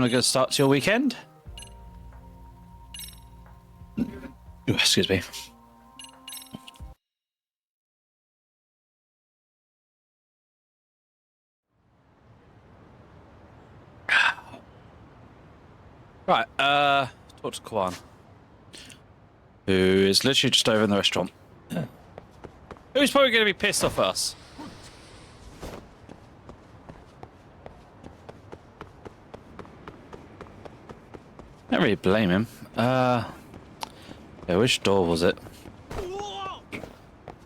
a good start to your weekend? Ooh, excuse me. Right, talk to Kwan, who is literally just over in the restaurant. Who's probably going to be pissed off at us? Don't really blame him. Yeah, which door was it?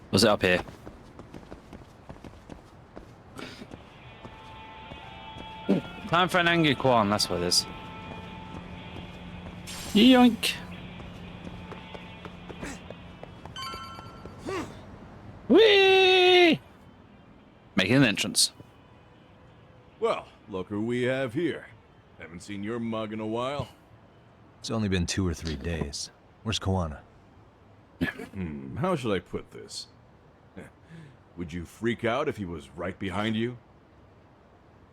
Was it up here? Time for an angry Kwan, that's what it is. Yoink! Whee! Making an entrance. Well, look who we have here. Haven't seen your mug in a while. It's only been 2 or 3 days. Where's Koana? How should I put this? Would you freak out if he was right behind you?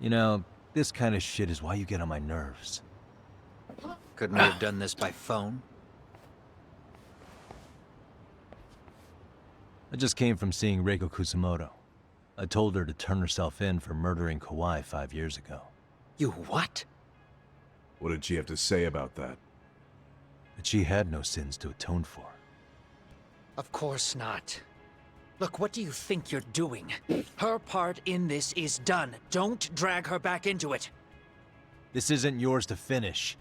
You know, this kind of shit is why you get on my nerves. Couldn't we have done this by phone? I just came from seeing Reiko Kusamoto. I told her to turn herself in for murdering Kawai 5 years ago. You what? What did she have to say about that? That she had no sins to atone for. Of course not. Look, what do you think you're doing? Her part in this is done. Don't drag her back into it. This isn't yours to finish.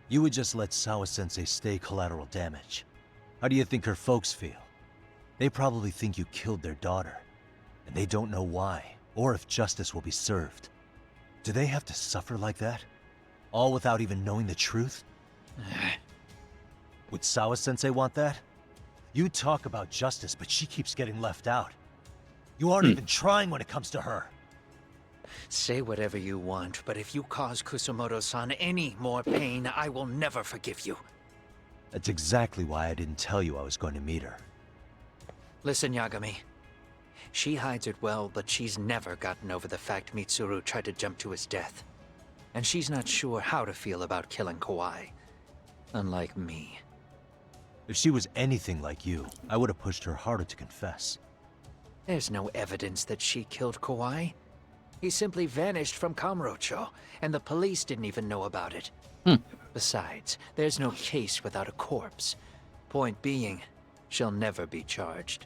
You would just let Sawa-sensei stay collateral damage. How do you think her folks feel? They probably think you killed their daughter. And they don't know why, or if justice will be served. Do they have to suffer like that? All without even knowing the truth? Would Sawa-sensei want that? You talk about justice, but she keeps getting left out. You aren't even trying when it comes to her. Say whatever you want, but if you cause Kusamoto-san any more pain, I will never forgive you. That's exactly why I didn't tell you I was going to meet her. Listen, Yagami. She hides it well, but she's never gotten over the fact Mitsuru tried to jump to his death. And she's not sure how to feel about killing Kawai. Unlike me. If she was anything like you, I would have pushed her harder to confess. There's no evidence that she killed Kawai. He simply vanished from Kamurocho, and the police didn't even know about it. Besides, there's no case without a corpse. Point being, she'll never be charged.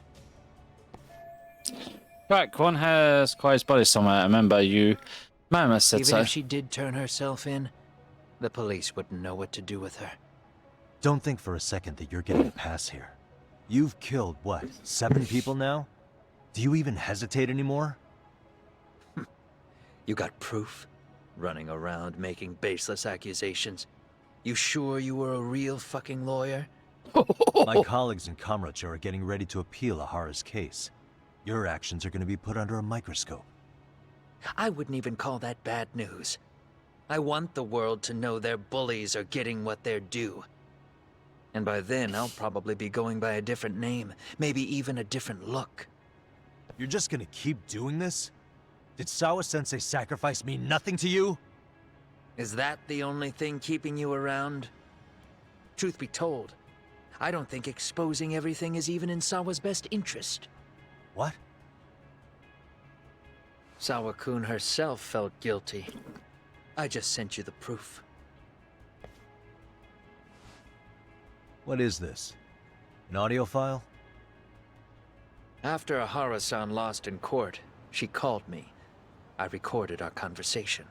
Right, Kwan has Kawai's body somewhere. I remember you... Mama said so. Even if she did turn herself in, the police wouldn't know what to do with her. Don't think for a second that you're getting a pass here. You've killed, what, 7 people now? Do you even hesitate anymore? You got proof? Running around making baseless accusations. You sure you were a real fucking lawyer? My colleagues in Kamurocho are getting ready to appeal Ahara's case. Your actions are going to be put under a microscope. I wouldn't even call that bad news. I want the world to know their bullies are getting what they're due. And by then, I'll probably be going by a different name, maybe even a different look. You're just gonna keep doing this? Did Sawa-sensei sacrifice mean nothing to you? Is that the only thing keeping you around? Truth be told, I don't think exposing everything is even in Sawa's best interest. What? Sawa-kun herself felt guilty. I just sent you the proof. What is this? An audio file? After Ahara-san lost in court, she called me. I recorded our conversation.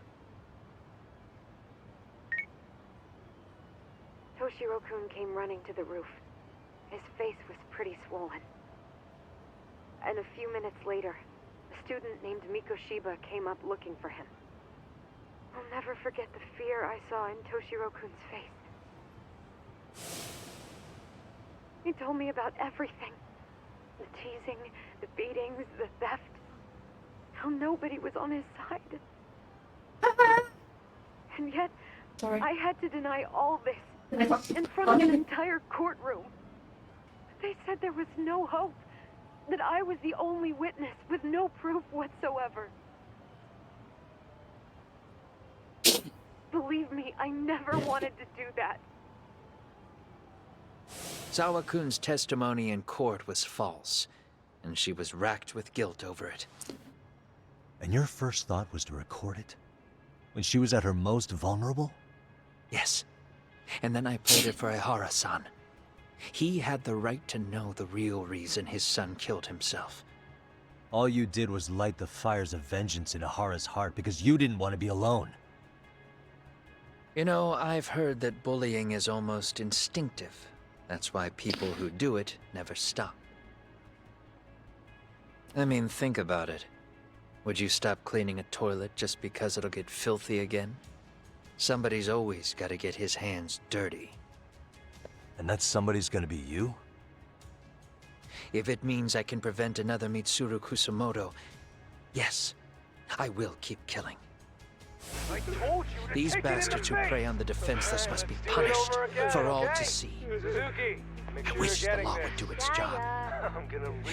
Toshiro-kun came running to the roof. His face was pretty swollen. And a few minutes later, a student named Mikoshiba came up looking for him. I'll never forget the fear I saw in Toshiro-kun's face. He told me about everything. The teasing, the beatings, the theft. How nobody was on his side. And yet, I had to deny all this in front of an entire courtroom. They said there was no hope. That I was the only witness with no proof whatsoever. Believe me, I never wanted to do that. Sawa-kun's testimony in court was false, and she was racked with guilt over it. And your first thought was to record it? When she was at her most vulnerable? Yes. And then I played it for Ehara-san. He had the right to know the real reason his son killed himself. All you did was light the fires of vengeance in Ahara's heart because you didn't want to be alone. You know, I've heard that bullying is almost instinctive. That's why people who do it never stop. I mean, think about it. Would you stop cleaning a toilet just because it'll get filthy again? Somebody's always got to get his hands dirty. And that somebody's gonna be you? If it means I can prevent another Mitsuru Kusamoto, yes, I will keep killing. These bastards who prey on the defenseless must be punished for all to see. I wish the law would do its job.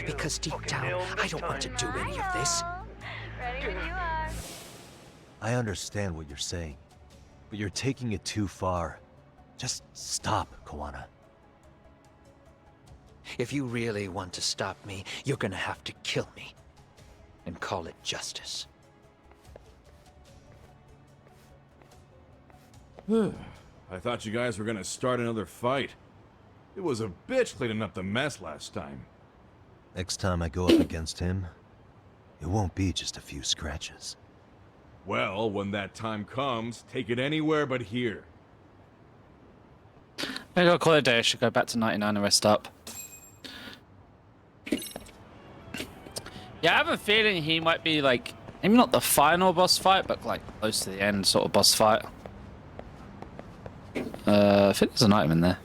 Because deep down, I don't want to do any of this. Ready when you are. I understand what you're saying, but you're taking it too far. Just stop, Kawana. If you really want to stop me, you're gonna have to kill me. And call it justice. I thought you guys were gonna start another fight. It was a bitch cleaning up the mess last time. Next time I go up against him, it won't be just a few scratches. Well, when that time comes, take it anywhere but here. Maybe I'll call it a day. I should go back to 99 and rest up. Yeah, I have a feeling he might be like, maybe not the final boss fight, but like close to the end sort of boss fight. I think there's an item in there.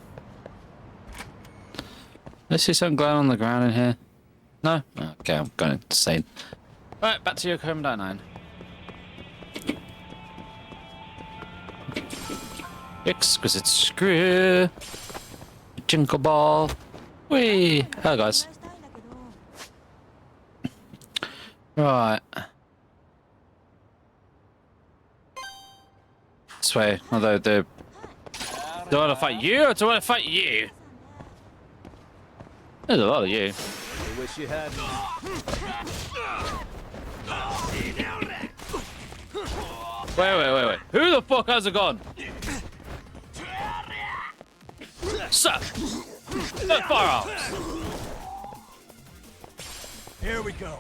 Let's see something glowing on the ground in here. No? Okay, I'm going insane. Alright, back to Yokohama 99. Exquisite screw. Jinkle ball. Whee! Hello, guys. Right. This way. Although the... Do I want to fight you or do I want to fight you? There's a lot of you. I wish you had me. Wait. Who the fuck has it gone? Sir! No firearms! Here we go.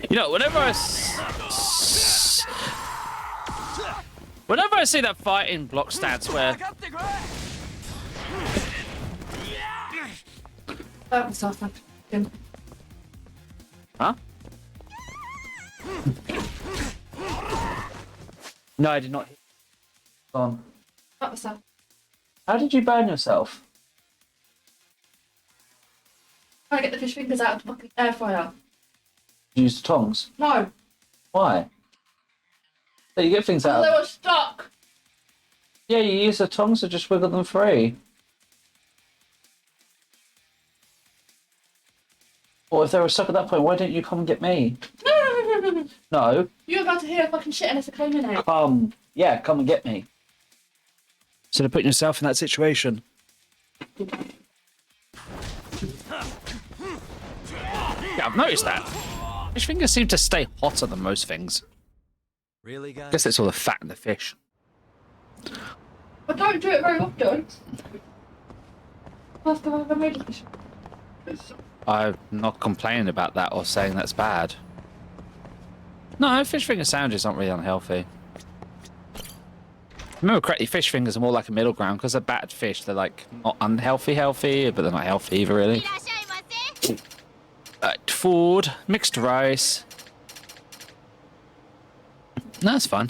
You know, whenever I see that fight in block stance where... Huh? No, I did not. Gone. How did you burn yourself? Trying to get the fish fingers out of the fucking air fryer. Did you use the tongs? No, Why? So you get things out they of... were stuck. Yeah, you use the tongs to just wiggle them free. Or if they were stuck at that point, why didn't you come and get me? No. No. You're about to hear fucking shit unless I claim your name. Come and get me. Instead of putting yourself in that situation. Yeah, I've noticed that. Fish fingers seem to stay hotter than most things. Really, I guys? guess it's all the fat in the fish. I don't do it very often. Last time I ever made a fish. I'm not complaining about that or saying that's bad. No, fish finger sandwiches aren't really unhealthy. Remember correctly, fish fingers are more like a middle ground because they're battered fish. They're like not healthy, but they're not healthy either, really. Food, mixed rice. No, that's fun.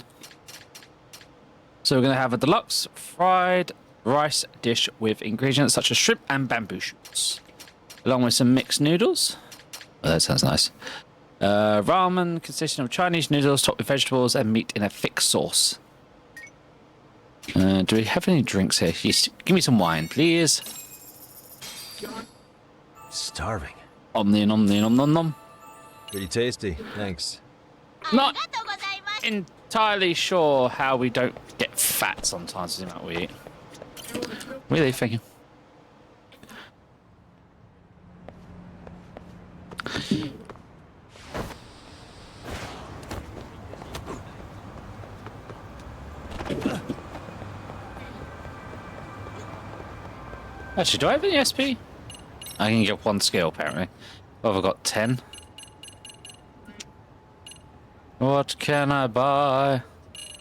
So we're going to have a deluxe fried rice dish with ingredients such as shrimp and bamboo shoots, along with some mixed noodles. Oh, that sounds nice. Ramen consisting of Chinese noodles topped with vegetables and meat in a thick sauce. Do we have any drinks here? Yes, give me some wine, please. Starving. Om nom nom nom nom. Pretty tasty. Thanks. Not entirely sure how we don't get fat sometimes the amount we eat. Really, thank you. Actually, do I have any SP? I can get one skill, apparently. What have I got? 10? What can I buy?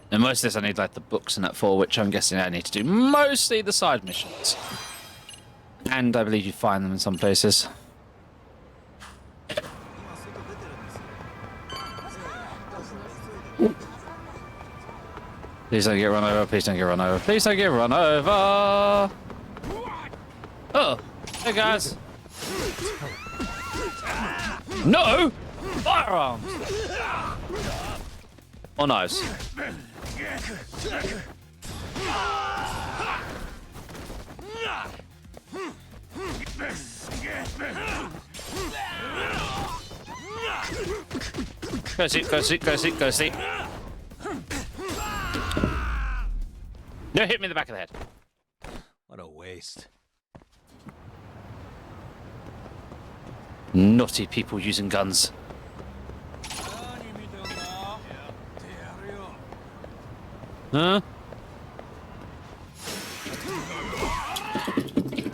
And most of this I need like the books and that for, which I'm guessing I need to do mostly the side missions. And I believe you find them in some places. Please don't get run over, please don't get run over, please don't get run over! Oh, hey guys! No! Firearms! Or knives. Go see, go see, go see, go see. No, hit me in the back of the head. What a waste. Naughty people using guns. Huh?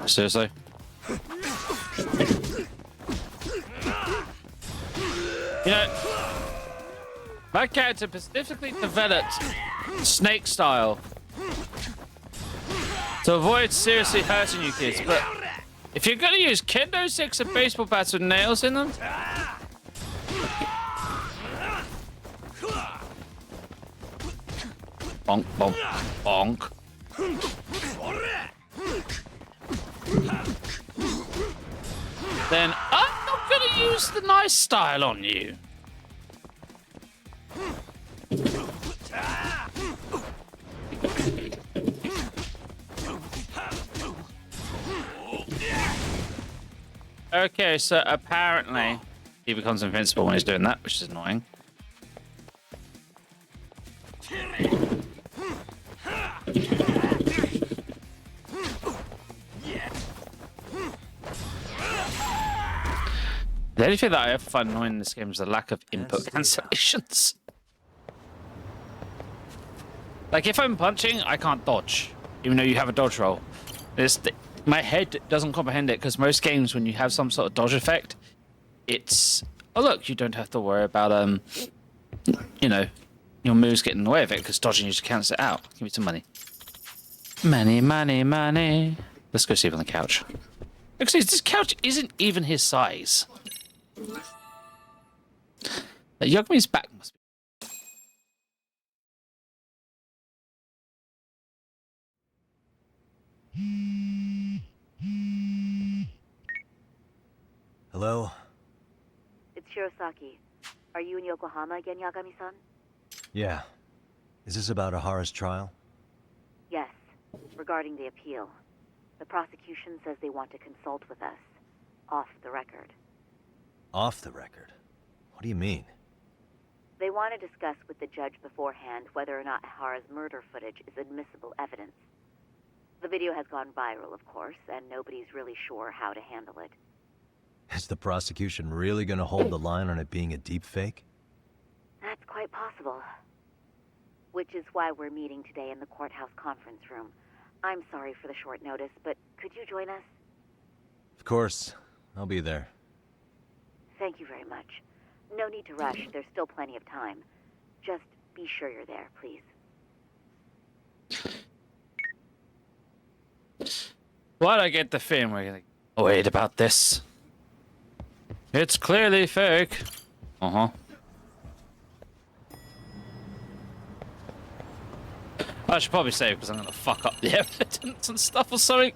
Seriously? You know, my character specifically developed snake style to avoid seriously hurting you kids, but if you're gonna use kendo sticks and baseball bats with nails in them, bonk, bonk, bonk. Then I'm not gonna use the nice style on you. Okay, so apparently he becomes invincible when he's doing that, which is annoying. The only thing that I ever find annoying in this game is the lack of input cancellations. Like, if I'm punching, I can't dodge, even though you have a dodge roll. My head doesn't comprehend it, because most games, when you have some sort of dodge effect, it's, oh look, you don't have to worry about, you know, your moves getting in the way of it, because dodging usually cancels it out. Give me some money. Money, money, money. Let's go sleep on the couch. Actually, this couch isn't even his size. Yagumi's back must be. Hello? It's Shirosaki. Are you in Yokohama again, Yagami-san? Yeah. Is this about Ahara's trial? Yes, regarding the appeal. The prosecution says they want to consult with us. Off the record. Off the record? What do you mean? They want to discuss with the judge beforehand whether or not Ahara's murder footage is admissible evidence. The video has gone viral, of course, and nobody's really sure how to handle it. Is the prosecution really gonna hold the line on it being a deepfake? That's quite possible. Which is why we're meeting today in the courthouse conference room. I'm sorry for the short notice, but could you join us? Of course. I'll be there. Thank you very much. No need to rush, there's still plenty of time. Just be sure you're there, please. Why'd I get the feeling we're gonna wait about this? It's clearly fake. Uh-huh. I should probably save because I'm gonna fuck up the evidence and stuff or something.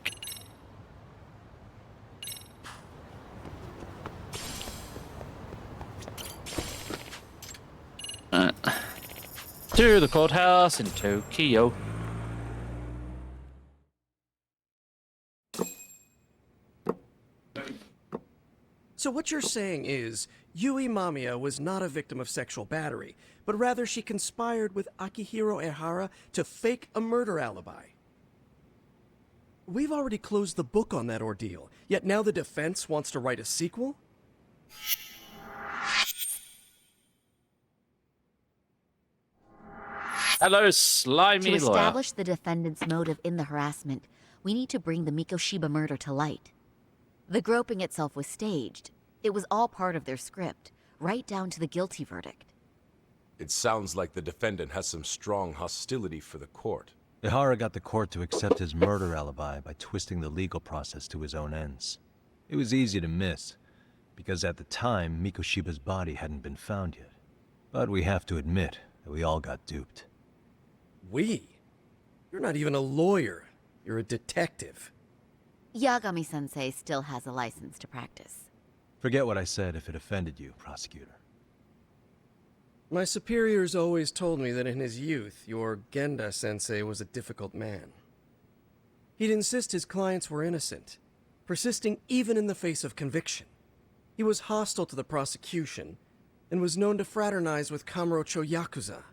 To the courthouse in Tokyo. So what you're saying is, Yui Mamiya was not a victim of sexual battery, but rather she conspired with Akihiro Ehara to fake a murder alibi. We've already closed the book on that ordeal, yet now the defense wants to write a sequel? Hello, slimy To lawyer. establish the defendant's motive in the harassment, we need to bring the Mikoshiba murder to light. The groping itself was staged. It was all part of their script, right down to the guilty verdict. It sounds like the defendant has some strong hostility for the court. Ihara got the court to accept his murder alibi by twisting the legal process to his own ends. It was easy to miss, because at the time, Mikoshiba's body hadn't been found yet. But we have to admit that we all got duped. We? You're not even a lawyer. You're a detective. Yagami-sensei still has a license to practice. Forget what I said if it offended you, prosecutor. My superiors always told me that in his youth, your Genda-sensei was a difficult man. He'd insist his clients were innocent, persisting even in the face of conviction. He was hostile to the prosecution, and was known to fraternize with Kamurocho Yakuza.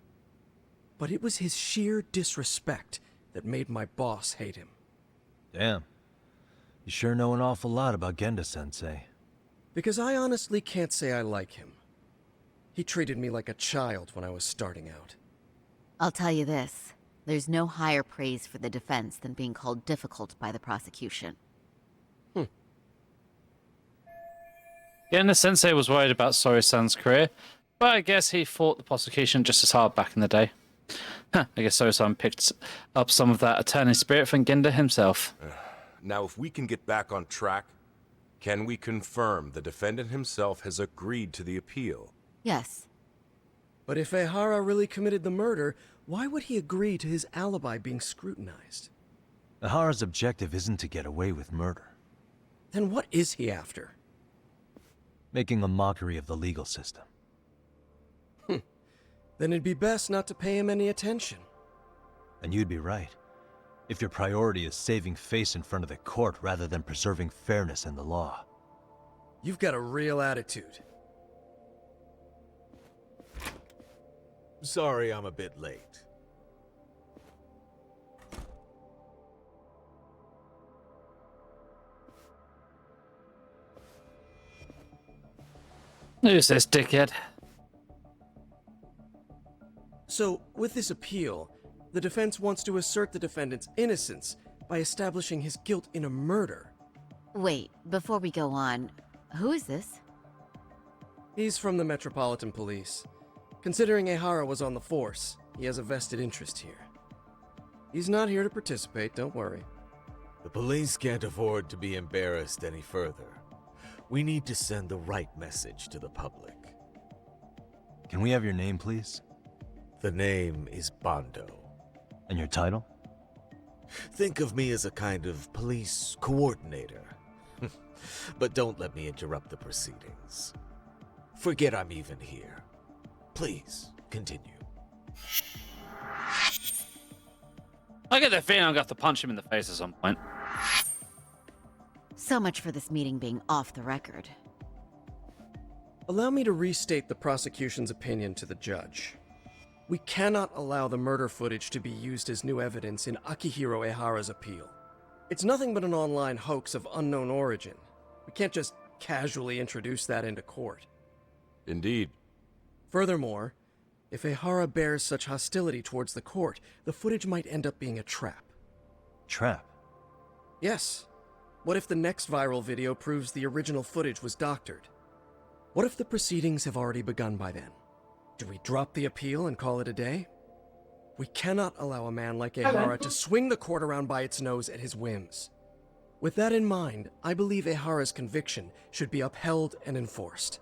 But it was his sheer disrespect that made my boss hate him. Damn. You sure know an awful lot about Genda-sensei. Because I honestly can't say I like him. He treated me like a child when I was starting out. I'll tell you this, there's no higher praise for the defense than being called difficult by the prosecution. Genda Sensei was worried about Sori-san's career, but I guess he fought the prosecution just as hard back in the day. I guess Sori-san picked up some of that attorney spirit from Genda himself. Now, if we can get back on track, can we confirm the defendant himself has agreed to the appeal? Yes. But if Ehara really committed the murder, why would he agree to his alibi being scrutinized? Ihara's objective isn't to get away with murder. Then what is he after? Making a mockery of the legal system. Then it'd be best not to pay him any attention. And you'd be right. If your priority is saving face in front of the court rather than preserving fairness in the law. You've got a real attitude. Sorry I'm a bit late. Who's this dickhead? So, with this appeal, the defense wants to assert the defendant's innocence by establishing his guilt in a murder. Wait, before we go on, who is this? He's from the Metropolitan Police. Considering Ehara was on the force, he has a vested interest here. He's not here to participate, don't worry. The police can't afford to be embarrassed any further. We need to send the right message to the public. Can we have your name, please? The name is Bando. And your title? Think of me as a kind of police coordinator. But don't let me interrupt the proceedings. Forget I'm even here. Please, continue. I get the feeling I'm going to have to punch him in the face at some point. So much for this meeting being off the record. Allow me to restate the prosecution's opinion to the judge. We cannot allow the murder footage to be used as new evidence in Akihiro Ehara's appeal. It's nothing but an online hoax of unknown origin. We can't just casually introduce that into court. Indeed. Furthermore, if Ehara bears such hostility towards the court, the footage might end up being a trap. Trap? Yes. What if the next viral video proves the original footage was doctored? What if the proceedings have already begun by then? Do we drop the appeal and call it a day? We cannot allow a man like Ehara to swing the court around by its nose at his whims. With that in mind, I believe Ehara's conviction should be upheld and enforced.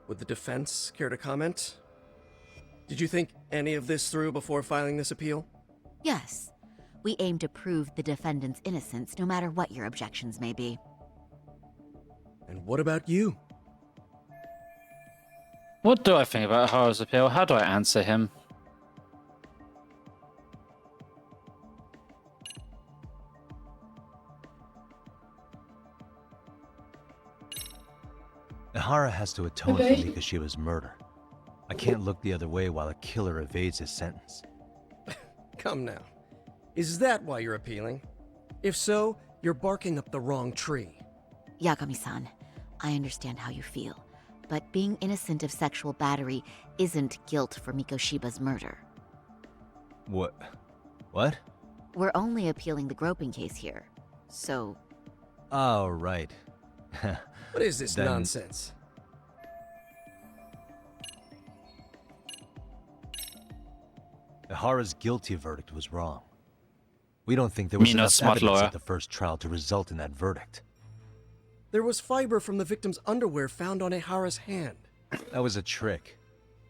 Would the defense care to comment? Did you think any of this through before filing this appeal? Yes. We aim to prove the defendant's innocence no matter what your objections may be. And what about you? What do I think about Hara's appeal? How do I answer him? Ihara has to atone for Mikoshiba's murder. I can't look the other way while a killer evades his sentence. Come now. Is that why you're appealing? If so, you're barking up the wrong tree. Yagami-san, I understand how you feel, but being innocent of sexual battery isn't guilt for Mikoshiba's murder. What? What? We're only appealing the groping case here, so... Oh, right. What is this nonsense? Ihara's guilty verdict was wrong. We don't think there was enough smart evidence lawyer. at the first trial to result in that verdict. There was fiber from the victim's underwear found on Ihara's hand. That was a trick.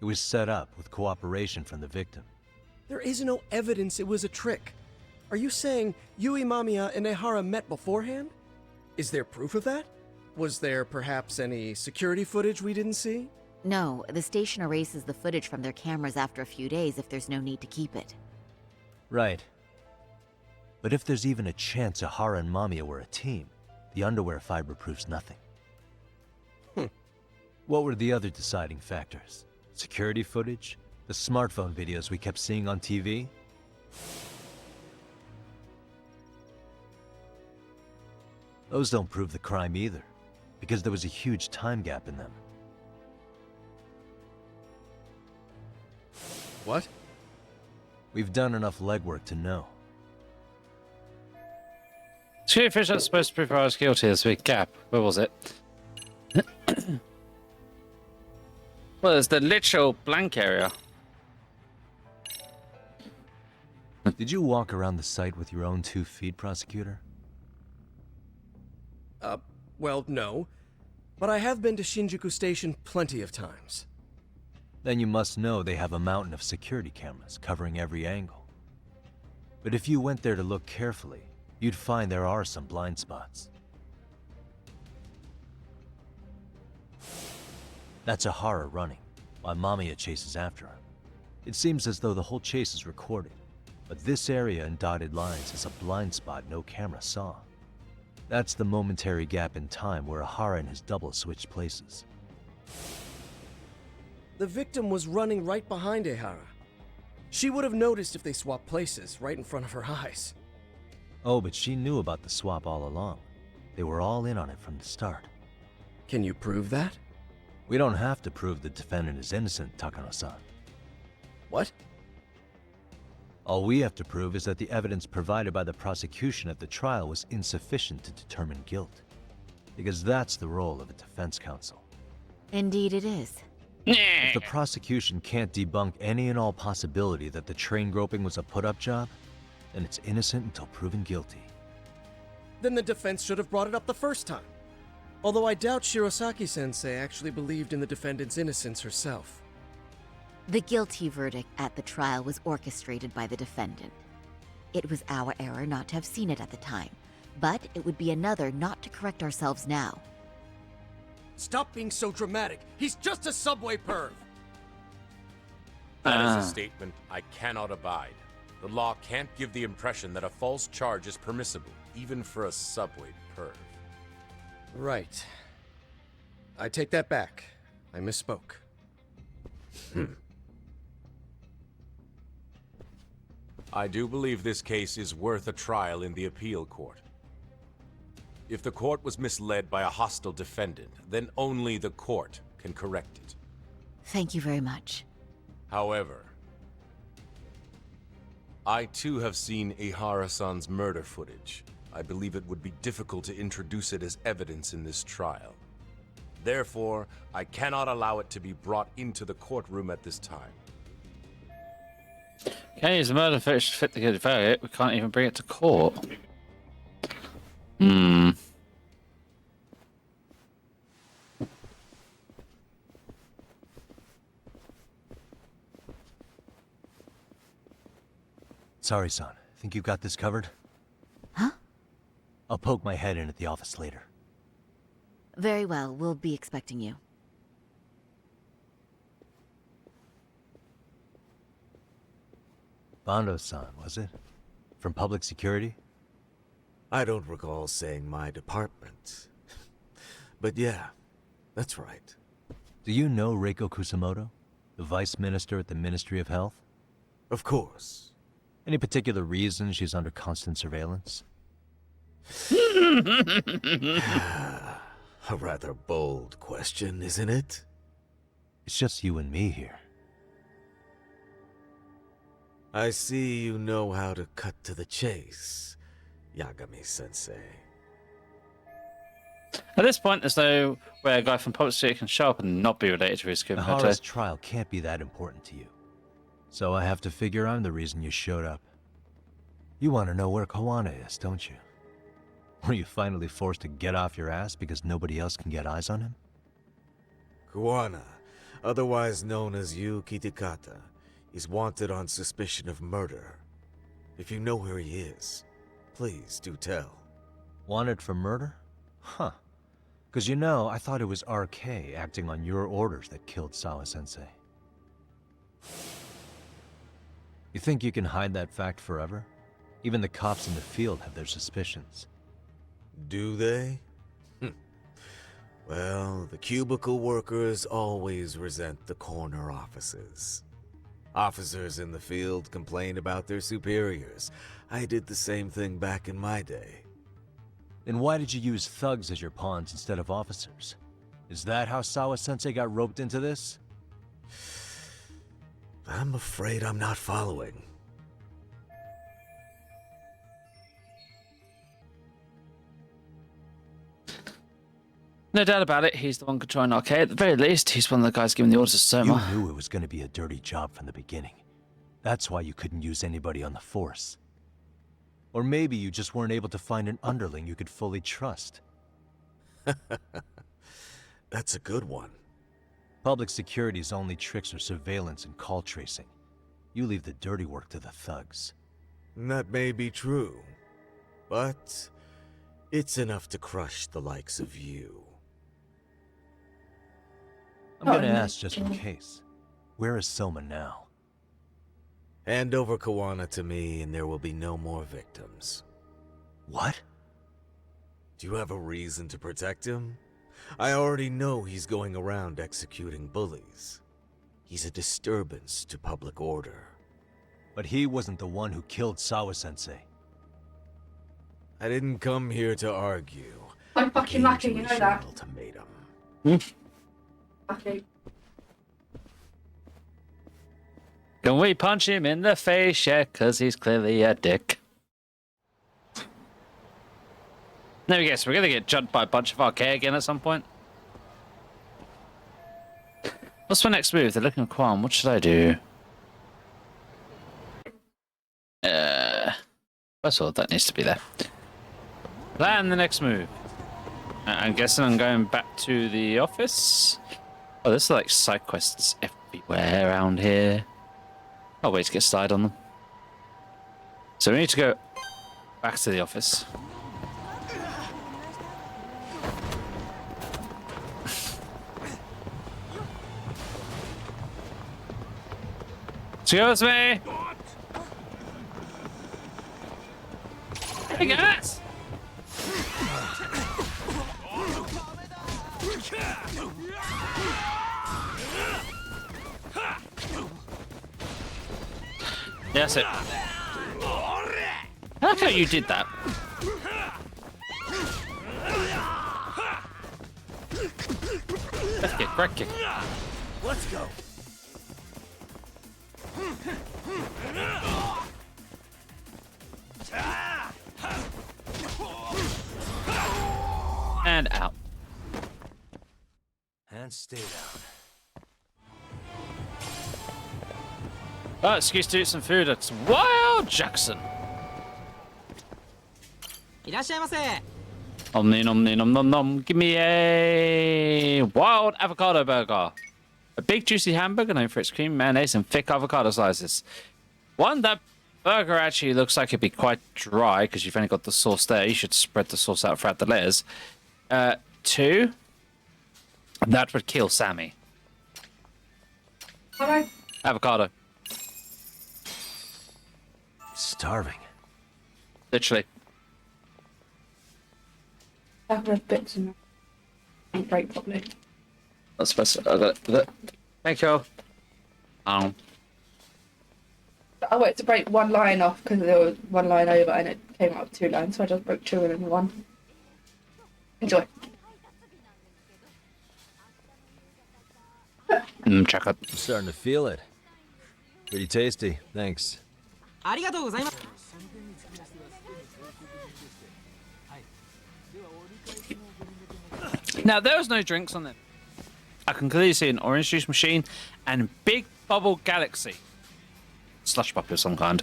It was set up with cooperation from the victim. There is no evidence it was a trick. Are you saying Yui Mamiya and Ihara met beforehand? Is there proof of that? Was there perhaps any security footage we didn't see? No, the station erases the footage from their cameras after a few days if there's no need to keep it. Right. But if there's even a chance Ihara and Mamiya were a team, the underwear fiber proves nothing. What were the other deciding factors? Security footage? The smartphone videos we kept seeing on TV? Those don't prove the crime either, because there was a huge time gap in them. What? We've done enough legwork to know. Security footage that's supposed to prove I was guilty. There's a big gap. Where was it? Well, there's the literal blank area. Did you walk around the site with your own 2 feet, prosecutor? Well, no. But I have been to Shinjuku Station plenty of times. Then you must know they have a mountain of security cameras covering every angle. But if you went there to look carefully, you'd find there are some blind spots. That's Ihara running, while Mamiya chases after him. It seems as though the whole chase is recorded, but this area in dotted lines is a blind spot no camera saw. That's the momentary gap in time where Ihara and his double switched places. The victim was running right behind Ihara. She would have noticed if they swapped places right in front of her eyes. Oh, but she knew about the swap all along. They were all in on it from the start. Can you prove that? We don't have to prove the defendant is innocent, Takano-san. What? All we have to prove is that the evidence provided by the prosecution at the trial was insufficient to determine guilt. Because that's the role of a defense counsel. Indeed it is. If the prosecution can't debunk any and all possibility that the train groping was a put-up job, then it's innocent until proven guilty. Then the defense should have brought it up the first time. Although I doubt Shirosaki-sensei actually believed in the defendant's innocence herself. The guilty verdict at the trial was orchestrated by the defendant. It was our error not to have seen it at the time, but it would be another not to correct ourselves now. Stop being so dramatic. He's just a subway perv. That is a statement I cannot abide. The law can't give the impression that a false charge is permissible, even for a subway perv. Right. I take that back. I misspoke. I do believe this case is worth a trial in the appeal court. If the court was misled by a hostile defendant, then only the court can correct it. Thank you very much. However, I too have seen Ihara-san's murder footage. I believe it would be difficult to introduce it as evidence in this trial. Therefore, I cannot allow it to be brought into the courtroom at this time. Okay, is the murder footage fit the good verdict? We can't even bring it to court. Sorry, son. Think you got this covered? Huh? I'll poke my head in at the office later. Very well, we'll be expecting you. Bando-san, was it? From public security? I don't recall saying my department. But yeah, that's right. Do you know Reiko Kusamoto? The vice minister at the Ministry of Health? Of course. Any particular reason she's under constant surveillance? A rather bold question, isn't it? It's just you and me here. I see you know how to cut to the chase, Yagami-sensei. At this point, there's no way a guy from Public Security can show up and not be related to his Kumamoto. Hara's trial can't be that important to you. So I have to figure I'm the reason you showed up. You want to know where Kawana is, don't you? Were you finally forced to get off your ass because nobody else can get eyes on him? Kuwana, otherwise known as Yu Kitakata, is wanted on suspicion of murder. If you know where he is, please do tell. Wanted for murder? Huh. Because you know, I thought it was RK acting on your orders that killed Sawa-sensei. You think you can hide that fact forever? Even the cops in the field have their suspicions. Do they? Well, the cubicle workers always resent the corner offices. Officers in the field complain about their superiors. I did the same thing back in my day. Then why did you use thugs as your pawns instead of officers? Is that how Sawa-sensei got roped into this? I'm afraid I'm not following. No doubt about it, he's the one controlling RK. At the very least, he's one of the guys giving the orders to Soma. You knew it was going to be a dirty job from the beginning. That's why you couldn't use anybody on the force. Or maybe you just weren't able to find an underling you could fully trust. That's a good one. Public security's only tricks are surveillance and call tracing. You leave the dirty work to the thugs. That may be true, but it's enough to crush the likes of you. I'm gonna ask just in case. Where is Soma now? Hand over Kawana to me and there will be no more victims. What? Do you have a reason to protect him? I already know he's going around executing bullies. He's a disturbance to public order. But he wasn't the one who killed Sawa-sensei. I didn't come here to argue. I'm fucking lucky, you know that. Ultimatum. Okay. Can we punch him in the face? Yeah, because he's clearly a dick. There we go, so we're gonna get jumped by a bunch of RK again at some point. What's my next move? They're looking at Quan. What should I do? First of all, that needs to be there. Plan the next move. I'm guessing I'm going back to the office. Oh, there's like side quests everywhere around here. I'll wait to get started on them. So we need to go back to the office. Excuse me! Hey guys! That's it. I like how you did that. Left kick, right kick. Let's go. And out. And stay down. Oh, excuse to eat some food. It's Wild Jackson. Nom nom nom nom nom. Give me a wild avocado burger. A big juicy hamburger known for its cream, mayonnaise, and thick avocado slices. One, that burger actually looks like it'd be quite dry because you've only got the sauce there. You should spread the sauce out throughout the layers. Two, that would kill Sammy. Hello. Avocado. starving. Literally. I have bits in there. Break properly. That's best. I got it. Thank you. I wanted to break one line off because there was one line over and it came out of 2 lines, so I just broke 2 and then 1. Enjoy. Check it. I'm starting to feel it. Pretty tasty, thanks. Now, there was no drinks on it. I can clearly see an orange juice machine and Big Bubble Galaxy. Slush puppy of some kind.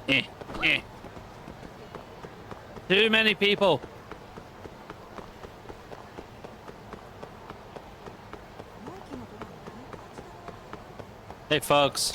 Eh. Too many people. Hey, folks.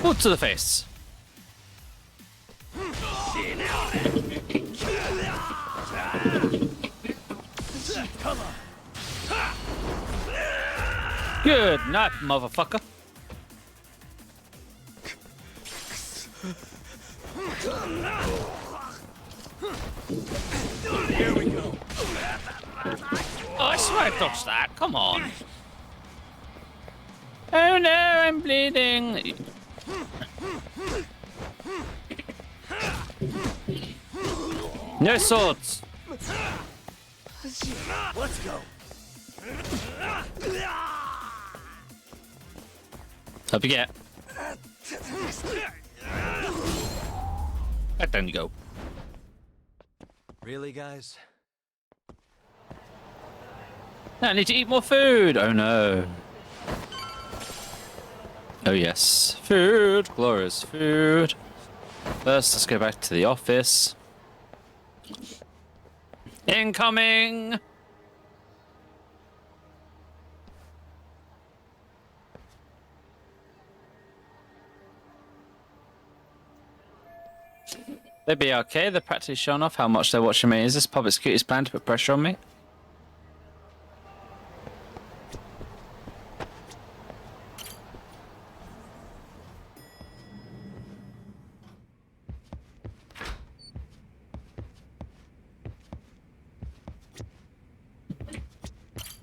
Boot to the face. Good night, motherfucker. Here we go. Oh, I swear I dodged that. Come on. Oh no, I'm bleeding. No swords. Let's go. Don't forget. Back down you go. Really, guys? I need to eat more food. Oh no. Oh yes. Food. Glorious food. First, let's go back to the office. Incoming! They'd be okay. They're practically showing off how much they're watching me. Is this public security's plan to put pressure on me?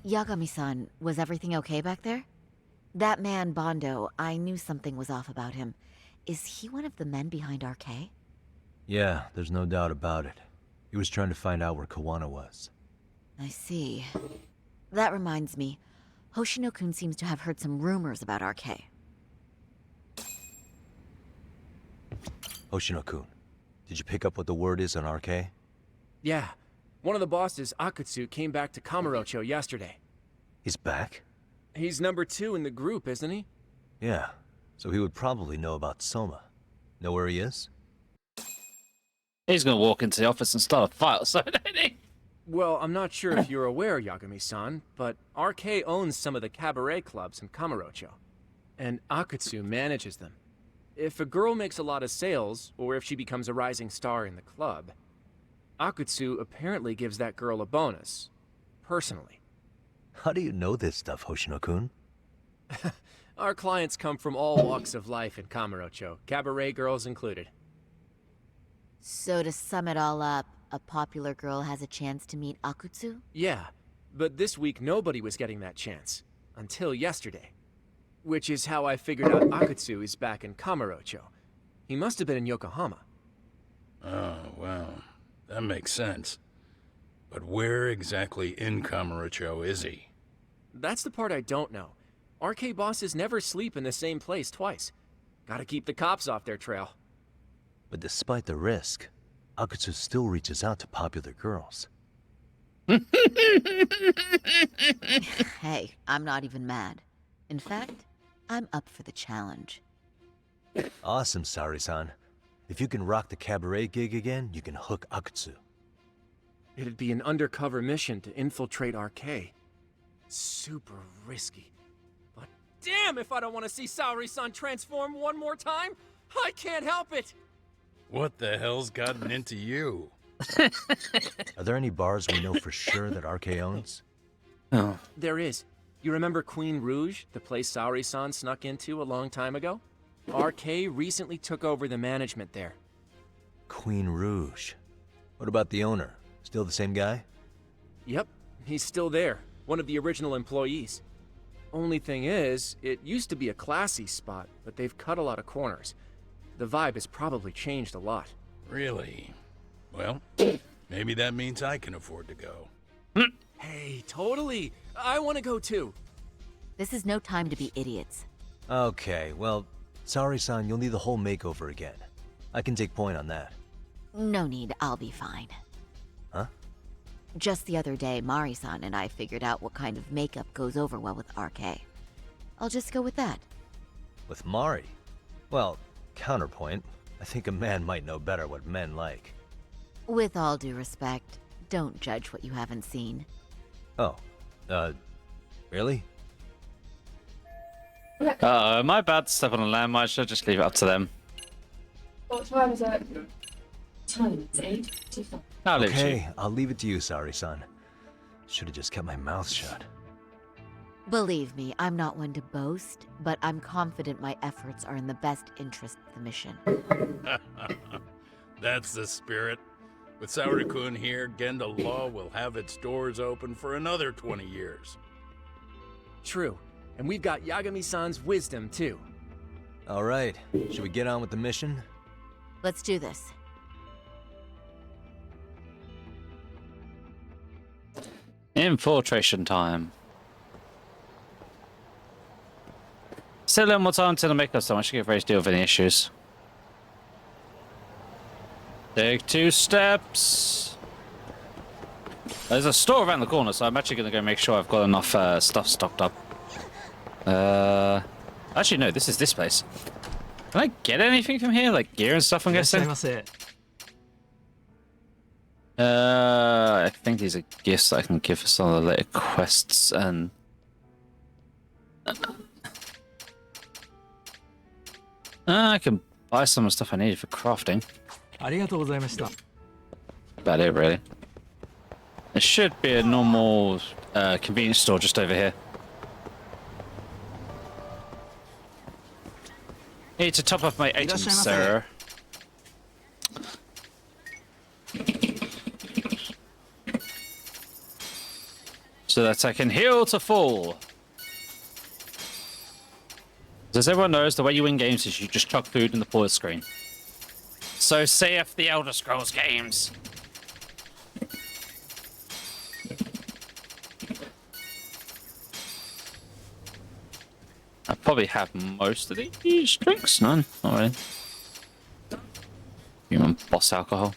Yagami-san, was everything okay back there? That man, Bondo, I knew something was off about him. Is he one of the men behind RK? Yeah, there's no doubt about it. He was trying to find out where Kawana was. I see. That reminds me. Hoshino-kun seems to have heard some rumors about RK. Hoshino-kun, did you pick up what the word is on RK? Yeah. One of the bosses, Akutsu, came back to Kamurocho yesterday. He's back? He's number 2 in the group, isn't he? Yeah, so he would probably know about Soma. Know where he is? He's gonna walk into the office and start a fight, so don't he? Well, I'm not sure if you're aware, Yagami-san, but RK owns some of the cabaret clubs in Kamurocho, and Akutsu manages them. If a girl makes a lot of sales, or if she becomes a rising star in the club, Akutsu apparently gives that girl a bonus, personally. How do you know this stuff, Hoshino-kun? Our clients come from all walks of life in Kamurocho, cabaret girls included. So to sum it all up, a popular girl has a chance to meet Akutsu? Yeah, but this week nobody was getting that chance. Until yesterday. Which is how I figured out Akutsu is back in Kamurocho. He must have been in Yokohama. Oh, well, that makes sense. But where exactly in Kamurocho is he? That's the part I don't know. RK bosses never sleep in the same place twice. Gotta keep the cops off their trail. But despite the risk, Akutsu still reaches out to popular girls. Hey, I'm not even mad. In fact, I'm up for the challenge. Awesome, Sari-san. If you can rock the cabaret gig again, you can hook Akutsu. It'd be an undercover mission to infiltrate RK. Super risky. But damn if I don't want to see Saori-san transform one more time! I can't help it! What the hell's gotten into you? Are there any bars we know for sure that RK owns? Oh. There is. You remember Queen Rouge, the place Saori-san snuck into a long time ago? RK recently took over the management there. Queen Rouge. What about the owner? Still the same guy? Yep, he's still there. One of the original employees. Only thing is, it used to be a classy spot, but they've cut a lot of corners. The vibe has probably changed a lot. Really? Well, maybe that means I can afford to go. Hey, totally! I want to go too! This is no time to be idiots. Okay, well, sorry-san, you'll need the whole makeover again. I can take point on that. No need, I'll be fine. Huh? Just the other day, Mari-san and I figured out what kind of makeup goes over well with RK. I'll just go with that. With Mari? Well, counterpoint, I think a man might know better what men like. With all due respect, don't judge what you haven't seen. Oh, really? Am I about to step on a landmine? Should I just leave it up to them? What time is it? Time is 8:55. I'll leave it to you. Okay, I'll leave it to you, Sari-san. Should've just kept my mouth shut. Believe me, I'm not one to boast, but I'm confident my efforts are in the best interest of the mission. That's the spirit. With Saori-kun here, Genda Law will have its doors open for another 20 years. True. And we've got Yagami-san's wisdom, too. All right, should we get on with the mission? Let's do this. Infiltration time. Still a little more time until the makeup time. I should get ready to deal with any issues. Take 2 steps. There's a store around the corner, so I'm actually going to go make sure I've got enough stuff stocked up. Actually, no, this is this place. Can I get anything from here? Like gear and stuff, I'm guessing? I think these are gifts that I can give for some of the later quests and... I can buy some of the stuff I need for crafting. About it, really. There should be a normal convenience store just over here. Need to top up my items, sir. So that I can heal to full. As everyone knows, the way you win games is you just chuck food in the pause screen. So saith the Elder Scrolls games. I probably have most of these drinks. None, not really. Human boss alcohol.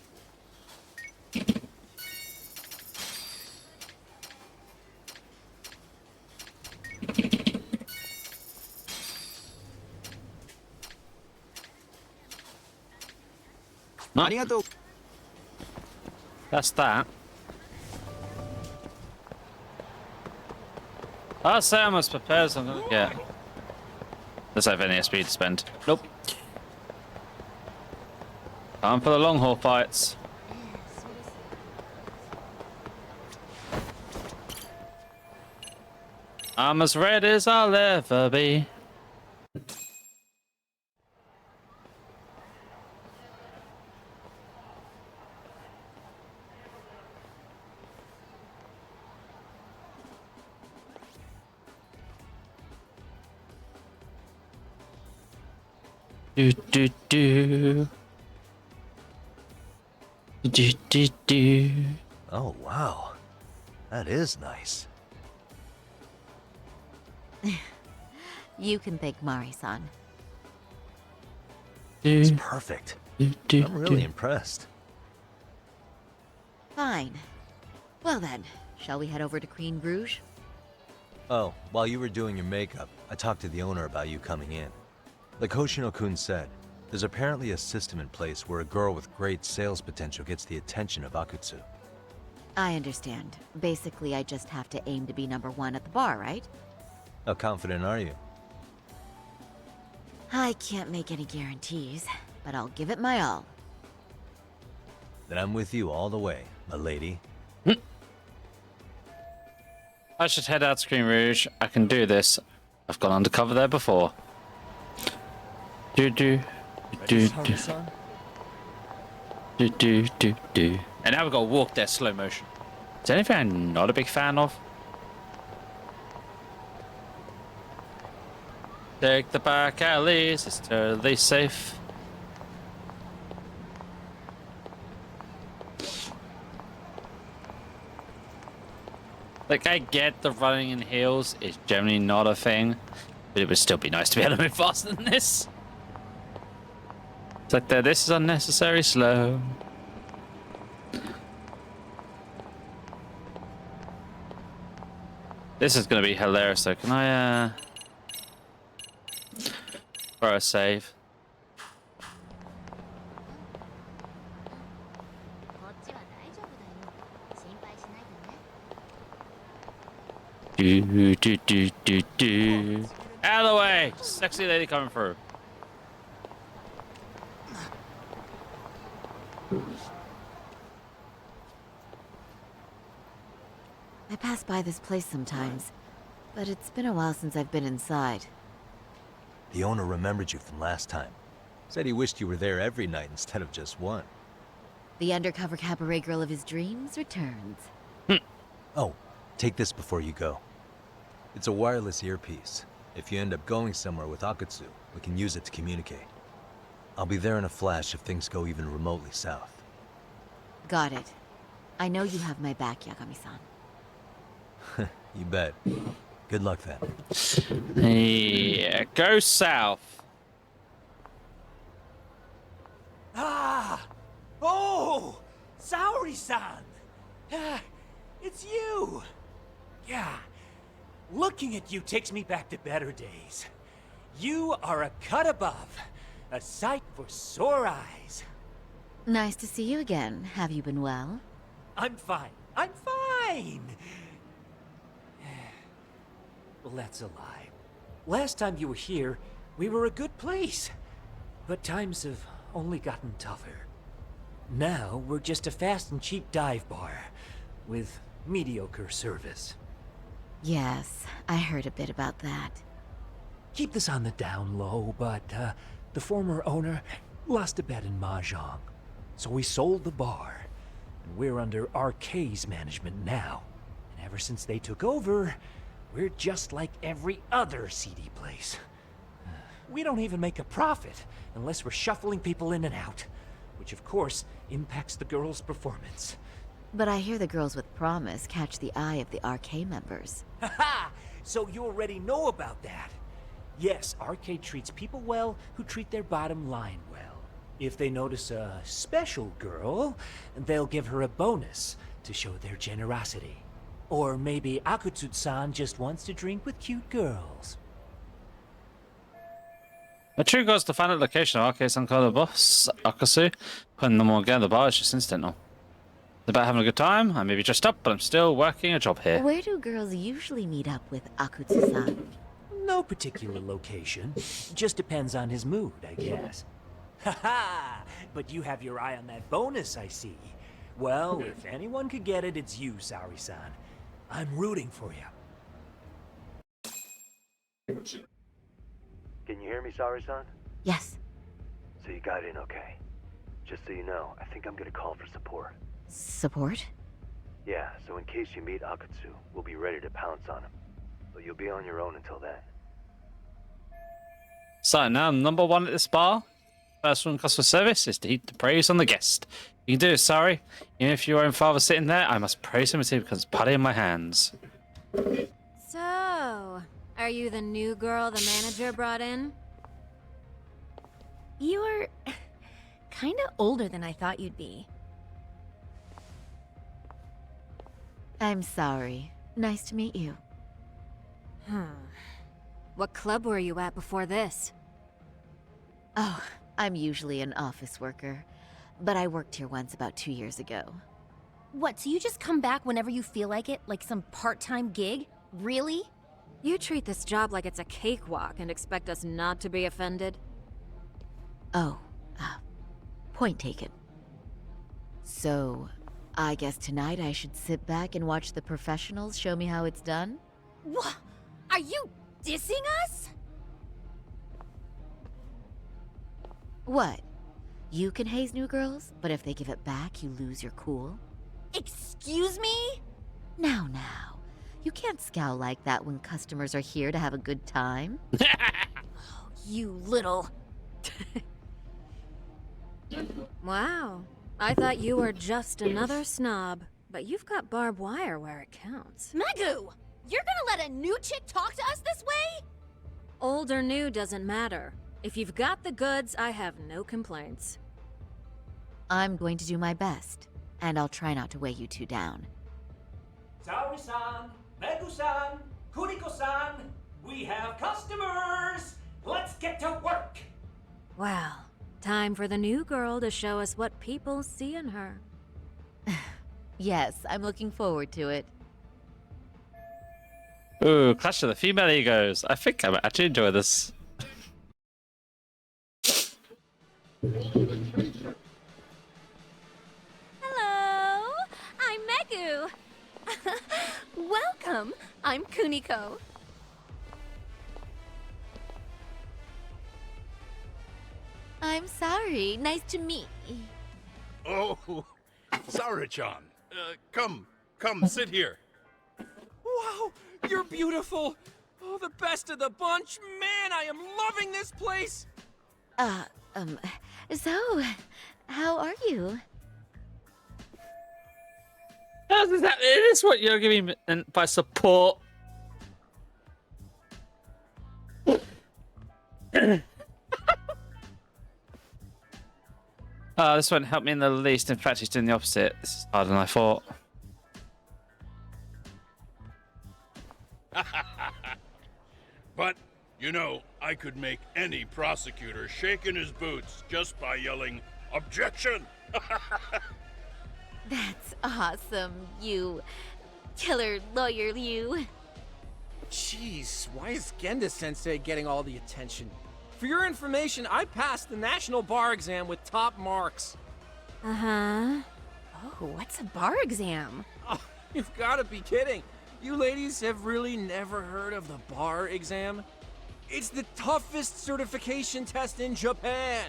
No. That's that. I'll say I'm as prepared as I'm gonna get. Does I have any SP to spend? Nope. Time for the long haul fights. I'm as ready as I'll ever be. Do do do. Do do do. Oh, wow. That is nice. You can thank Mari-san. It's perfect. I'm really impressed. Fine. Well then, shall we head over to Queen Rouge? Oh, while you were doing your makeup, I talked to the owner about you coming in. Like Hoshino-kun said, There's apparently a system in place where a girl with great sales potential gets the attention of Akutsu. I understand. Basically, I just have to aim to be #1 at the bar, right? How confident are you? I can't make any guarantees, but I'll give it my all. Then I'm with you all the way, my lady. I should head out to Green Rouge. I can do this. I've gone undercover there before. Do do do do do do do do. And now we've got to walk there slow motion. Is there anything I'm not a big fan of? Take the back alleys. It's totally safe. Like, I get the running in heels is generally not a thing, but it would still be nice to be able to move faster than this. It's like, this is unnecessary slow. This is going to be hilarious, though. Can I, throw a save? Do do do do do. Out of the way! Sexy lady coming through. I pass by this place sometimes, but it's been a while since I've been inside. The owner remembered you from last time. Said he wished you were there every night instead of just one. The undercover cabaret girl of his dreams returns. Oh, take this before you go. It's a wireless earpiece. If you end up going somewhere with Akutsu, we can use it to communicate. I'll be there in a flash if things go even remotely south. Got it. I know you have my back, Yagami-san. You bet. Good luck then. Yeah, go south. Ah! Oh! Saori-san! It's you! Yeah. Looking at you takes me back to better days. You are a cut above. A sight for sore eyes. Nice to see you again. Have you been well? I'm fine. I'm fine! Well, that's a lie. Last time you were here, we were a good place. But times have only gotten tougher. Now, we're just a fast and cheap dive bar with mediocre service. Yes, I heard a bit about that. Keep this on the down low, but the former owner lost a bet in Mahjong. So we sold the bar, and we're under RK's management now. And ever since they took over, we're just like every other seedy place. We don't even make a profit unless we're shuffling people in and out, which of course impacts the girls' performance. But I hear the girls with promise catch the eye of the RK members. Haha! So you already know about that. Yes, RK treats people well who treat their bottom line well. If they notice a special girl, they'll give her a bonus to show their generosity. Or maybe Akutsu-san just wants to drink with cute girls. The true goes to find out the location of RK-san called the boss, Akasu. Putting them all again, the bar is just incidental. It's about having a good time. I may be dressed up, but I'm still working a job here. Where do girls usually meet up with Akutsu-san? No particular location. Just depends on his mood, I guess. Haha! But you have your eye on that bonus, I see. Well, if anyone could get it, it's you, Saori-san. I'm rooting for you. Can you hear me, Saori-san? Yes. So you got in okay. Just so you know, I think I'm gonna call for support. Support? Yeah, so in case you meet Akutsu, we'll be ready to pounce on him. But you'll be on your own until then. So now I'm #1 at this bar. First one customer service is to heap the praise on the guest. You can do it, sorry. Even if your own father sitting there, I must praise him because it's putty in my hands. So, are you the new girl the manager brought in? You're kinda older than I thought you'd be. I'm sorry. Nice to meet you. What club were you at before this? Oh, I'm usually an office worker, but I worked here once about 2 years ago. What, so you just come back whenever you feel like it? Like some part-time gig? Really? You treat this job like it's a cakewalk and expect us not to be offended? Oh, point taken. So, I guess tonight I should sit back and watch the professionals show me how it's done? What? Are you dissing us? What? You can haze new girls, but if they give it back, you lose your cool? Excuse me? Now. You can't scowl like that when customers are here to have a good time. You little... Wow. I thought you were just another snob, but you've got barbed wire where it counts. Megu! You're gonna let a new chick talk to us this way? Old or new doesn't matter. If you've got the goods, I have no complaints. I'm going to do my best, and I'll try not to weigh you two down. Saori-san, Megu-san, Kuniko-san, we have customers! Let's get to work! Well, time for the new girl to show us what people see in her. Yes, I'm looking forward to it. Ooh, clash of the female egos. I think I might actually enjoy this. Hello, I'm Megu. Welcome, I'm Kuniko. I'm sorry. Nice to meet. Oh, Saori-chan. Come, sit here. Wow, you're beautiful. Oh, the best of the bunch. Man, I am loving this place. So, how are you? It is what you're giving me by support. This won't help me in the least. In fact, he's doing the opposite. This is harder than I thought. But, you know, I could make any prosecutor shake in his boots just by yelling, "Objection!" That's awesome, you killer lawyer, you. Jeez, why is Genda-sensei getting all the attention? For your information, I passed the national bar exam with top marks. Uh-huh. Oh, what's a bar exam? Oh, you've got to be kidding. You ladies have really never heard of the bar exam? It's the toughest certification test in Japan.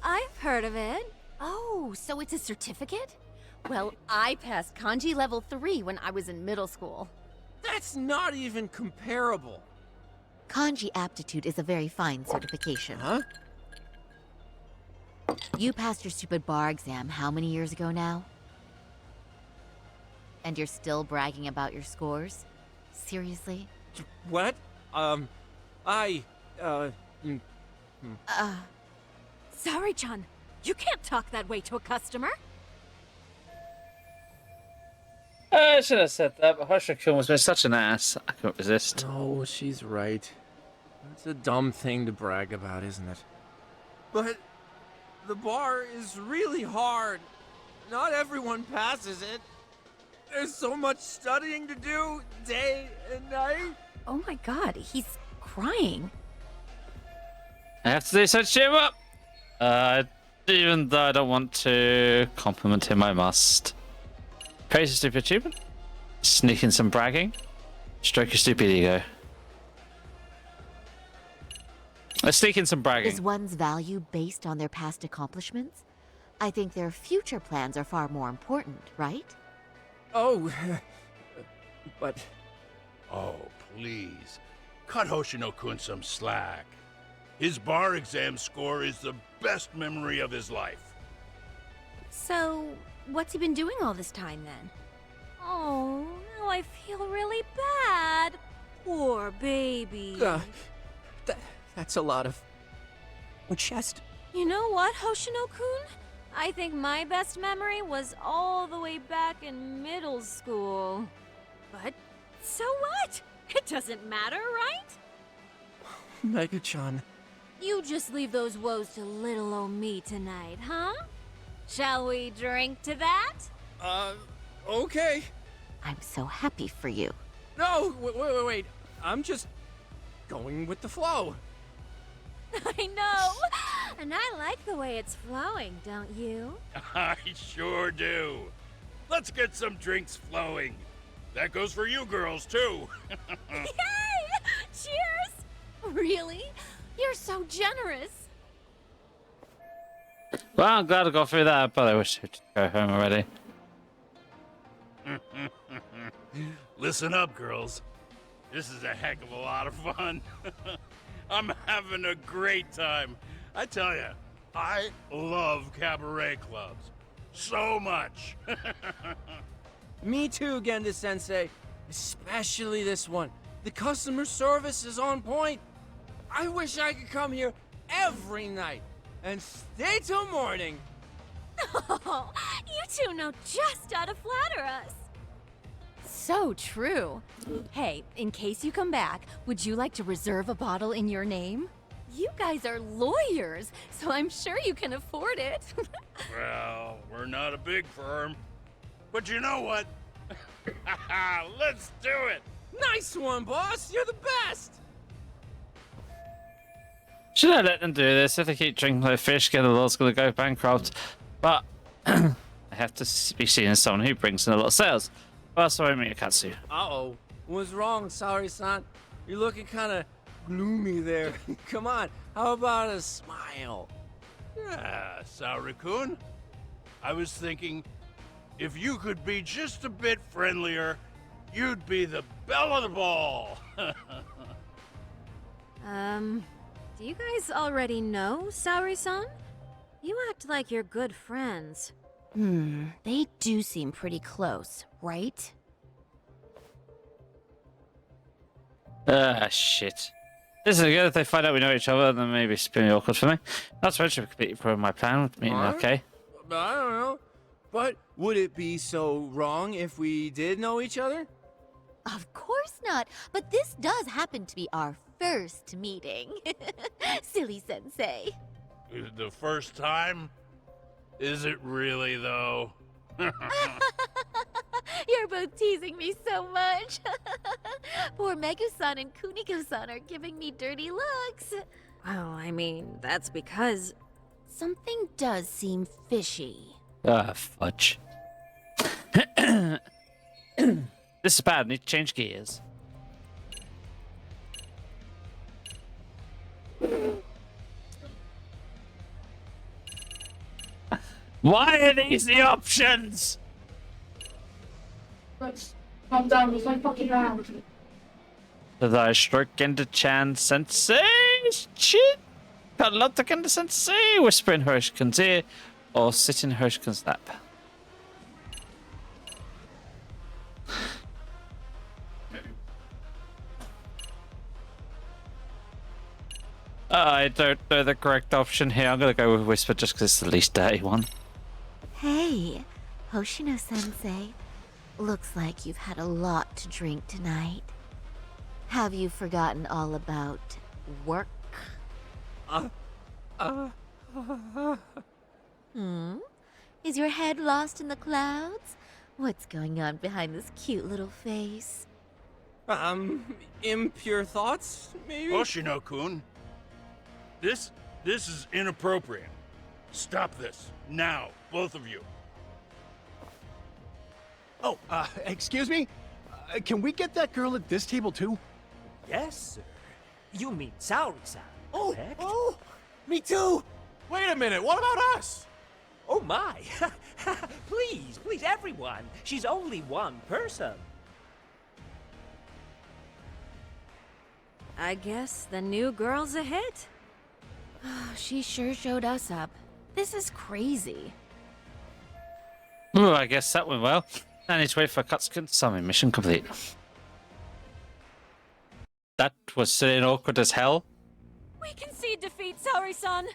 I've heard of it. Oh, so it's a certificate? Well, I passed kanji level 3 when I was in middle school. That's not even comparable. Kanji aptitude is a very fine certification. Huh? You passed your stupid bar exam how many years ago now? And you're still bragging about your scores? Seriously? What? Saori-chan, you can't talk that way to a customer. I should have said that, but Hoshikun was such an ass. I couldn't resist. Oh, she's right. That's a dumb thing to brag about, isn't it? But the bar is really hard. Not everyone passes it. There's so much studying to do, day and night. Oh my god, he's crying. I have to do so cheer him up. Even though I don't want to compliment him, I must. Praise your stupid achievement. Sneak in some bragging. Stroke your stupid ego. Let's sneak in some bragging. Is one's value based on their past accomplishments? I think their future plans are far more important, right? Oh, but... Oh, please. Cut Hoshino-kun some slack. His bar exam score is the best memory of his life. So, what's he been doing all this time then? Oh, now I feel really bad. Poor baby. That's a lot of... chest. You know what, Hoshino-kun? I think my best memory was all the way back in middle school. But so what? It doesn't matter, right? Mega-chan. You just leave those woes to little old me tonight, huh? Shall we drink to that? Okay. I'm so happy for you. No, wait. I'm just going with the flow. I know! And I like the way it's flowing, don't you? I sure do. Let's get some drinks flowing. That goes for you girls, too. Yay! Cheers! Really? You're so generous. Well, I'm glad I got through that, but I wish I could go home already. Listen up, girls. This is a heck of a lot of fun. I'm having a great time. I tell you, I love cabaret clubs. So much. Me too, Genda-sensei. Especially this one. The customer service is on point. I wish I could come here every night and stay till morning. Oh, you two know just how to flatter us. So true. Hey, in case you come back, would you like to reserve a bottle in your name? You guys are lawyers, so I'm sure you can afford it. Well, we're not a big firm. But you know what? Let's do it! Nice one, boss! You're the best! Should I let them do this? If they keep drinking like fish, the law's gonna go bankrupt. But I have to be seen as someone who brings in a lot of sales. Well, sorry, Miyakatsu. Uh-oh. What's wrong, Saori-san? You're looking kind of gloomy there. Come on, how about a smile? Yeah, Saori-kun. I was thinking, if you could be just a bit friendlier, you'd be the belle of the ball. Do you guys already know Saori-san? You act like you're good friends. They do seem pretty close, right? Shit. This is good if they find out we know each other, then maybe it's pretty awkward for me. That's friendship completely pro my plan with meeting, okay? I don't know. But would it be so wrong if we did know each other? Of course not, but this does happen to be our first meeting. Silly sensei. The first time? Is it really, though? You're both teasing me so much. Poor Megu-san and Kuniko-san are giving me dirty looks. Well, I mean, that's because... Something does seem fishy. Fudge. This is bad. I need to change gears. Why are these the options? Let's calm down, it's like fucking loud. Did I stroke into Chan Sensei? Shit! Got a lot to Kenda Sensei! Whisper in Hiroshikan's ear or sit in Hiroshikan's lap. I don't know the correct option here. I'm gonna go with Whisper just because it's the least dirty one. Hey, Hoshino-sensei. Looks like you've had a lot to drink tonight. Have you forgotten all about work? Is your head lost in the clouds? What's going on behind this cute little face? Impure thoughts, maybe? Hoshino-kun, this is inappropriate. Stop this, now, both of you. Oh, excuse me? Can we get that girl at this table too? Yes, sir. You mean Saori-san, correct? Oh, me too! Wait a minute, what about us? Oh my! Please, everyone. She's only one person. I guess the new girl's a hit. She sure showed us up. This is crazy. Ooh, I guess that went well. I need to wait for Katsukin to summon. Mission complete. That was silly and awkward as hell. We concede defeat, Saori-san.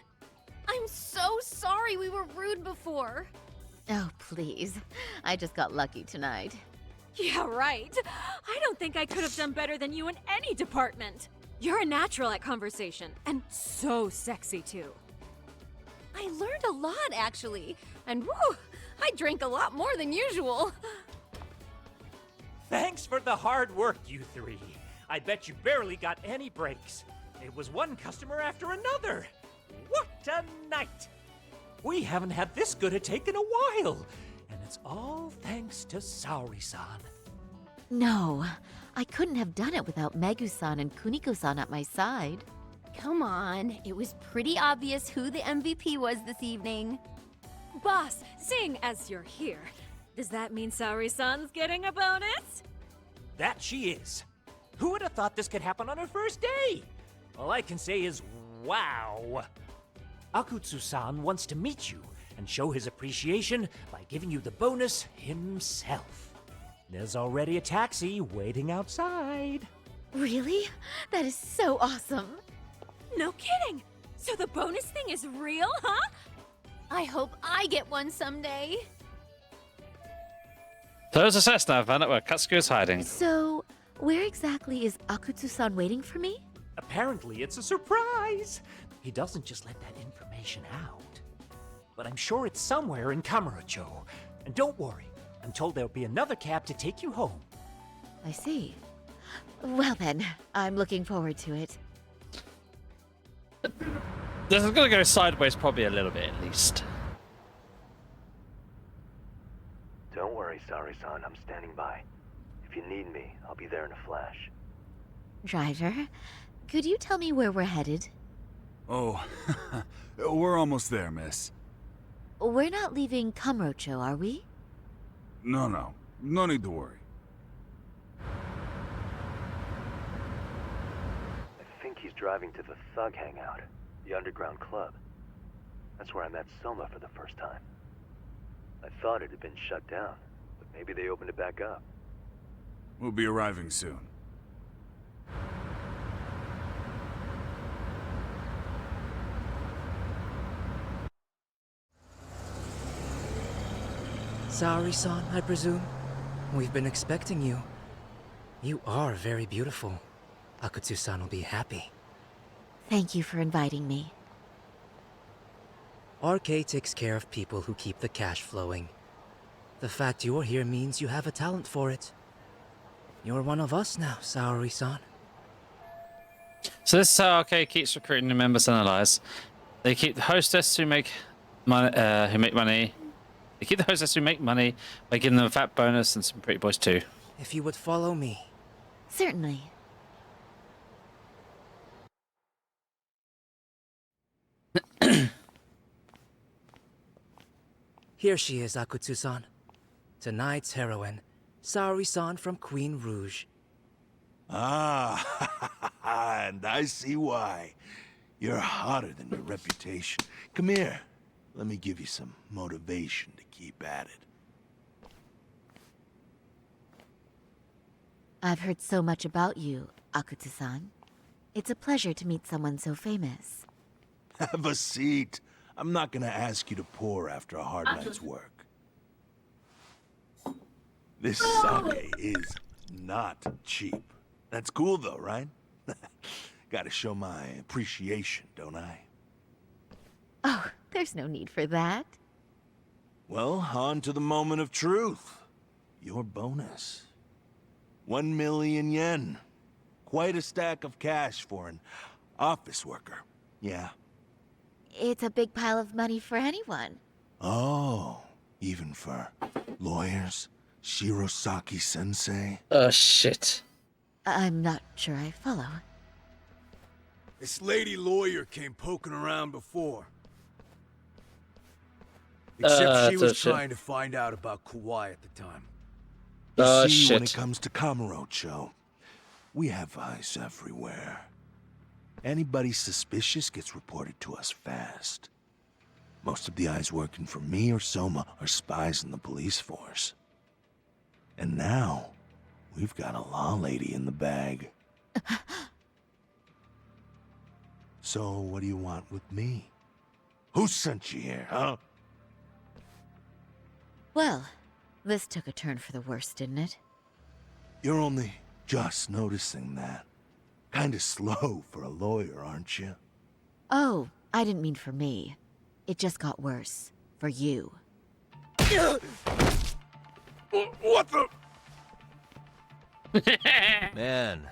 I'm so sorry we were rude before. Oh, please. I just got lucky tonight. Yeah, right. I don't think I could have done better than you in any department. You're a natural at conversation, and so sexy too. I learned a lot, actually. And whew, I drank a lot more than usual. Thanks for the hard work, you three. I bet you barely got any breaks. It was one customer after another. What a night! We haven't had this good a take in a while, and it's all thanks to Saori-san. No, I couldn't have done it without Megu-san and Kuniko-san at my side. Come on, it was pretty obvious who the MVP was this evening. Boss, seeing as you're here, does that mean Saori-san's getting a bonus? That she is. Who would have thought this could happen on her first day? All I can say is, wow. Akutsu-san wants to meet you and show his appreciation by giving you the bonus himself. There's already a taxi waiting outside. Really? That is so awesome. No kidding! So the bonus thing is real, huh? I hope I get one someday. There's a Cessna. I found out where Katsuko is hiding. So, where exactly is Akutsu-san waiting for me? Apparently it's a surprise. He doesn't just let that information out. But I'm sure it's somewhere in Kamurocho. And don't worry, I'm told there'll be another cab to take you home. I see. Well then, I'm looking forward to it. This is gonna go sideways probably a little bit at least. Don't worry, Saori-san. I'm standing by. If you need me, I'll be there in a flash. Driver, could you tell me where we're headed? Oh, we're almost there, miss. We're not leaving Kamurocho, are we? No. No need to worry. I think he's driving to the Thug Hangout, the underground club. That's where I met Soma for the first time. I thought it had been shut down, but maybe they opened it back up. We'll be arriving soon. Saori-san, I presume? We've been expecting you. You are very beautiful. Akutsu-san will be happy. Thank you for inviting me. RK takes care of people who keep the cash flowing. The fact you're here means you have a talent for it. You're one of us now, Saori-san. So this is how RK keeps recruiting new members and allies. They keep the hostess who make money. They keep the hostess who make money by giving them a fat bonus and some pretty boys too. If you would follow me. Certainly. Here she is, Akutsu-san. Tonight's heroine, Saori-san from Queen Rouge. Ah, and I see why. You're hotter than your reputation. Come here. Let me give you some motivation to keep at it. I've heard so much about you, Akutsu-san. It's a pleasure to meet someone so famous. Have a seat. I'm not gonna ask you to pour after a hard night's work. This sake is not cheap. That's cool though, right? Gotta show my appreciation, don't I? Oh, there's no need for that. Well, on to the moment of truth. Your bonus. 1 million yen. Quite a stack of cash for an office worker. Yeah. It's a big pile of money for anyone. Oh, even for lawyers? Shirosaki-sensei? Oh, shit. I'm not sure I follow. This lady lawyer came poking around before. Except she was trying to find out about Kauai at the time. You see, when it comes to Kamurocho, we have eyes everywhere. Anybody suspicious gets reported to us fast. Most of the eyes working for me or Soma are spies in the police force. And now, we've got a law lady in the bag. So, what do you want with me? Who sent you here, huh? Well, this took a turn for the worse, didn't it? You're only just noticing that. Kinda slow for a lawyer, aren't you? Oh, I didn't mean for me. It just got worse. For you. What the? Man,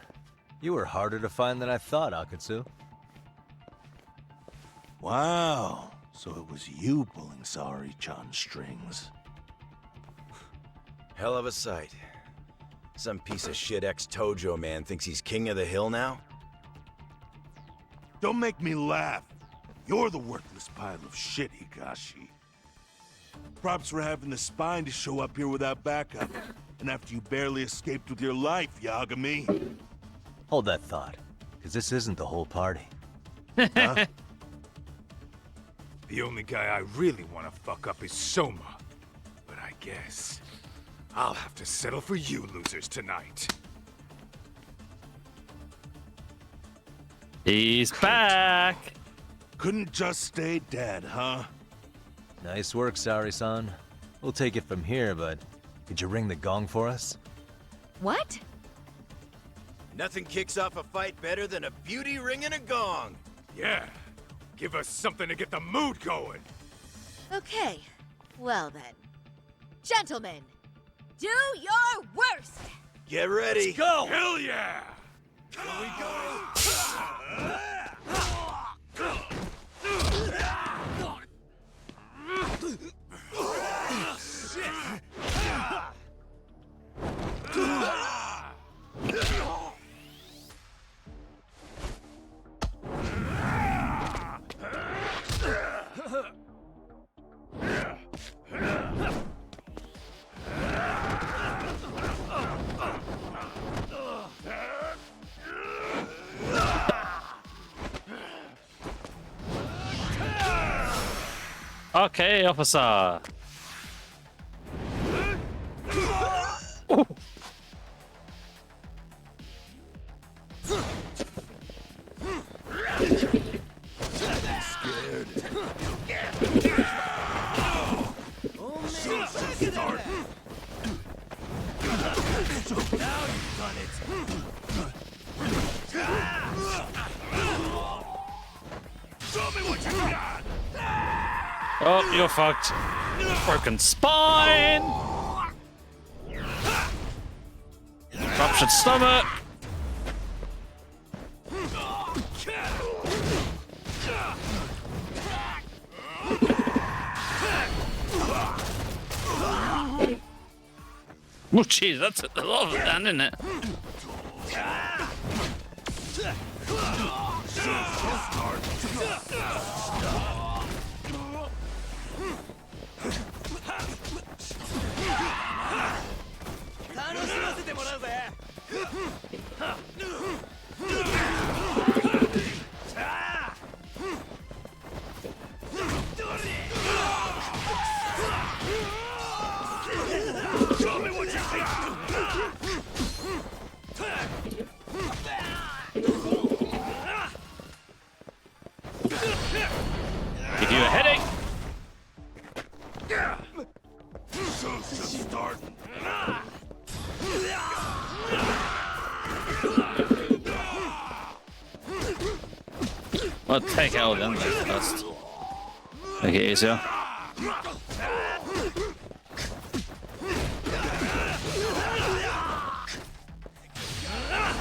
you were harder to find than I thought, Akatsu. Wow, so it was you pulling Saori-chan's strings. Hell of a sight. Some piece of shit ex-Tojo man thinks he's king of the hill now? Don't make me laugh. You're the worthless pile of shit, Higashi. Props for having the spine to show up here without backup. And after you barely escaped with your life, Yagami. Hold that thought, because this isn't the whole party. Huh? The only guy I really want to fuck up is Soma. But I guess I'll have to settle for you losers tonight. He's back! Couldn't just stay dead, huh? Nice work, Saori-san. We'll take it from here, but could you ring the gong for us? What? Nothing kicks off a fight better than a beauty ringing a gong. Yeah, give us something to get the mood going. Okay, well then. Gentlemen, do your worst! Get ready. Let's go! Hell yeah! Here we go. Okay, officer. Ooh. Oh, you're fucked. Broken spine. Ruptured stomach. Oh, jeez, that's a lot of it, then, isn't it? Give you a headache. Well, take out them first. Make it easier.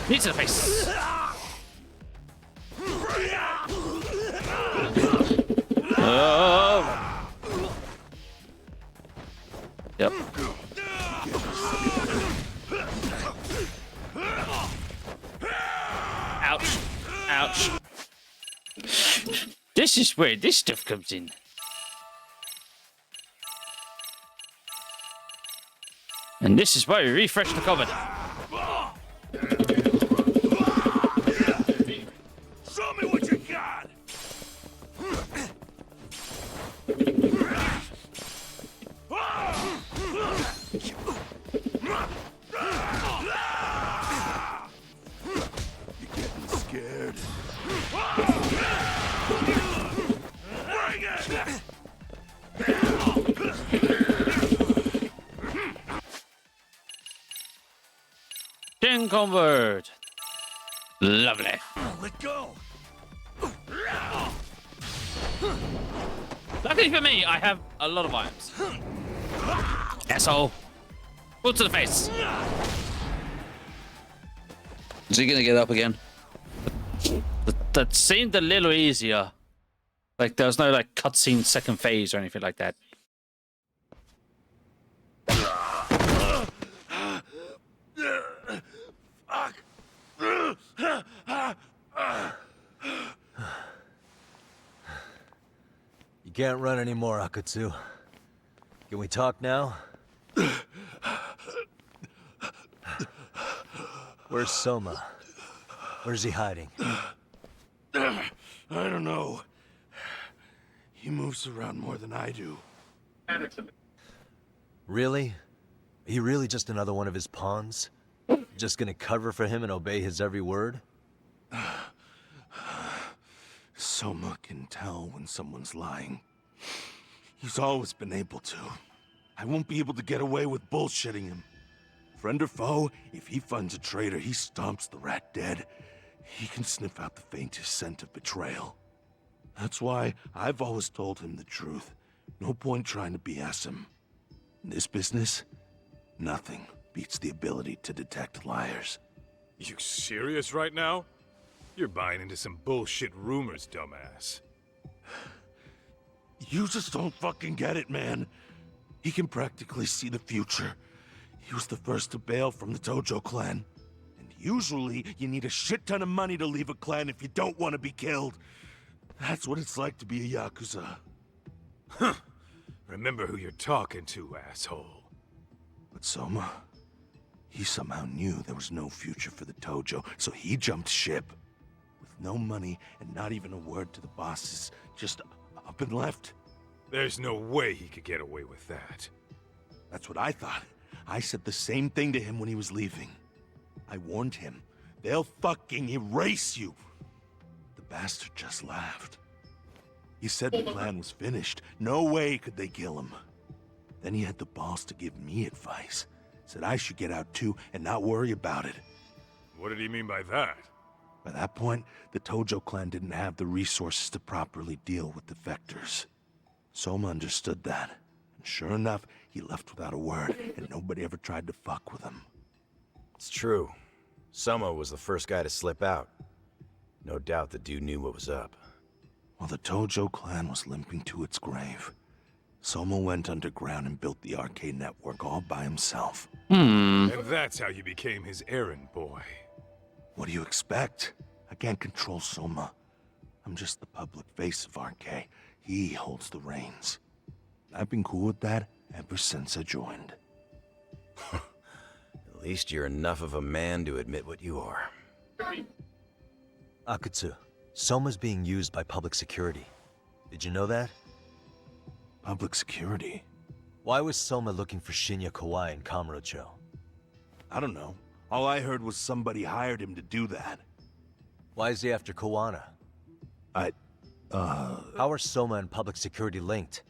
Knee to the face. Oh. Yep. Ouch. Ouch. This is where this stuff comes in. And this is why we refresh the cupboard. Show me what you got! You're getting scared. Bring it! Gen convert. Lovely. Let go. Luckily for me, I have a lot of items. Asshole. Pull to the face. Is he gonna get up again? That seemed a little easier. Like there was no like cutscene second phase or anything like that. You can't run anymore, Akatsu. Can we talk now? Where's Soma? Where's he hiding? I don't know. He moves around more than I do. Really? He really just another one of his pawns? Just gonna cover for him and obey his every word? Soma can tell when someone's lying. He's always been able to. I won't be able to get away with bullshitting him. Friend or foe, if he finds a traitor, he stomps the rat dead. He can sniff out the faintest scent of betrayal. That's why I've always told him the truth. No point trying to BS him. In this business, nothing beats the ability to detect liars. You serious right now? You're buying into some bullshit rumors, dumbass. You just don't fucking get it, man. He can practically see the future. He was the first to bail from the Tojo clan. And usually, you need a shit ton of money to leave a clan if you don't want to be killed. That's what it's like to be a Yakuza. Huh. Remember who you're talking to, asshole. But Soma, he somehow knew there was no future for the Tojo, so he jumped ship. With no money and not even a word to the bosses, just up and left. There's no way he could get away with that. That's what I thought. I said the same thing to him when he was leaving. I warned him, they'll fucking erase you. The bastard just laughed. He said the plan was finished. No way could they kill him. Then he had the balls to give me advice. Said I should get out too and not worry about it. What did he mean by that? By that point, the Tojo clan didn't have the resources to properly deal with defectors. Soma understood that. And sure enough, he left without a word, and nobody ever tried to fuck with him. It's true. Soma was the first guy to slip out. No doubt the dude knew what was up. While the Tojo clan was limping to its grave, Soma went underground and built the arcade network all by himself. And that's how you became his errand boy. What do you expect? I can't control Soma. I'm just the public face of RK. He holds the reins. I've been cool with that ever since I joined. At least you're enough of a man to admit what you are. Akatsu, Soma's being used by public security. Did you know that? Public security? Why was Soma looking for Shinya Kawai in Kamurocho? I don't know. All I heard was somebody hired him to do that. Why is he after Kawana? How are Soma and public security linked?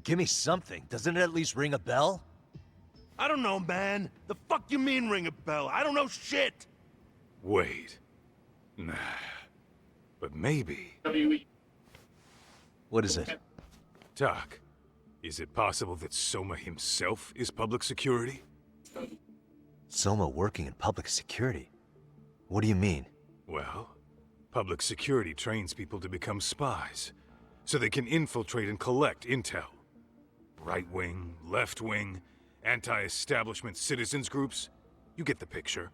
Give me something. Doesn't it at least ring a bell? I don't know, man. The fuck you mean ring a bell? I don't know shit! Wait. Nah. But maybe... What is it? Doc, is it possible that Soma himself is public security? Soma working in public security? What do you mean? Well, public security trains people to become spies, so they can infiltrate and collect intel. Right-wing, left-wing, anti-establishment citizens groups. You get the picture.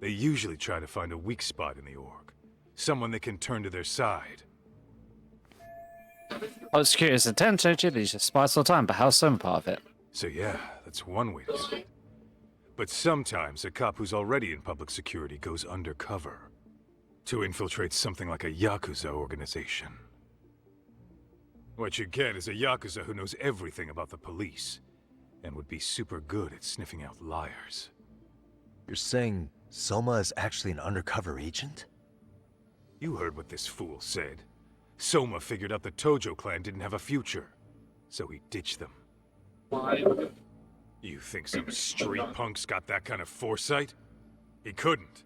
They usually try to find a weak spot in the org. Someone they can turn to their side. I was curious, the Tentochi, but he's just spies all the time, but how's Soma part of it? So yeah, that's one way to do it. But sometimes a cop who's already in public security goes undercover to infiltrate something like a Yakuza organization. What you get is a Yakuza who knows everything about the police and would be super good at sniffing out liars. You're saying Soma is actually an undercover agent? You heard what this fool said. Soma figured out the Tojo clan didn't have a future, so he ditched them. Why? You think some street punk's got that kind of foresight? He couldn't.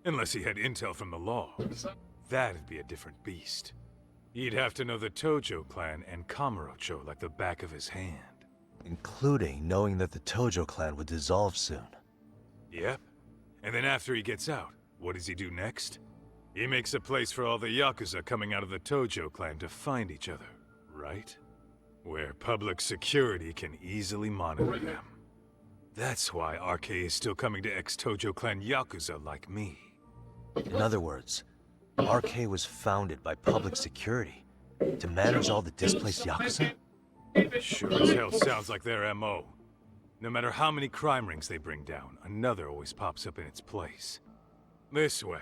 Unless he had intel from the law. That'd be a different beast. He'd have to know the Tojo clan and Kamurocho like the back of his hand. Including knowing that the Tojo clan would dissolve soon. Yep. And then after he gets out, what does he do next? He makes a place for all the Yakuza coming out of the Tojo clan to find each other, right? Where public security can easily monitor them. That's why RK is still coming to ex-Tojo clan Yakuza like me. In other words, RK was founded by public security to manage all the displaced Yakuza? Sure as hell sounds like their MO. No matter how many crime rings they bring down, another always pops up in its place. This way,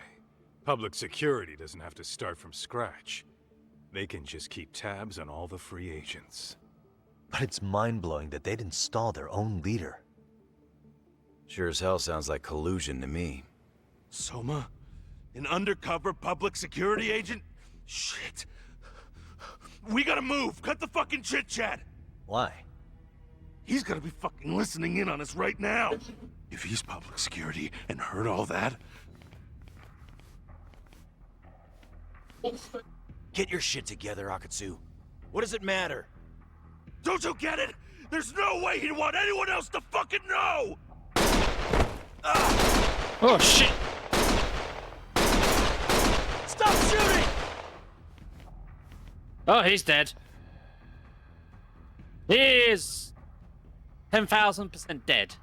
public security doesn't have to start from scratch. They can just keep tabs on all the free agents. But it's mind-blowing that they'd install their own leader. Sure as hell sounds like collusion to me. Soma? An undercover public security agent? Shit. We gotta move! Cut the fucking chit-chat! Why? He's gotta be fucking listening in on us right now! If he's public security and heard all that... Get your shit together, Akatsu. What does it matter? Don't you get it? There's no way he'd want anyone else to fucking know! Oh, shit! Stop shooting! Oh, he's dead. He is 10,000% dead.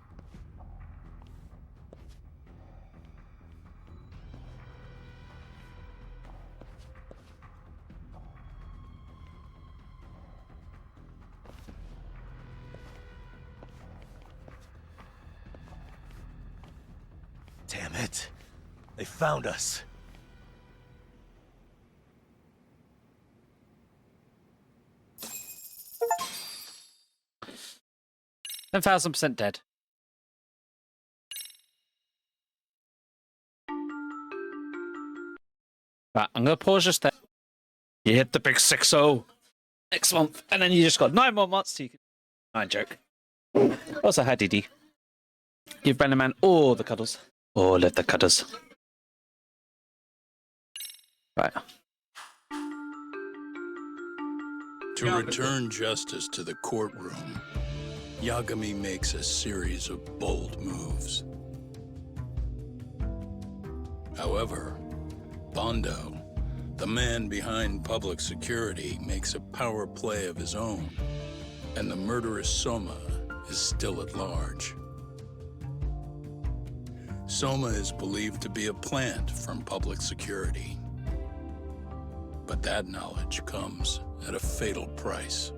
Damn it. They found us. 10,000% dead. Right, I'm gonna pause just there. You hit the big 6-0 next month, and then you just got 9 more months till you can. Joke. Also, hi Didi. Give Brendan Man all the cuddles. All of the cuddles. Right. To return justice to the courtroom, Yagami makes a series of bold moves. However, Bondo, the man behind public security, makes a power play of his own, and the murderous Soma is still at large. Soma is believed to be a plant from public security, but that knowledge comes at a fatal price.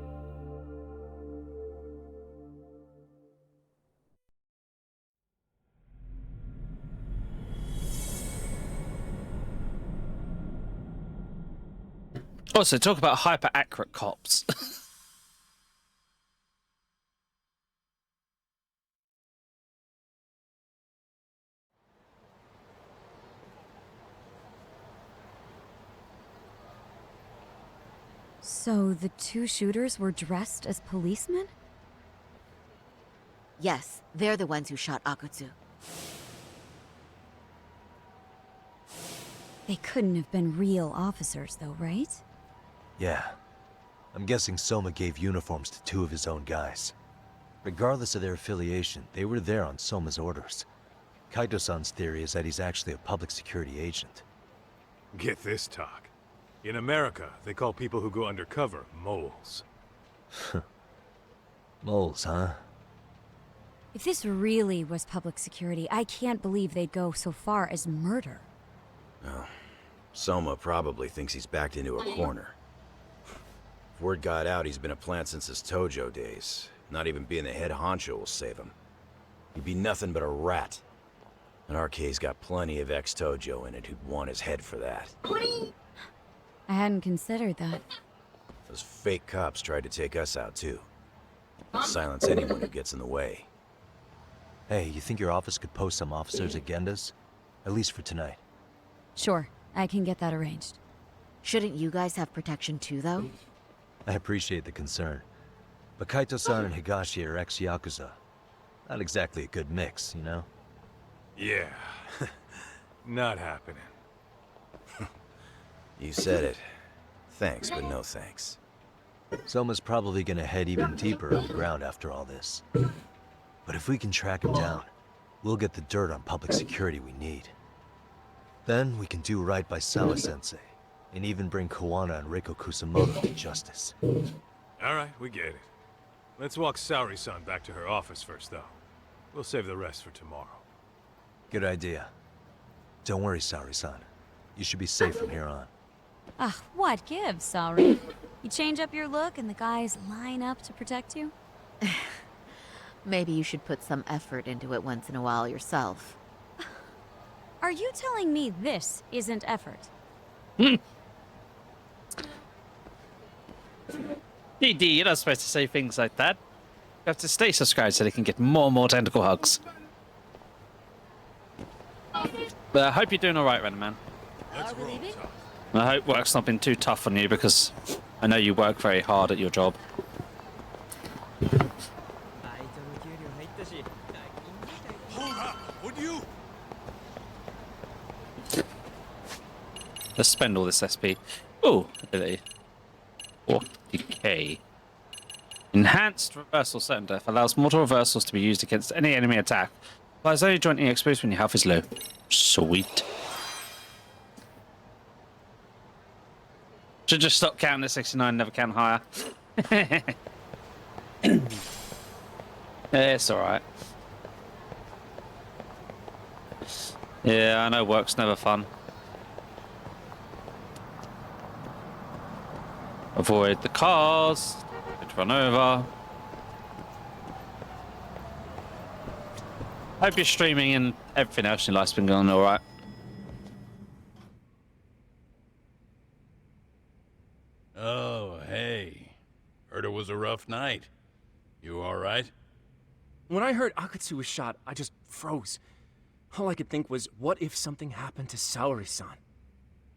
Also, talk about hyper-accurate cops. So the 2 shooters were dressed as policemen? Yes, they're the ones who shot Akutsu. They couldn't have been real officers, though, right? Yeah. I'm guessing Soma gave uniforms to 2 of his own guys. Regardless of their affiliation, they were there on Soma's orders. Kaito-san's theory is that he's actually a public security agent. Get this, talk. In America, they call people who go undercover moles. Moles, huh? If this really was public security, I can't believe they'd go so far as murder. Oh, Soma probably thinks he's backed into a corner. If word got out he's been a plant since his Tojo days, not even being the head honcho will save him. He'd be nothing but a rat. And RK's got plenty of ex-Tojo in it who'd want his head for that. I hadn't considered that. Those fake cops tried to take us out too. Silence anyone who gets in the way. Hey, you think your office could post some officers' agendas? At least for tonight. Sure, I can get that arranged. Shouldn't you guys have protection too, though? I appreciate the concern. But Kaito-san and Higashi are ex-Yakuza. Not exactly a good mix, you know? Yeah. Not happening. You said it. Thanks, but no thanks. Soma's probably gonna head even deeper underground after all this. But if we can track him down, we'll get the dirt on public security we need. Then we can do right by Sawa-sensei, and even bring Kawana and Reiko Kusamoto to justice. Alright, we get it. Let's walk Saori-san back to her office first, though. We'll save the rest for tomorrow. Good idea. Don't worry, Saori-san. You should be safe from here on. Ah, what gives, sorry? You change up your look and the guys line up to protect you? Maybe you should put some effort into it once in a while yourself. Are you telling me this isn't effort? DD, you're not supposed to say things like that. You have to stay subscribed so they can get more and more tentacle hugs. But I hope you're doing alright, Renman. I hope work's not been too tough on you because I know you work very hard at your job. Hold up, would you? Let's spend all this SP. Oh, ability. 40k. Enhanced reversal certain death allows mortal reversals to be used against any enemy attack. Applies only jointly exposed when your health is low. Sweet. Should just stop counting at 69, never count higher. Yeah, it's alright. Yeah, I know work's never fun. Avoid the cars. Don't run over. Hope you're streaming and everything else in your life's been going alright. Oh, hey. Heard it was a rough night. You alright? When I heard Akatsu was shot, I just froze. All I could think was, what if something happened to Saori-san?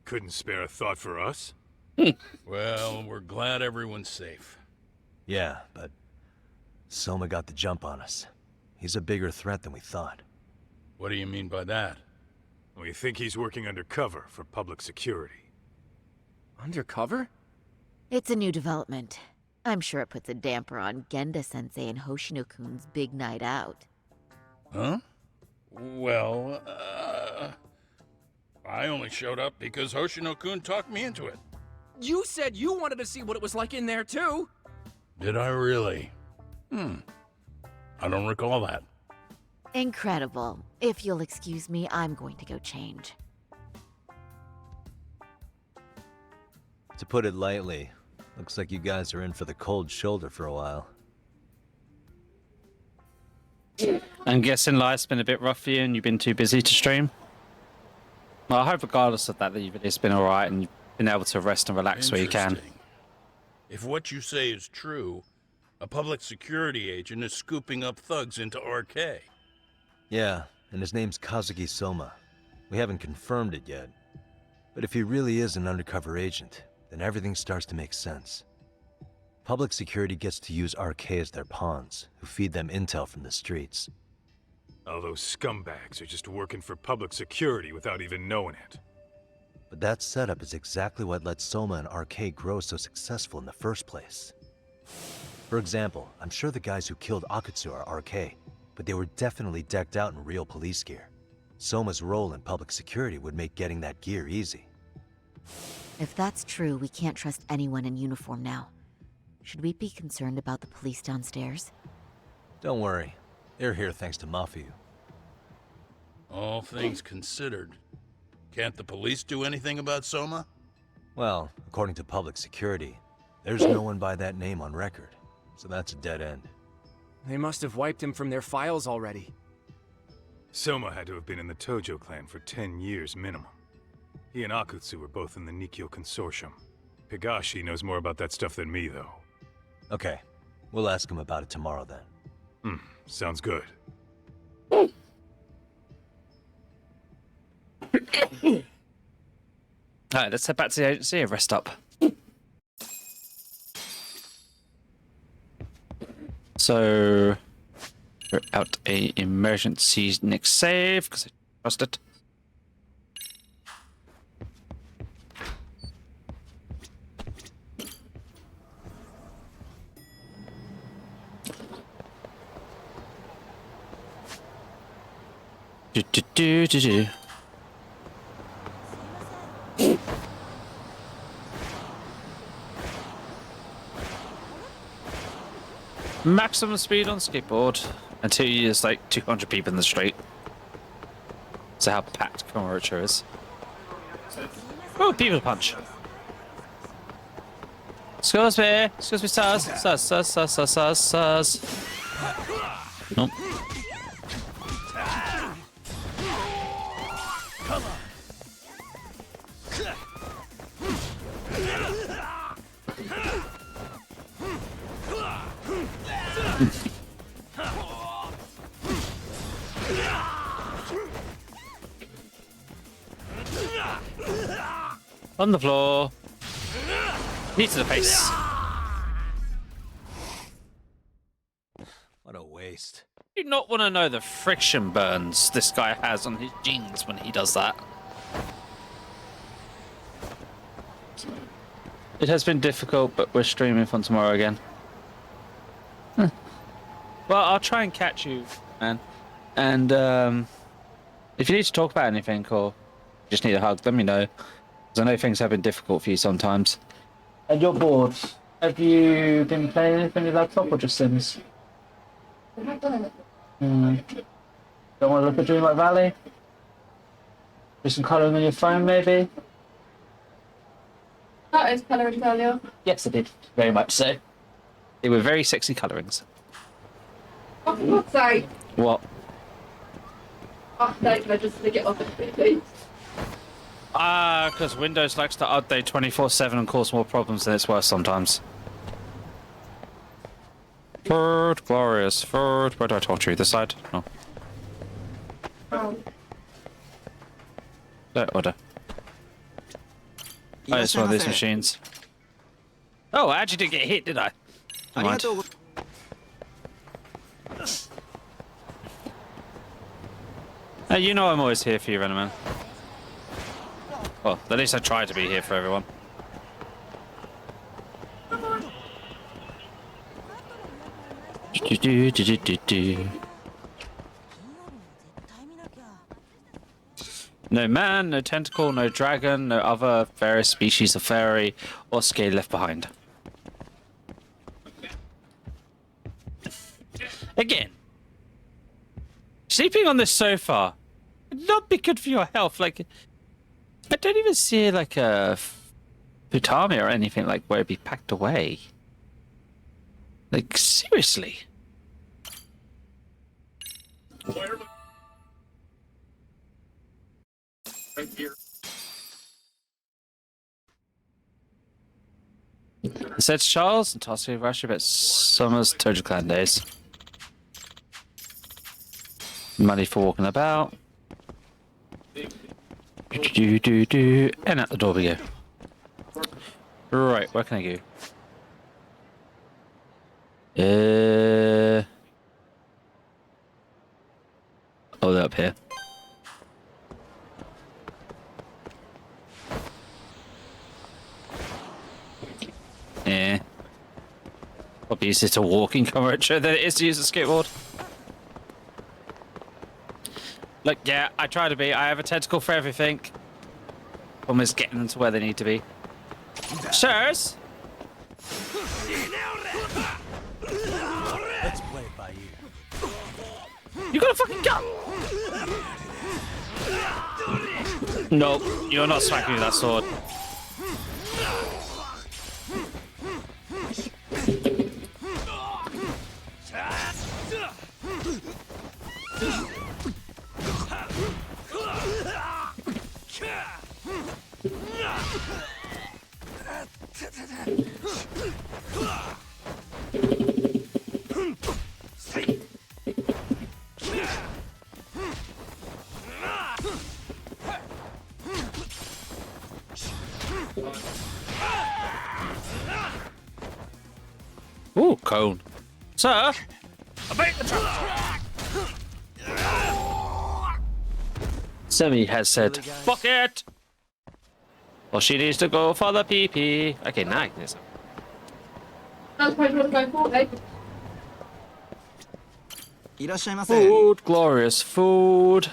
Couldn't spare a thought for us? Well, we're glad everyone's safe. Yeah, but Soma got the jump on us. He's a bigger threat than we thought. What do you mean by that? We think he's working undercover for public security. Undercover? It's a new development. I'm sure it puts a damper on Genda-sensei and Hoshino-kun's big night out. Huh? Well, I only showed up because Hoshino-kun talked me into it. You said you wanted to see what it was like in there, too! Did I really? I don't recall that. Incredible. If you'll excuse me, I'm going to go change. To put it lightly, looks like you guys are in for the cold shoulder for a while. I'm guessing life's been a bit rough for you and you've been too busy to stream? Well, I hope regardless of that it's been alright and you've been able to rest and relax where you can. Interesting. If what you say is true, a public security agent is scooping up thugs into RK. Yeah, and his name's Kazuki Soma. We haven't confirmed it yet. But if he really is an undercover agent, then everything starts to make sense. Public security gets to use RK as their pawns, who feed them intel from the streets. All those scumbags are just working for public security without even knowing it. But that setup is exactly what let Soma and RK grow so successful in the first place. For example, I'm sure the guys who killed Akatsu are RK, but they were definitely decked out in real police gear. Soma's role in public security would make getting that gear easy. If that's true, we can't trust anyone in uniform now. Should we be concerned about the police downstairs? Don't worry. They're here thanks to Mafiu. All things considered, can't the police do anything about Soma? Well, according to public security, there's no one by that name on record, so that's a dead end. They must have wiped him from their files already. Soma had to have been in the Tojo clan for 10 years minimum. He and Akutsu were both in the Nikkyo Consortium. Higashi knows more about that stuff than me, though. Okay, we'll ask him about it tomorrow then. Sounds good. Alright, let's head back to the agency and rest up. So, we're out a emergency next save, because I trust it. Do, do, do, do, do. Maximum speed on skateboard until there's like 200 people in the street. So how packed Kamurocho is. Oh, people punch. Excuse me, sirs. Nope. On the floor. Knee to the face. What a waste. You do not want to know the friction burns this guy has on his jeans when he does that. It has been difficult, but we're streaming from tomorrow again. Well, I'll try and catch you, man. And if you need to talk about anything or just need a hug, let me know. Because I know things have been difficult for you sometimes. And you're bored. Have you been playing anything on your laptop or just Sims? Don't want to look at Dreamlight Valley? Do some colouring on your phone, maybe? That is colouring earlier. Yes, I did. Very much so. They were very sexy colourings. Oh, for God's sake. What? Update, I just stick it off quickly. Because Windows likes to update 24/7 and cause more problems than it's worth sometimes. Third, glorious. Third, where do I talk to you? This side? No. Oh. Order. Oh, it's one of these machines. Oh, I actually didn't get hit, did I? Never mind. You know I'm always here for you, Venom. Well, at least I try to be here for everyone. No man, no tentacle, no dragon, no other various species of fairy or scale left behind. Again, sleeping on this sofa would not be good for your health. Like, I don't even see like a futami or anything like where it'd be packed away. Like, seriously. Right here. It says Charles and Tossie Rush about Summer's Toja Clan days. Money for walking about. And out the door we go. Right, where can I go? Oh, they're up here. Yeah. Probably easier to walk in Kamurocho than it is to use a skateboard. Look, yeah, I try to be. I have a tentacle for everything. Problem is getting them to where they need to be. Sirs? Let's play it by ear. You got a fucking gun! No, you're not smacking me with that sword. Ooh, cone. Sir? Abate the trap! Semi has said, fuck it! Well, she needs to go for the pee-pee. Okay, now I can do something. That's why you want to go for, eh? Food, glorious food.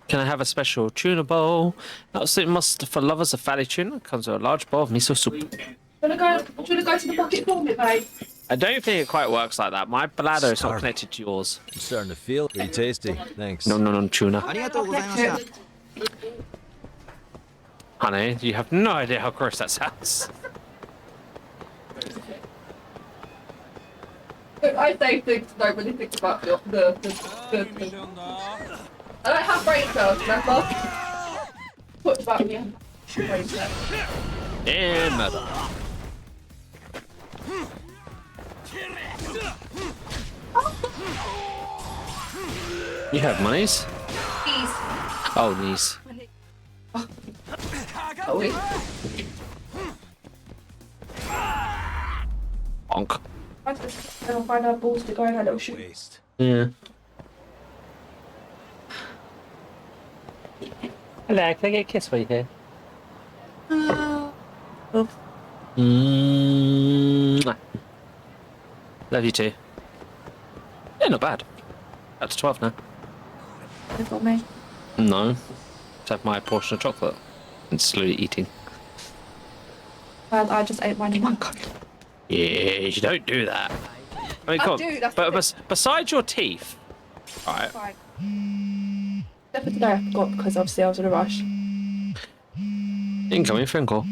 Can I have a special tuna bowl? Absolute must for lovers of fatty tuna. Comes with a large bowl of miso soup. Do you wanna go to the bucket for me, babe? I don't think it quite works like that. My bladder is not connected to yours. I'm starting to feel pretty tasty. Thanks. No, tuna. Honey, you have no idea how gross that sounds. I say things, don't really think about the I don't have brain cells, remember? What about me? Brain cells. And mother. You have monies? Knees. Oh, knees. Oh, wait. Bonk. I just find our balls to go in a little shoot. Waste. Yeah. Hello, can I get a kiss while you're here? Love you too. Yeah, not bad. That's 12 now. They've got me. No. Just have my portion of chocolate and slowly eating. Well, I just ate mine in one go. Yeah, you don't do that. I mean, I come on. do, that's But the thing. besides your teeth, alright. Fine. Except for today I forgot because obviously I was in a rush. Incoming phone call.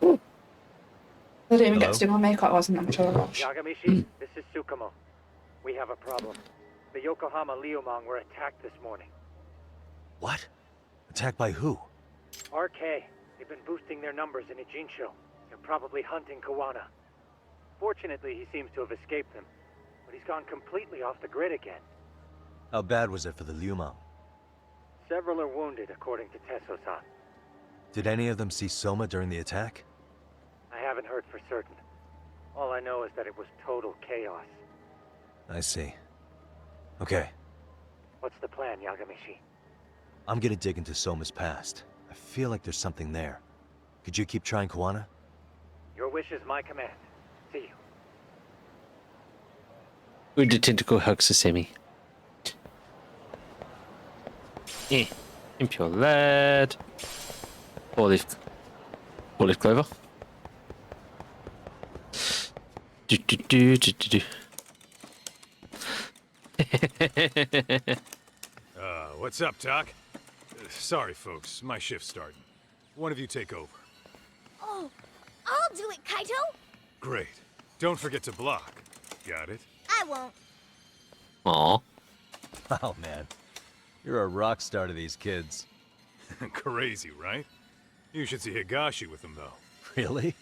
I didn't even get to do my makeup, I was in that much of a rush. Yagamishi, this is Tsukumo. We have a problem. The Yokohama Liumang were attacked this morning. What? Attacked by who? RK. They've been boosting their numbers in Ijinsho. They're probably hunting Kawana. Fortunately, he seems to have escaped them. But he's gone completely off the grid again. How bad was it for the Liumang? Several are wounded, according to Tesso-san. Did any of them see Soma during the attack? I haven't heard for certain. All I know is that it was total chaos. I see. Okay, What's the plan, Yagamishi? I'm gonna dig into Soma's past. I feel like there's something there. Could you keep trying Kawana? Your wish is my command. See you. With the tentacle hug Sasimi. Impure lead. Four-leaf clover. Do. What's up, Doc? Sorry, folks. My shift's starting. One of you take over. Oh, I'll do it, Kaito. Great. Don't forget to block. Got it? I won't. Aw. Oh man, you're a rock star to these kids. Crazy, right? You should see Higashi with them, though. Really?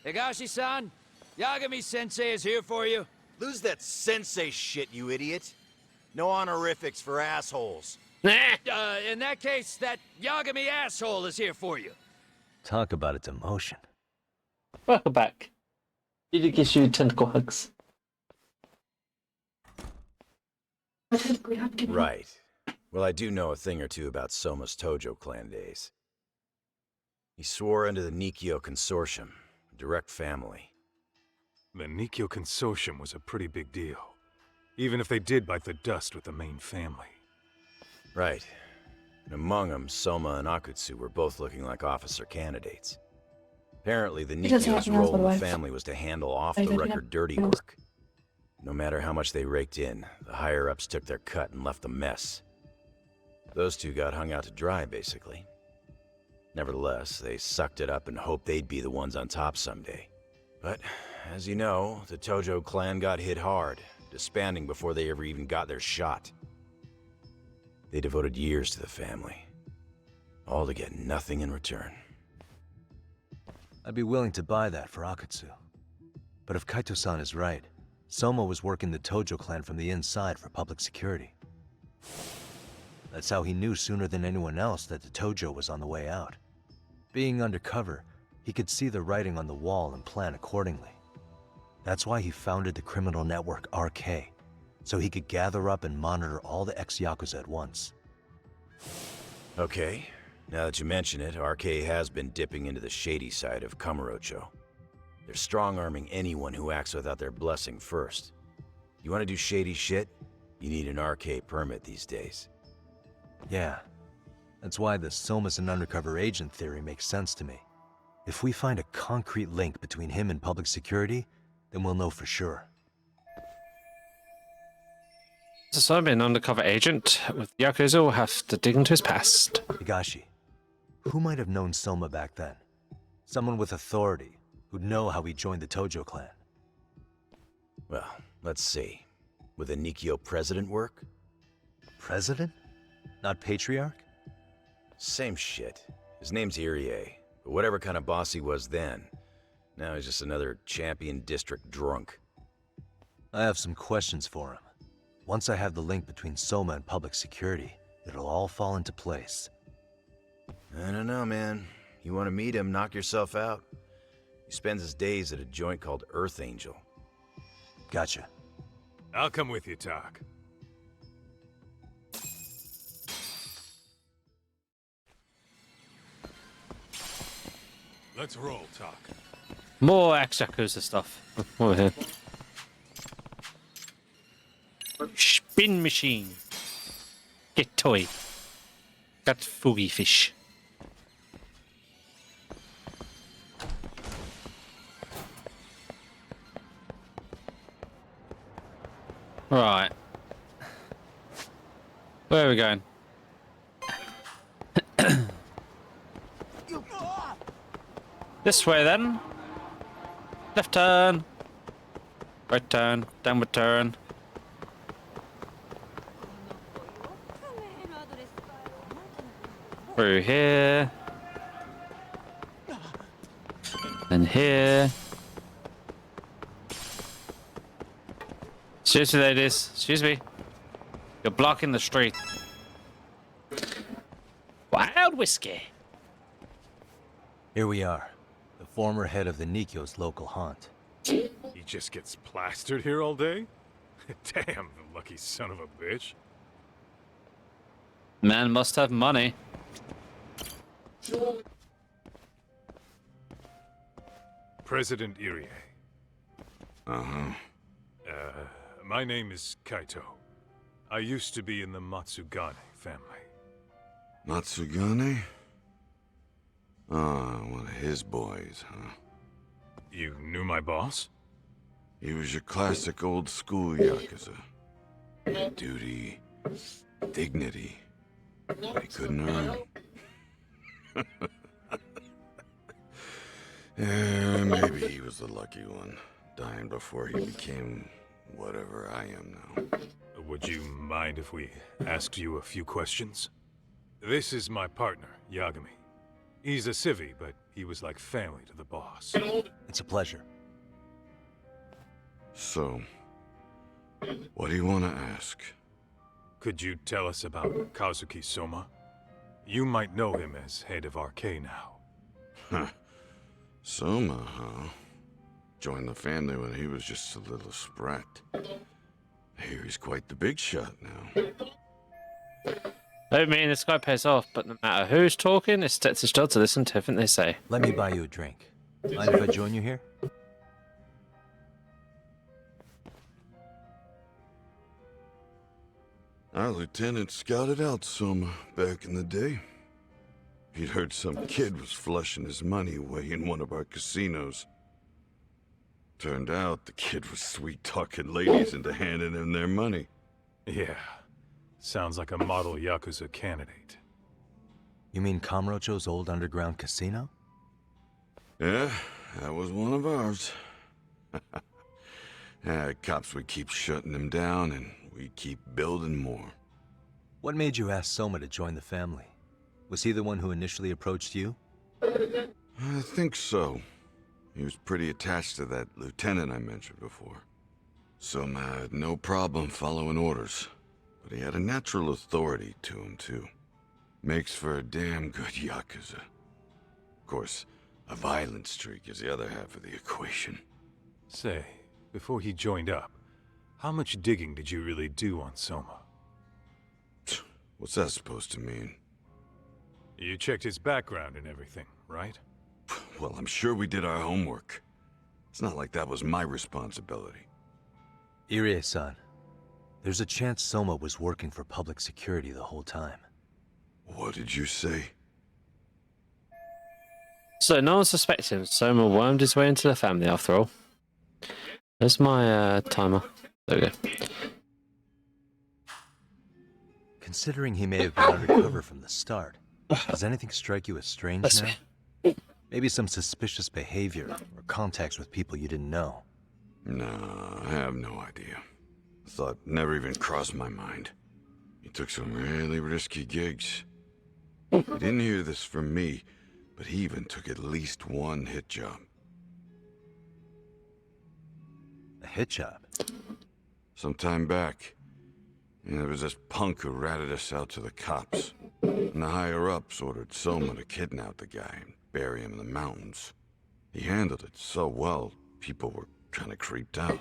Higashi-san, Yagami-sensei is here for you. Lose that sensei shit, you idiot. No honorifics for assholes. In that case, that Yagami asshole is here for you. Talk about a demotion. Welcome back. Did he kiss you tentacle hugs? Right. Well, I do know a thing or two about Soma's Tojo clan days. He swore under the Nikkyo Consortium, a direct family. The Nikkyo Consortium was a pretty big deal. Even if they did bite the dust with the main family. Right. And among them, Soma and Akutsu were both looking like officer candidates. Apparently, the Nikkyo's role in the family was to handle off-the-record dirty work. No matter how much they raked in, the higher-ups took their cut and left a mess. Those two got hung out to dry, basically. Nevertheless, they sucked it up and hoped they'd be the ones on top someday. But, as you know, the Tojo clan got hit hard, disbanding before they ever even got their shot. They devoted years to the family, all to get nothing in return. I'd be willing to buy that for Akutsu. But if Kaito-san is right, Soma was working the Tojo clan from the inside for public security. That's how he knew sooner than anyone else that the Tojo was on the way out. Being undercover, he could see the writing on the wall and plan accordingly. That's why he founded the criminal network RK, so he could gather up and monitor all the ex-Yakuza at once. Okay, now that you mention it, RK has been dipping into the shady side of Kamurocho. They're strong-arming anyone who acts without their blessing first. You want to do shady shit? You need an RK permit these days. Yeah. That's why the Soma's an undercover agent theory makes sense to me. If we find a concrete link between him and public security, then we'll know for sure. So Soma, an undercover agent with Yakuza, will have to dig into his past. Higashi, who might have known Soma back then? Someone with authority, who'd know how he joined the Tojo clan. Well, let's see. Would the Nikyo president work? President? Not patriarch? Same shit. His name's Irie, but whatever kind of boss he was then, now he's just another champion district drunk. I have some questions for him. Once I have the link between Soma and public security, it'll all fall into place. I don't know, man. You want to meet him, knock yourself out. He spends his days at a joint called Earth Angel. Gotcha. I'll come with you, Tak. Let's roll, Tak. More ex-Yakuza stuff. Over here. Spin machine. Get toy. Got fugi fish. Right. Where are we going? This way then. Left turn. Right turn. Downward turn. Through here. Then here. Excuse me, ladies. Excuse me. You're blocking the street. Wild whiskey. Here we are. The former head of the Nikyo's local haunt. He just gets plastered here all day? Damn, the lucky son of a bitch. Man must have money. President Irie. Uh-huh. My name is Kaito. I used to be in the Matsugane family. Matsugane? Ah, one of his boys, huh? You knew my boss? He was your classic old school Yakuza. Duty, dignity, but he couldn't earn 'em. Yeah, maybe he was the lucky one, dying before he became whatever I am now. Would you mind if we asked you a few questions? This is my partner, Yagami. He's a civvy, but he was like family to the boss. It's a pleasure. So, what do you want to ask? Could you tell us about Kazuki Soma? You might know him as head of RK now. Huh. Soma, huh? Joined the family when he was just a little sprat. Here he's quite the big shot now. I mean, this guy pays off, but no matter who's talking, it's still to listen to everything they say. Let me buy you a drink. Mind if I join you here? Our lieutenant scouted out Soma back in the day. He'd heard some kid was flushing his money away in one of our casinos. Turned out the kid was sweet-talking ladies into handing him their money. Yeah. Sounds like a model Yakuza candidate. You mean Kamurocho's old underground casino? Yeah, that was one of ours. Cops would keep shutting him down, and we keep building more. What made you ask Soma to join the family? Was he the one who initially approached you? I think so. He was pretty attached to that lieutenant I mentioned before. Soma had no problem following orders, but he had a natural authority to him, too. Makes for a damn good Yakuza. Of course, a violent streak is the other half of the equation. Say, before he joined up, how much digging did you really do on Soma? What's that supposed to mean? You checked his background and everything, right? Well, I'm sure we did our homework. It's not like that was my responsibility. Irie-san, There's a chance Soma was working for public security the whole time. What did you say? So no one suspects him. Soma wormed his way into the family after all. There's my timer. There we go. Considering he may have been undercover from the start, does anything strike you as strange now? Maybe some suspicious behavior or contacts with people you didn't know. No, I have no idea. Thought never even crossed my mind. He took some really risky gigs. He didn't hear this from me, but he even took at least one hit job. A hit job? Some time back, there was this punk who ratted us out to the cops. And the higher-ups ordered Soma to kidnap the guy and bury him in the mountains. He handled it so well, people were kind of creeped out.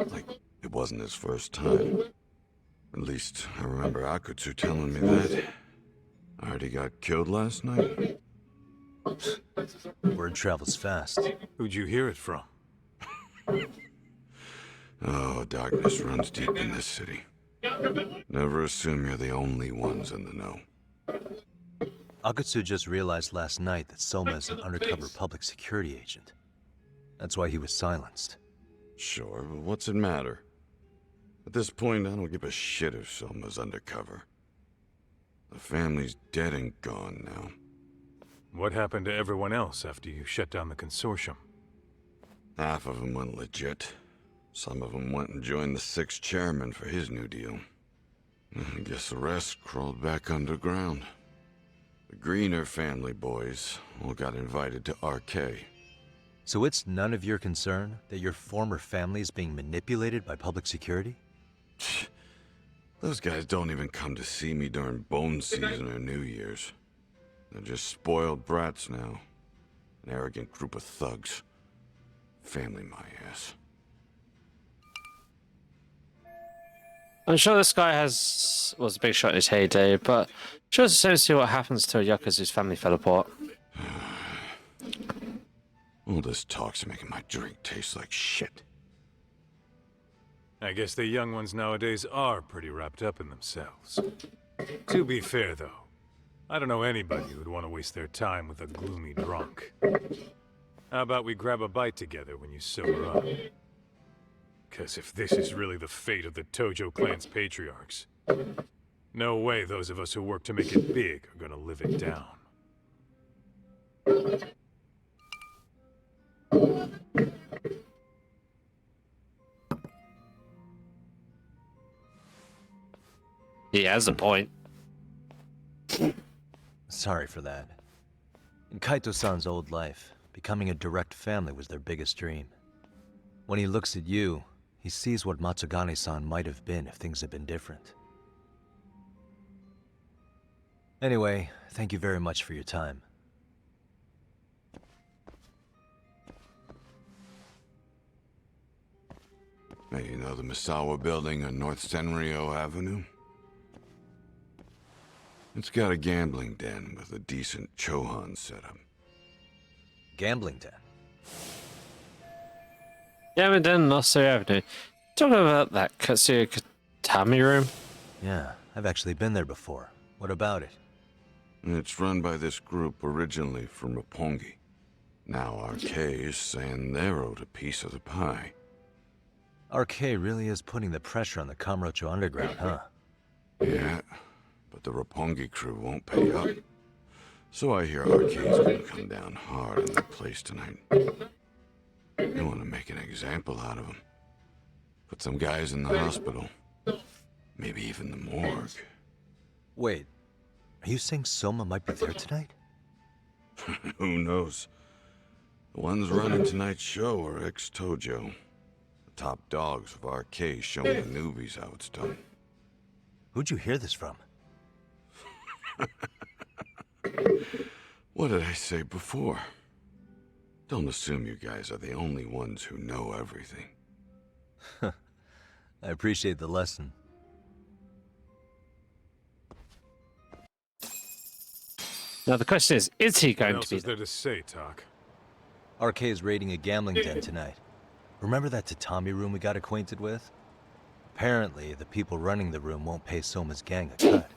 Like, it wasn't his first time. At least, I remember Akutsu telling me that. I heard he got killed last night. Word travels fast. Who'd you hear it from? Oh, darkness runs deep in this city. Never assume you're the only ones in the know. Akutsu just realized last night that Soma is an undercover public security agent. That's why he was silenced. Sure, but what's it matter? At this point, I don't give a shit if Soma's undercover. The family's dead and gone now. What happened to everyone else after you shut down the consortium? Half of them went legit. Some of them went and joined the 6th chairman for his new deal. I guess the rest crawled back underground. The Greener family boys all got invited to RK. So it's none of your concern that your former family is being manipulated by public security? Those guys don't even come to see me during bone season or New Year's. They're just spoiled brats now. An arrogant group of thugs. Family my ass. I'm sure this guy was a big shot in his heyday, but sure it's the same to see what happens to a Yakuza whose family fell apart. All this talk's making my drink taste like shit. I guess the young ones nowadays are pretty wrapped up in themselves. To be fair, though, I don't know anybody who'd want to waste their time with a gloomy drunk. How about we grab a bite together when you sober up? Because if this is really the fate of the Tojo clan's patriarchs, no way those of us who work to make it big are gonna live it down. He has a point. Sorry for that. In Kaito-san's old life, becoming a direct family was their biggest dream. When he looks at you, he sees what Matsugane-san might have been if things had been different. Anyway, thank you very much for your time. Hey, you know the Misawa building on North Senryo Avenue? It's got a gambling den with a decent Chohan setup. Gambling den? Yeah, and then North Avenue. Talking about that Katsuya Katami room? Yeah, I've actually been there before. What about it? It's run by this group originally from Roppongi. Now RK is saying they're owed a piece of the pie. RK really is putting the pressure on the Kamurocho Underground, huh? Yeah, but the Roppongi crew won't pay up. So I hear RK's gonna come down hard on that place tonight. They want to make an example out of him. Put some guys in the hospital. Maybe even the morgue. Wait, are you saying Soma might be there tonight? Who knows? The ones running tonight's show are ex-Tojo. The top dogs of RK showing the newbies how it's done. Who'd you hear this from? What did I say before? Don't assume you guys are the only ones who know everything. I appreciate the lesson. Now the question is he going What to be else is there to say, Talk? RK is raiding a gambling den tonight. Remember that tatami room we got acquainted with? Apparently, the people running the room won't pay Soma's gang a cut.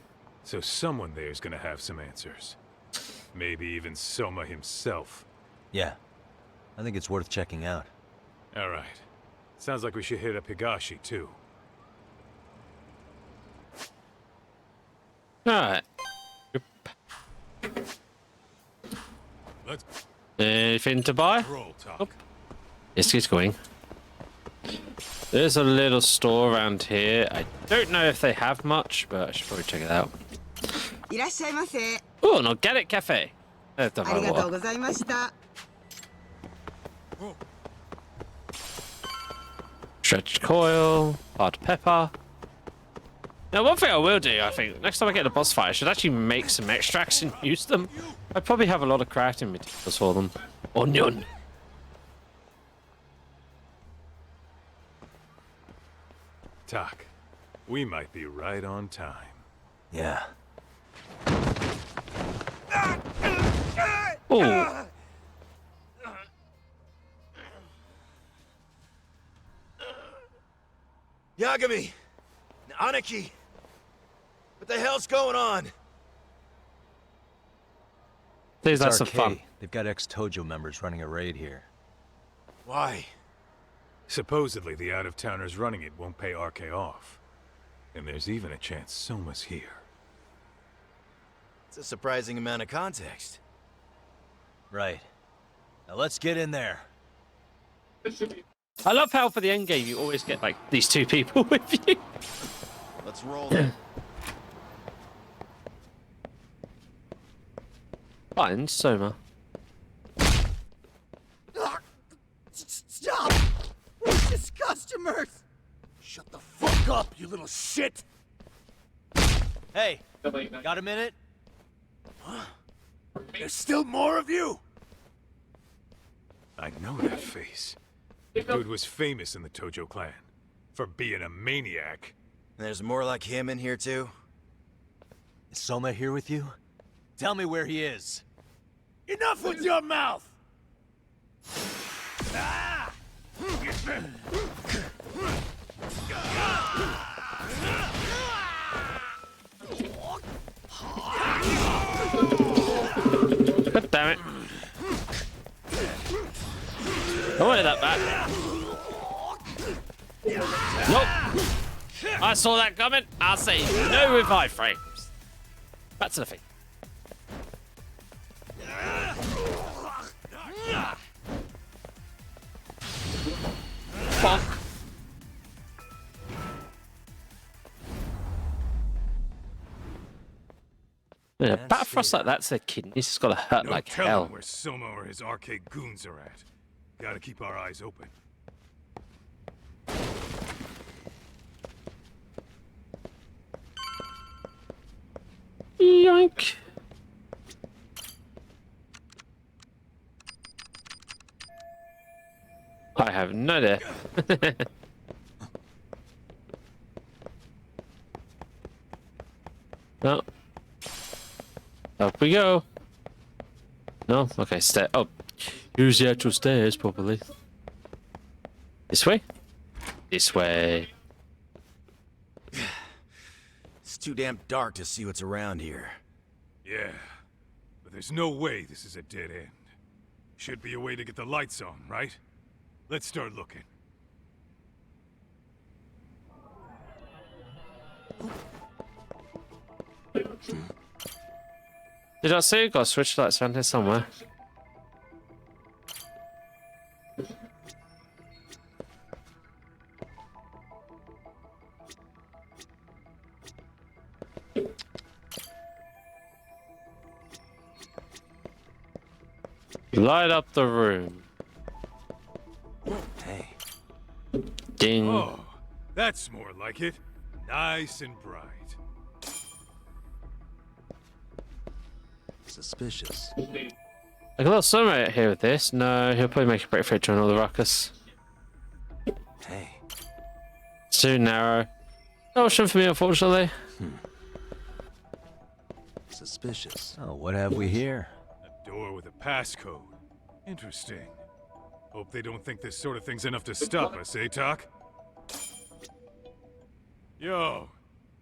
So someone there's gonna have some answers. Maybe even Soma himself. Yeah. I think it's worth checking out. Alright. Sounds like we should hit up Higashi, too. Alright. Let's anything to buy? roll talk. Oh. Let's get going. There's a little store around here. I don't know if they have much, but I should probably check it out. いらっしゃいませ。 Oh, an organic cafe. That's ありがとうございました。 Stretched coil, hard pepper. Now, one thing I will do, I think, next time I get a boss fight, I should actually make some extracts and use them. I probably have a lot of crafting materials for them. Onion. Tak, we might be right on time. Yeah. Oh. Yagami! Aniki! What the hell's going on? Please, It's that's some RK. fun. They've got ex-Tojo members running a raid here. Why? Supposedly, the out-of-towners running it won't pay RK off. And there's even a chance Soma's here. It's a surprising amount of context. Right. Now let's get in there. I love how for the end game you always get like these two people with you. Let's roll then. Fine, Soma. Stop! We're just customers! Shut the fuck up, you little shit! Hey, got a minute? Huh? There's still more of you? I know that face. Dude was famous in the Tojo clan. For being a maniac. There's more like him in here too? Is Soma here with you? Tell me where he is. Enough with your mouth! Ah! God damn it. I wanted that back. Nope. I saw that coming. I'll say no revive frames. Back to the thing. Bonk. Yeah, bat frost like that's a kidney. It's just gotta hurt No like telling hell. where Soma or his arcade goons are at. Gotta keep our eyes open. Yoink. I have no idea. No. Up we go. No? Okay, stay. Oh. Use the actual stairs properly. This way? This way. It's too damn dark to see what's around here. Yeah. But there's no way this is a dead end. Should be a way to get the lights on, right? Let's start looking. Did I say you got switch lights around here somewhere? Light up the room. Hey. Ding. Oh, that's more like it. Nice and bright. Suspicious. I got a little sunlight here with this. No, he'll probably make a break for it during all the ruckus. Hey. It's too narrow. No option for me, unfortunately. Suspicious. Oh, what have we here? A door with a passcode. Interesting. Hope they don't think this sort of thing's enough to stop us, eh, Tak? Yo,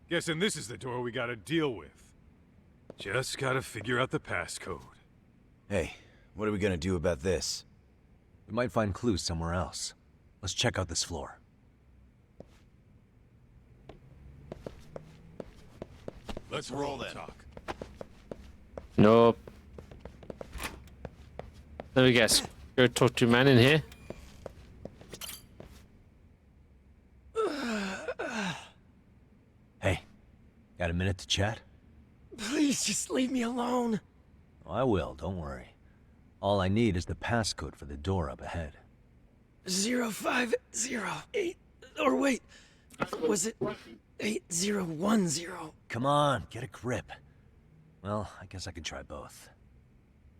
guessing this is the door we gotta deal with. Just gotta figure out the passcode. Hey, what are we gonna do about this? We might find clues somewhere else. Let's check out this floor. Let's roll then. Talk. Nope. Let me guess. Go talk to man in here. Hey, got a minute to chat? Please just leave me alone. I will, don't worry. All I need is the passcode for the door up ahead. 0508. Or wait, was it 8010? Come on, get a grip. Well, I guess I could try both.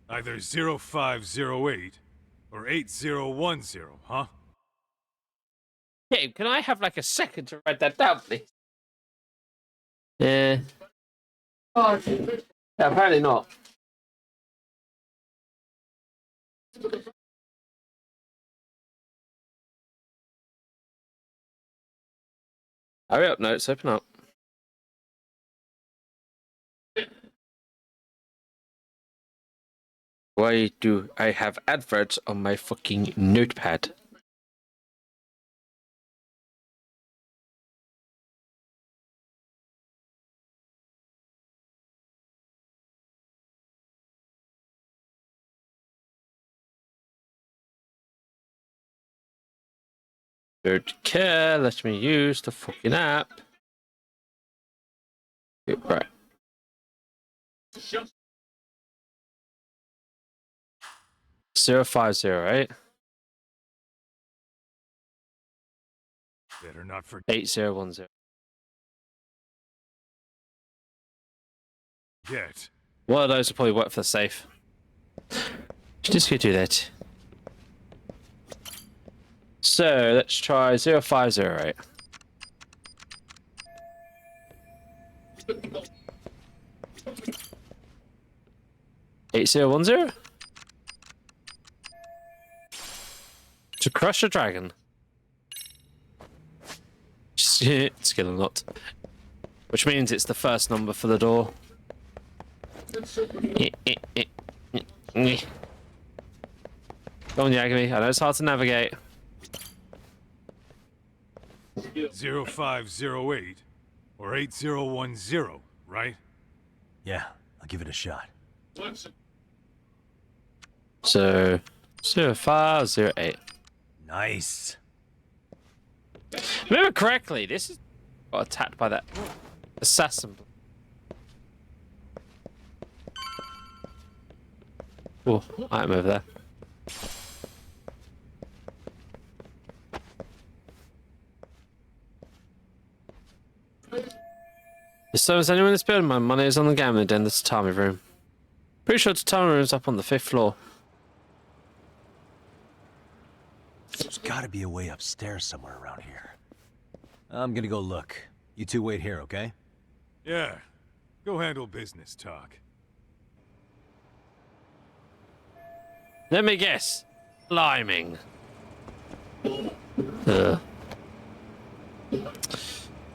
Either 0508 or 8010, huh? Hey, can I have like a second to write that down, please? Yeah. Oh, yeah, apparently not. Hurry up, notes, open up. Why do I have adverts on my fucking notepad? Don't care, let me use the fucking app. Right. Zero 0508 Better not forget. 8010. Get. One of those will probably work for the safe. Just go do that. So let's try 0508. Eight 8010? To crush a dragon. Skill unlocked. Which means it's the first number for the door. Go on, Yagami. I know it's hard to navigate. 0508 or 8010, right? Yeah, I'll give it a shot. So, 0508. Nice. Remember correctly, this is got attacked by that assassin. Oh, I'm over there. If so is anyone in this building, my money is on the gambling den. This tatami room. Pretty sure the tatami room's up on the 5th floor. There's gotta be a way upstairs somewhere around here. I'm gonna go look. You two wait here, okay? Yeah. Go handle business, Talk. Let me guess. Climbing.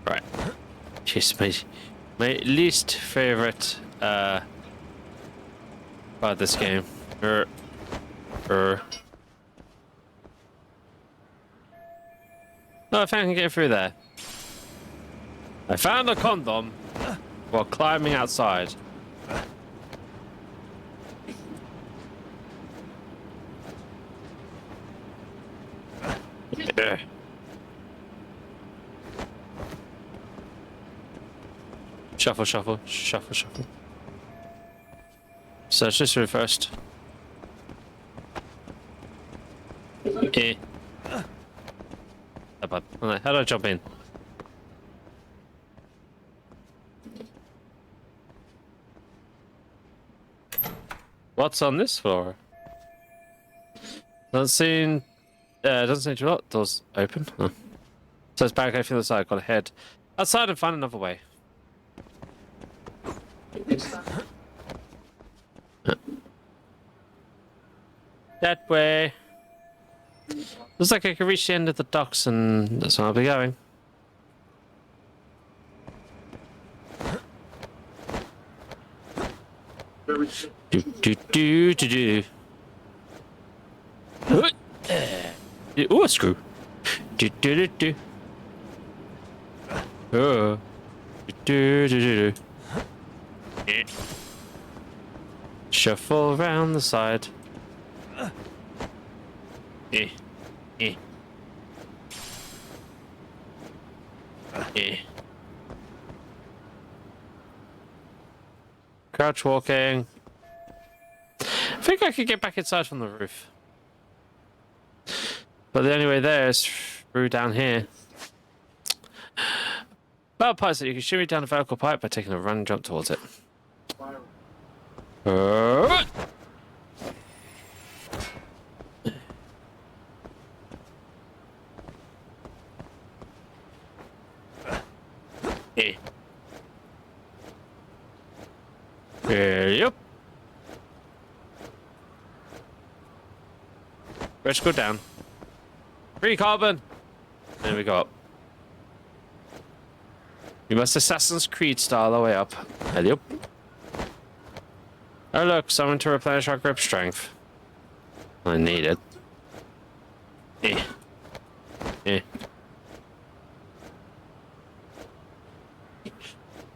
Right. Jeez, my least favorite part of this game. No, I think I can get through there. I found a condom while climbing outside. Yeah. Shuffle, shuffle, shuffle, shuffle. Search this room first. Eh. How do I jump in? What's on this floor? Doesn't seem to lot. Doors open. Huh. So it's barricade from the side. Got to head outside and find another way. That way. Looks like I can reach the end of the docks and that's where I'll be going. Do do do. Oh, a screw. Do do do do. Oh. Do do do do. Shuffle around the side. Eh. Eh. Eh. Crouch walking. I think I could get back inside from the roof. But the only way there is through down here. Well, pipe, so you can shimmy down the vertical pipe by taking a run and jump towards it. Eh. Yep. Let's go down. Free carbon. There we go up. We must Assassin's Creed style the way up. Hello. Oh look, someone to replenish our grip strength. I need it. Eh. Eh.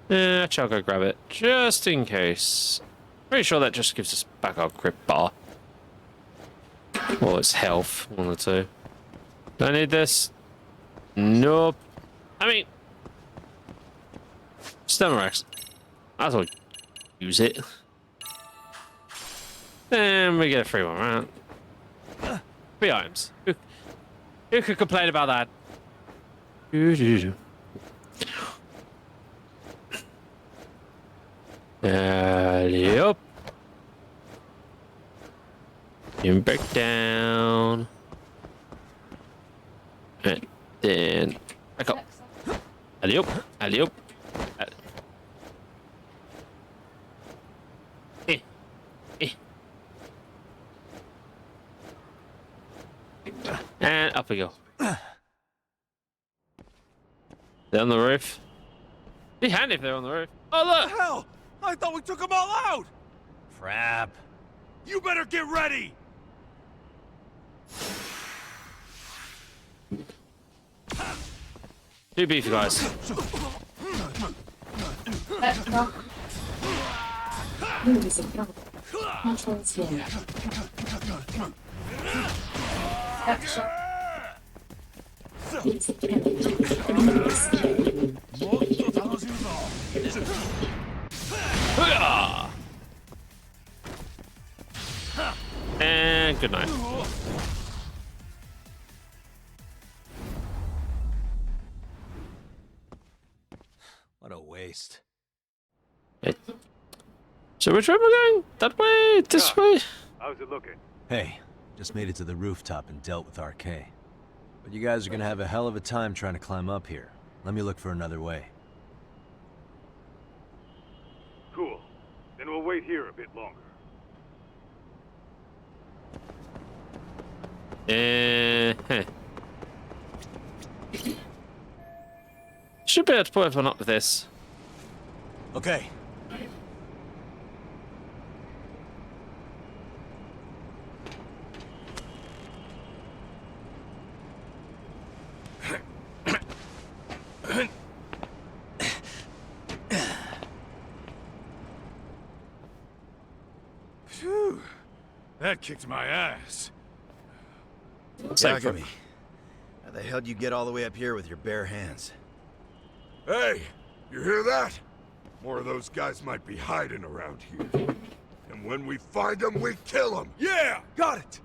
Yeah, I'll go grab it, just in case. Pretty sure that just gives us back our grip bar. Or it's health, one or two. Do I need this? Nope. I mean... Stemrex. I thought use it. And we get a free one, right? 3 items. Who could complain about that? Yep. And back down. And then back up. Alley-oop. Alley-oop. And up we go. They're on the roof. Be handy if they're on the roof. Oh look! What the hell? I thought we took them all out! Crap. You better get ready! Too beefy, guys. And good night. What a waste. Hey. So which way am I going? That way? This way? How's it looking? Hey, just made it to the rooftop and dealt with RK. But you guys are gonna have a hell of a time trying to climb up here. Let me look for another way. Cool. Then we'll wait here a bit longer. Should be able to put everyone up with this. Okay. Phew. That kicked my ass. Yagami, how the hell do you get all the way up here with your bare hands? Hey, you hear that? More of those guys might be hiding around here. And when we find them, we kill them. Yeah, got it.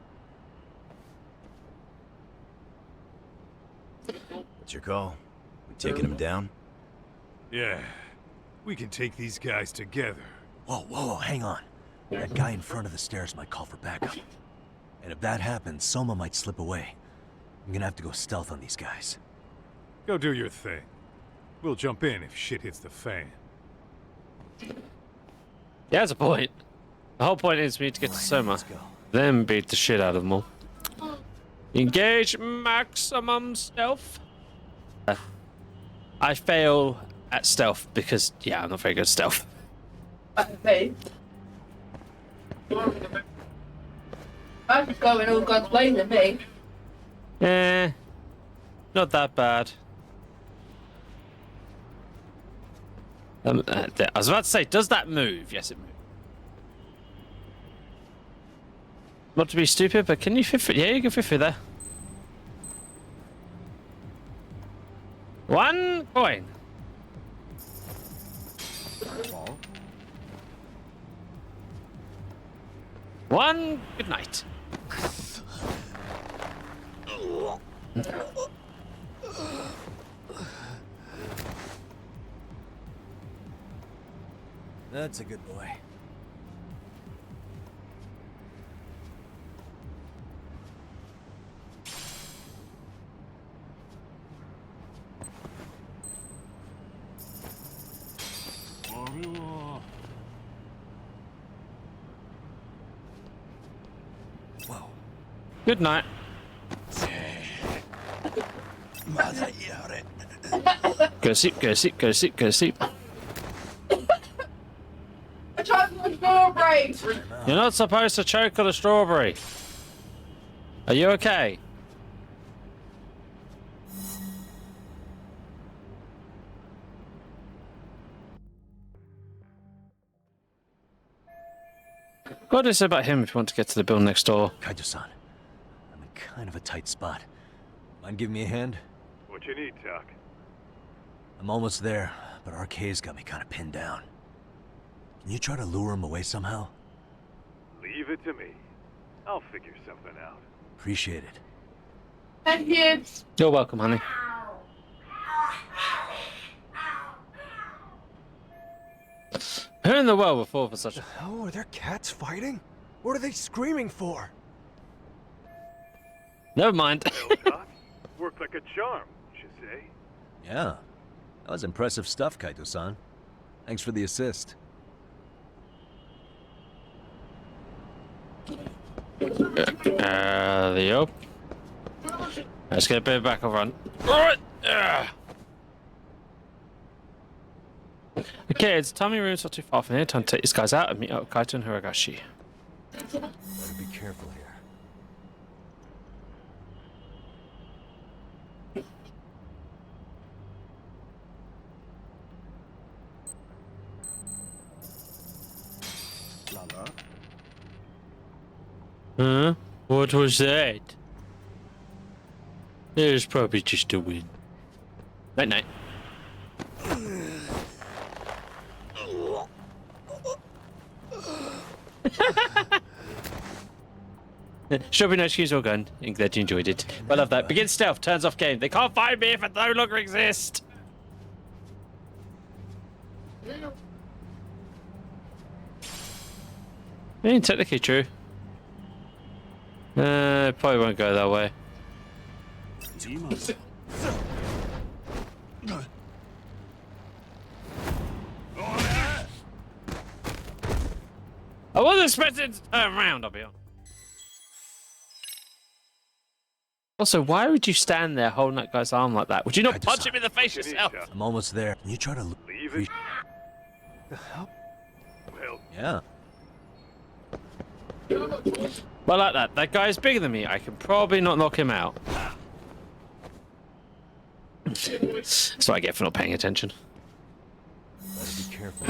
What's your call? We taking him down? Yeah. We can take these guys together. Whoa, hang on. That guy in front of the stairs might call for backup. And if that happens, Soma might slip away. I'm gonna have to go stealth on these guys. Go do your thing. We'll jump in if shit hits the fan. Yeah, that's a point. The whole point is for me to get to Soma, then beat the shit out of them all. Engage maximum stealth. I fail at stealth because, yeah, I'm not very good at stealth. Hey. I'm just going all guns blazing, me. Not that bad. I was about to say, does that move? Yes, it moves. Not to be stupid, but can you fit through? Yeah, you can fit through there. One coin. One good night. That's a good boy. Whoa. Good night. Go to sleep, go to sleep, go to sleep, go to sleep. I tried to strawberry. You're not supposed to choke on a strawberry. Are you okay? What is it about him if you want to get to the building next door? Kaito-san, I'm in kind of a tight spot. Mind giving me a hand? What you need, Doc? I'm almost there, but RK's got me kind of pinned down. Can you try to lure him away somehow? Leave it to me. I'll figure something out. Appreciate it. Thank you. You're welcome, honey. Who in the world would fall for such a... Oh, are there cats fighting? What are they screaming for? Never mind. Well, Doc, worked like a charm, you say? Yeah, that was impressive stuff, Kaito-san. Thanks for the assist. Yep. Let's get a bit back on run. Alright! Okay, it's Tommy room's not too far from here. Time to take these guys out and meet up with Kaito and Hiragashi. Better be careful here. Huh? What was that? It was probably just a wind. Night night. Should be no excuse or gun. I'm glad you enjoyed it. I love that. Begin stealth, turns off game. They can't find me if I no longer exist. I mean, technically true. Probably won't go that way. I wasn't expecting to turn around, I'll be honest. Also, why would you stand there holding that guy's arm like that? Would you not punch him in the face yourself? I'm almost there. Can you try to leave it? Well, yeah. Well, like that. That guy's bigger than me. I can probably not knock him out. That's what I get for not paying attention. Better be careful.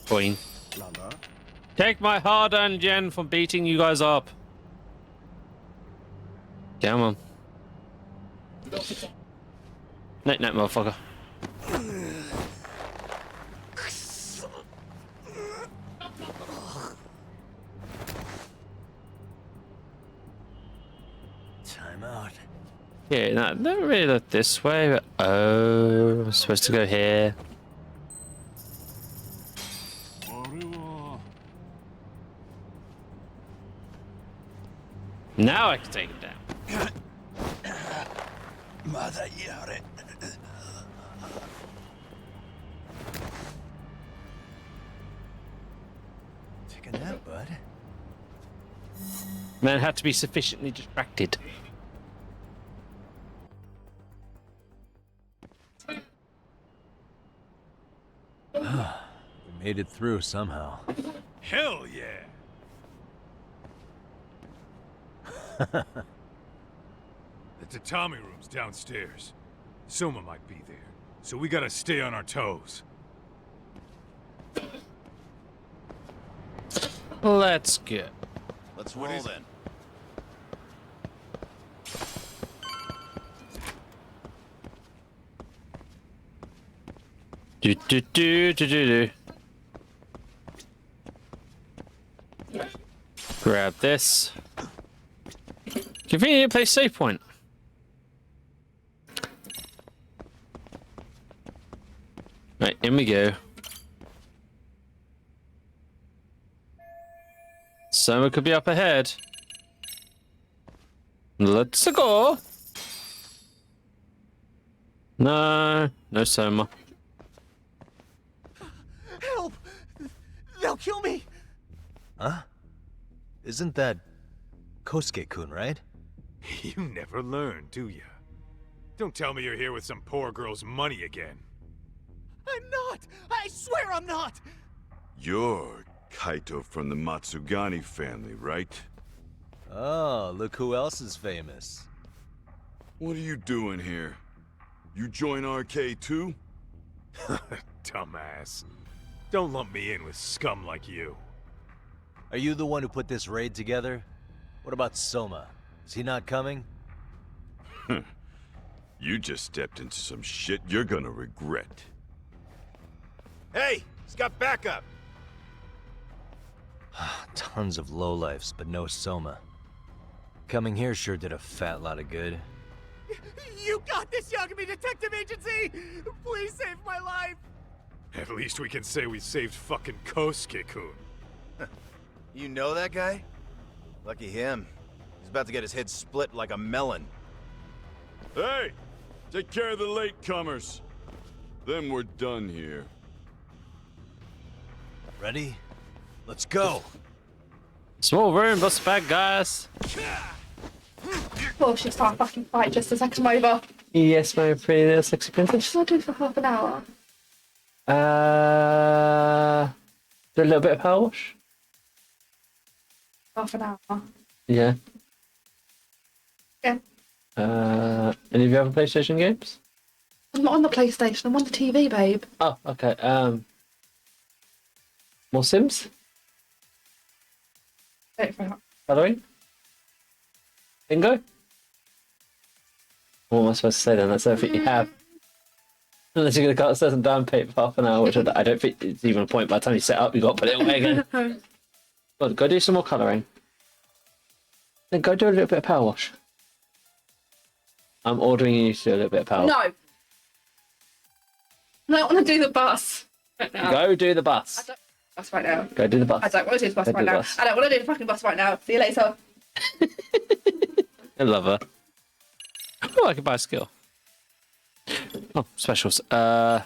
Queen. Take my hard-earned yen from beating you guys up. Come on. Night night, motherfucker. Time out. Yeah, no, not really look this way, but oh, I'm supposed to go here. Now I can take him down. Take a nap, bud. Man had to be sufficiently distracted. We Made it through somehow. Hell yeah! The tatami room's downstairs. Soma might be there, so we gotta stay on our toes. Let's go. Let's roll then. Do. Grab this. Convenient place save point. Right, in we go. Soma could be up ahead. Let's go. No Soma. Help! They'll kill me! Huh? Isn't that Kosuke-kun, right? You never learn, do ya? Don't tell me you're here with some poor girl's money again. I'm not! I swear I'm not! You're Kaito from the Matsugani family, right? Oh, look who else is famous. What are you doing here? You join RK too? Dumbass. Don't lump me in with scum like you. Are you the one who put this raid together? What about Soma? Is he not coming? You just stepped into some shit you're gonna regret. Hey, he's got backup. Tons of lowlifes, but no Soma. Coming here sure did a fat lot of good. You got this, Yagami Detective Agency! Please save my life! At least we can say we saved fucking Kosuke-kun. You know that guy? Lucky him. He's about to get his head split like a melon. Hey! Take care of the latecomers. Then we're done here. Ready? Let's go! Small room, lots of bad guys. Oh, she started fucking fight just as I come over. Yes, my pretty little sexy princess. Should I do for half an hour? Do a little bit of power wash. Half an hour. Yeah. Yeah. Any of you other PlayStation games? I'm not on the PlayStation, I'm on the TV, babe. Oh, okay. More Sims? Wait for that. Halloween? Bingo? What am I supposed to say then? That's everything you have. Unless you're going to cut a certain down paper for half an hour, which I don't think it's even a point. By the time you set up, you've got to put it away again. Well, go do some more colouring. Then go do a little bit of power wash. I'm ordering you to do a little bit of power. No! I don't want to do the bus right now. Go do the bus. I don't bus right now. Go do the bus. I don't want to do the bus Go right do the now. bus. I don't want to do the fucking bus right now. See you later. I love her. Oh, I could buy a skill. Oh, specials. I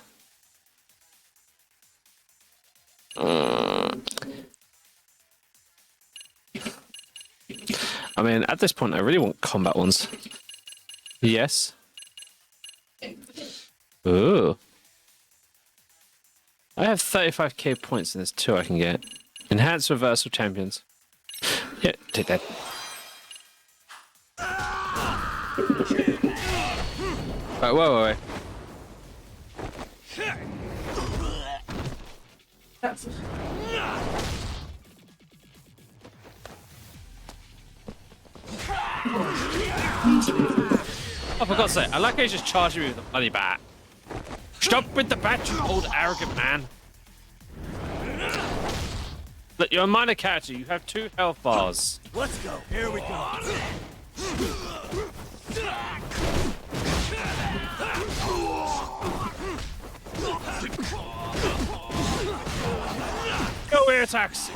mean, at this point, I really want combat ones. Yes. Ooh. I have 35k points and there's 2 I can get. Enhanced reversal champions. Yeah, take that. Right, wait. That's... Oh, for God's sake, I like how he's just charging me with a bloody bat. Stop with the bat, you old arrogant man. Look, you're a minor character. You have 2 health bars. Let's go. Here we go. Go air attacks.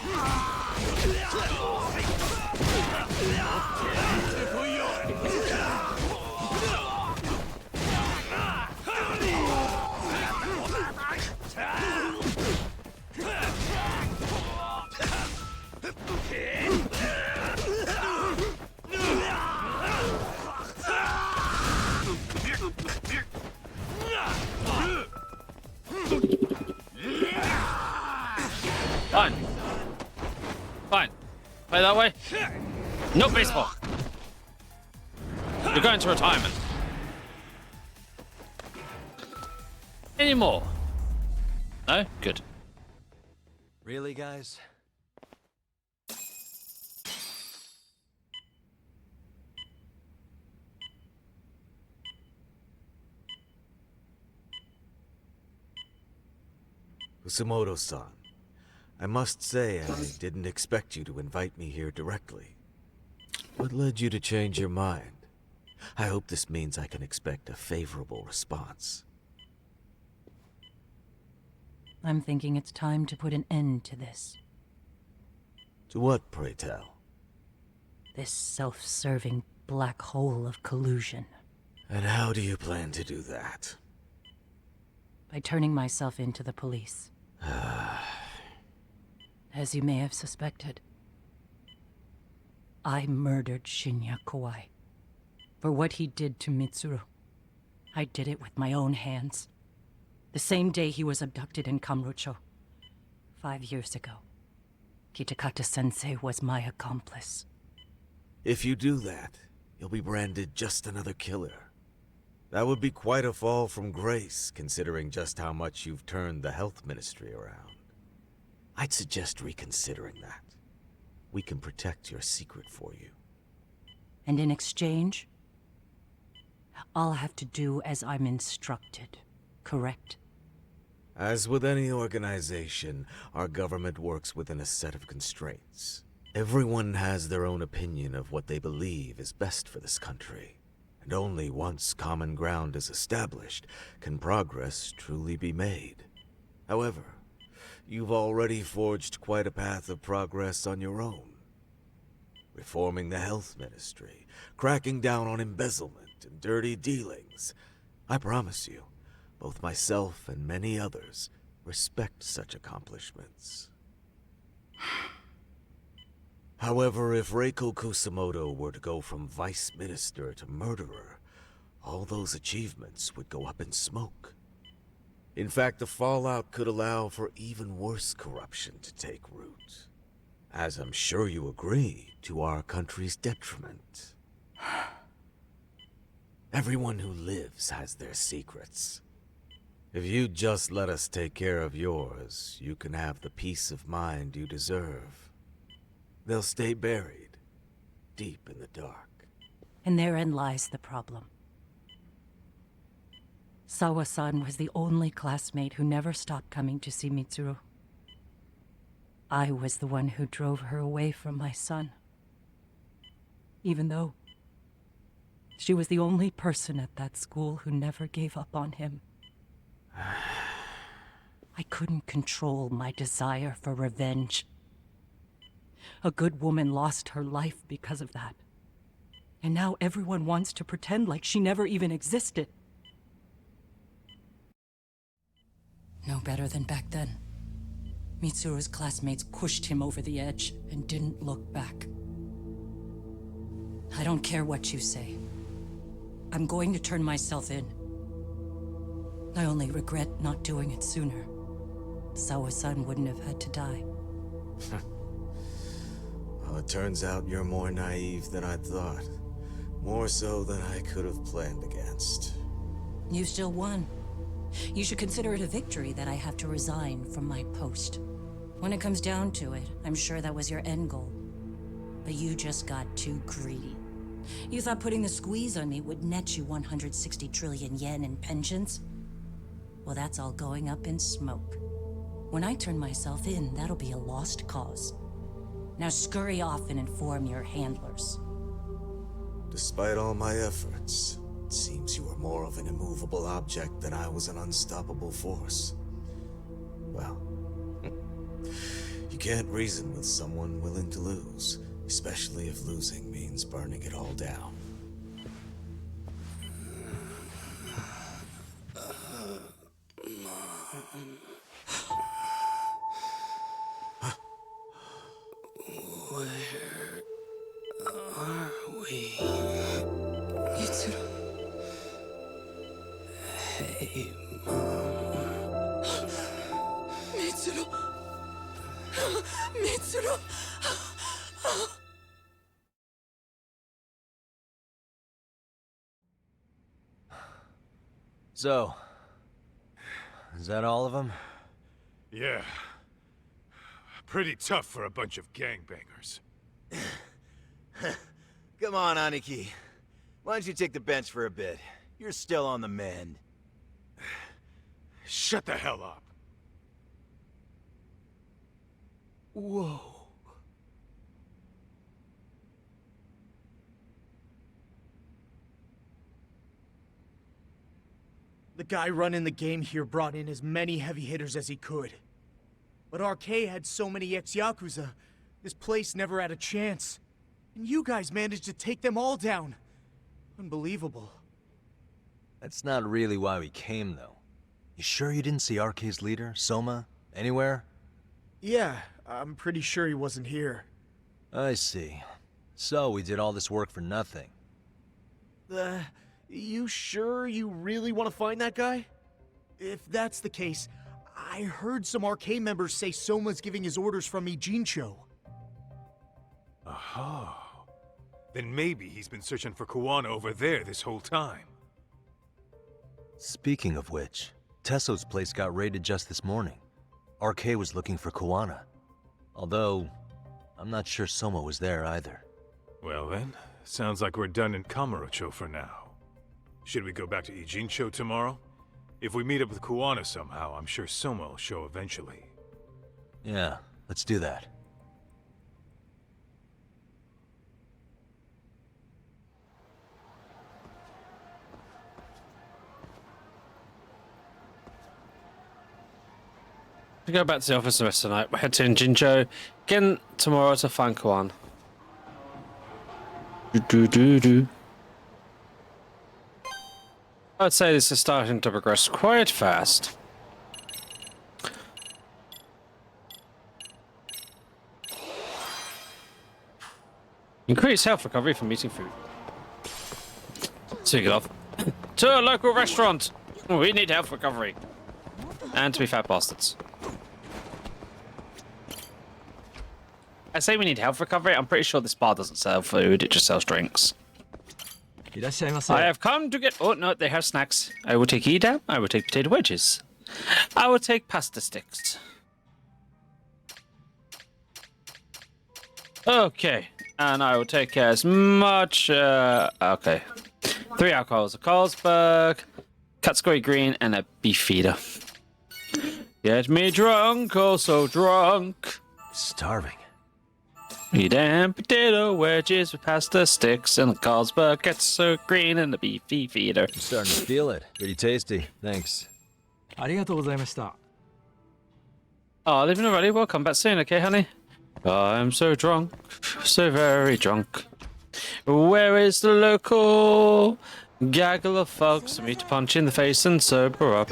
Fine. Play that way. Not baseball. You're going to retirement. Any more? No? Good. Really, guys? Kusumoto-san, I must say I didn't expect you to invite me here directly. What led you to change your mind? I hope this means I can expect a favorable response. I'm thinking it's time to put an end to this. To what, pray tell? This self-serving black hole of collusion. And how do you plan to do that? By turning myself into the police. As you may have suspected, I murdered Shinya Kawai. For what he did to Mitsuru. I did it with my own hands. The same day he was abducted in Kamurocho. 5 years ago. Kitakata-sensei was my accomplice. If you do that, you'll be branded just another killer. That would be quite a fall from grace, considering just how much you've turned the health ministry around. I'd suggest reconsidering that. We can protect your secret for you. And in exchange, I'll have to do as I'm instructed, correct? As with any organization, our government works within a set of constraints. Everyone has their own opinion of what they believe is best for this country. And only once common ground is established can progress truly be made. However, you've already forged quite a path of progress on your own. Reforming the health ministry, cracking down on embezzlement and dirty dealings. I promise you, both myself and many others respect such accomplishments. However, if Reiko Kusumoto were to go from vice minister to murderer, all those achievements would go up in smoke. In fact, the fallout could allow for even worse corruption to take root. As I'm sure you agree, to our country's detriment. Everyone who lives has their secrets. If you just let us take care of yours, you can have the peace of mind you deserve. They'll stay buried, deep in the dark. And therein lies the problem. Sawa-san was the only classmate who never stopped coming to see Mitsuru. I was the one who drove her away from my son. Even though she was the only person at that school who never gave up on him. I couldn't control my desire for revenge. A good woman lost her life because of that. And now everyone wants to pretend like she never even existed. No better than back then. Mitsuru's classmates pushed him over the edge and didn't look back. I don't care what you say. I'm going to turn myself in. I only regret not doing it sooner. Sawa-san wouldn't have had to die. Well, it turns out you're more naive than I thought. More so than I could have planned against. You still won. You should consider it a victory that I have to resign from my post. When it comes down to it, I'm sure that was your end goal. But you just got too greedy. You thought putting the squeeze on me would net you 160 trillion yen in pensions? Well, that's all going up in smoke. When I turn myself in, that'll be a lost cause. Now scurry off and inform your handlers. Despite all my efforts, it seems you are more of an immovable object than I was an unstoppable force. Well, you can't reason with someone willing to lose, especially if losing means burning it all down. Where are we? Mitsuru. Hey, Mom. Mitsuru. Mitsuru. So, is that all of them? Yeah. Pretty tough for a bunch of gangbangers. Come on, Aniki. Why don't you take the bench for a bit? You're still on the mend. Shut the hell up. Whoa. The guy running the game here brought in as many heavy hitters as he could. But RK had so many ex-Yakuza, this place never had a chance. And you guys managed to take them all down. Unbelievable. That's not really why we came, though. You sure you didn't see RK's leader, Soma, anywhere? Yeah, I'm pretty sure he wasn't here. I see. So we did all this work for nothing. You sure you really want to find that guy? If that's the case, I heard some RK members say Soma's giving his orders from Ijincho. Aha. Then maybe he's been searching for Kuwana over there this whole time. Speaking of which, Tesso's place got raided just this morning. RK was looking for Kuwana. Although, I'm not sure Soma was there either. Well then, sounds like we're done in Kamurocho for now. Should we go back to Ijincho tomorrow? If we meet up with Kuwana somehow, I'm sure Soma will show eventually. Yeah, let's do that. We go back to the office the rest of the night. We'll head to Jinjo again tomorrow to find Kuwan. I'd say this is starting to progress quite fast. Increase health recovery from eating food. So you get off to a local restaurant. We need health recovery. And to be fat bastards. I say we need health recovery. I'm pretty sure this bar doesn't sell food, it just sells drinks. I have come to get... Oh, no, they have snacks. I will take Edam. I will take potato wedges. I will take pasta sticks. Okay. And I will take as much... okay. 3 alcohols. A Carlsberg, Katsuki Green, and a beef feeder. Get me drunk, oh so drunk. Starving. Edam potato wedges with pasta sticks and a Carlsberg Katsuki Green and a beefy feeder. I'm starting to feel it. Pretty tasty. Thanks. Oh, leaving already? We'll come back soon, okay, honey? I'm so drunk. So very drunk. Where is the local gaggle of folks for me to punch in the face and sober up?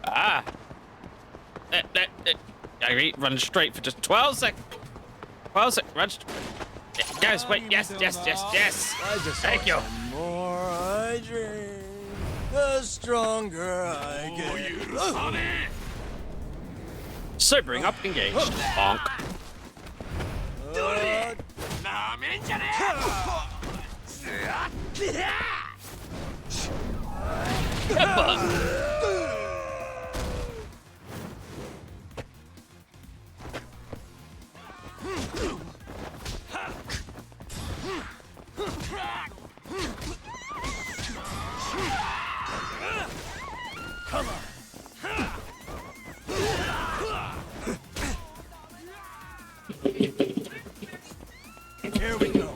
Ah! I run straight for just 12 seconds. 12 seconds. Run. Guys, wait. Yes. Thank you. The more I drink, the stronger I get. Sobering up, engaged. Bonk. Come on. Here we go.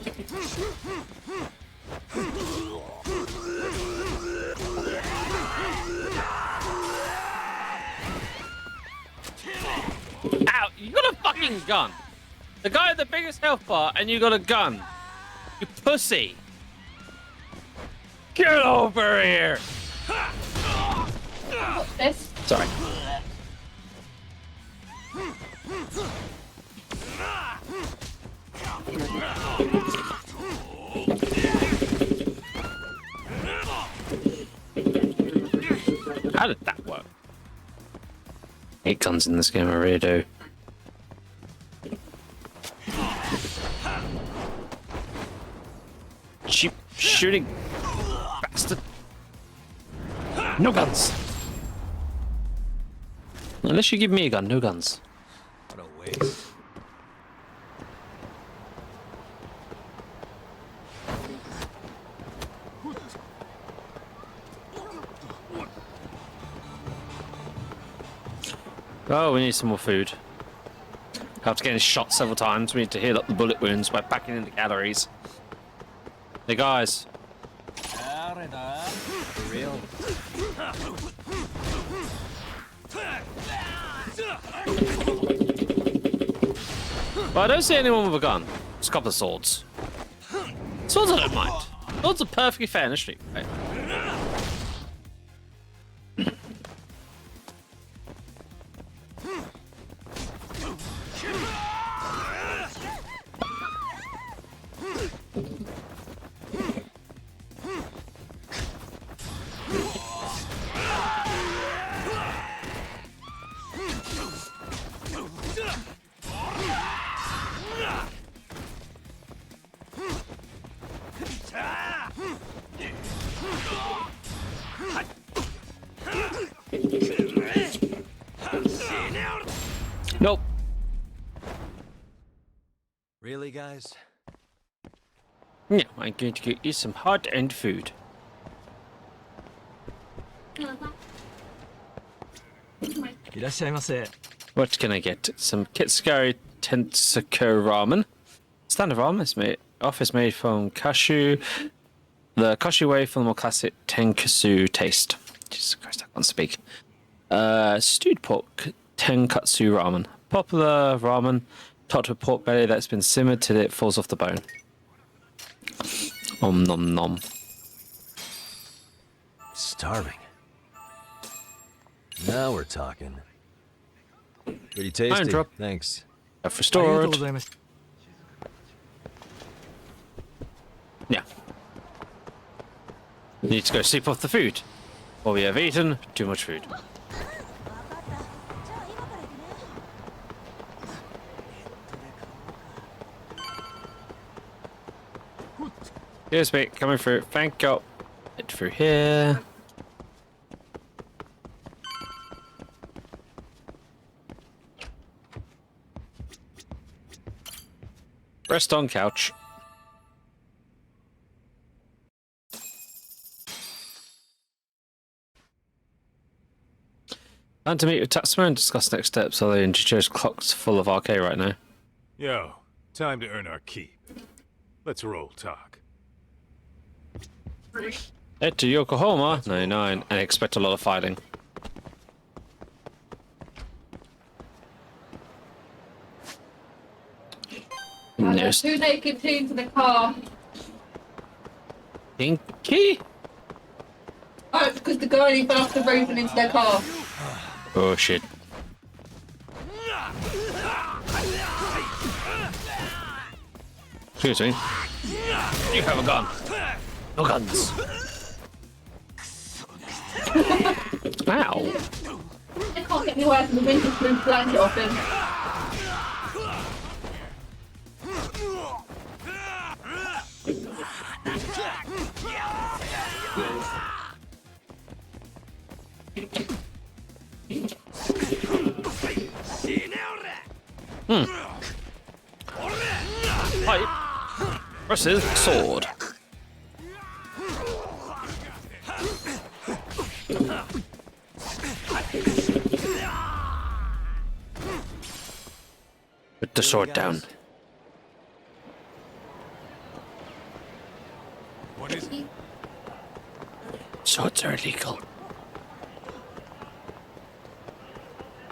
Ow, you got a fucking gun. The guy with the biggest health bar and you got a gun. You pussy. Get over here. What's this? Sorry. How did that work? I hate guns in this game, I really do. Cheap shooting bastard. No guns. Unless you give me a gun, no guns. What a waste. Oh, we need some more food. After getting shot several times, we need to heal up the bullet wounds by packing in the calories. Hey guys. For real? Well, I don't see anyone with a gun. Just a couple of swords. Swords I don't mind. Swords are perfectly fair in a street fight. Nope. Really, guys? Yeah, I'm going to go eat some hard-end food. What can I get? Some Kitsugari Tensoko ramen. Standard ramen is made. Is made from cashew. The cashew way for the more classic tenkatsu taste. Jesus Christ, I can't speak. Stewed pork tenkatsu ramen. Popular ramen topped with pork belly that's been simmered till it falls off the bone. Om nom nom. Starving. Now we're talking. Pretty tasty. Drop. Thanks. Restored. Yeah. Need to go sleep off the food. Or we have eaten too much food. Here's mate, coming through. Thank you. Get through here. Rest on couch. Plan to meet with Tatsuma and discuss next steps. Although Inchicho's clock's full of RK right now. Yo, time to earn our keep. Let's roll talk. Head to Yokohama 99 and expect a lot of fighting. There's 2 naked teens in the car. Pinky? Oh, because the gurney fell off the roof and into their car. Oh shit. Excuse me. You have a gun. No guns. Ow. I can't get anywhere from the winter proof blanket off him. Pipe versus sword. Put the sword down. What is it? Swords are illegal.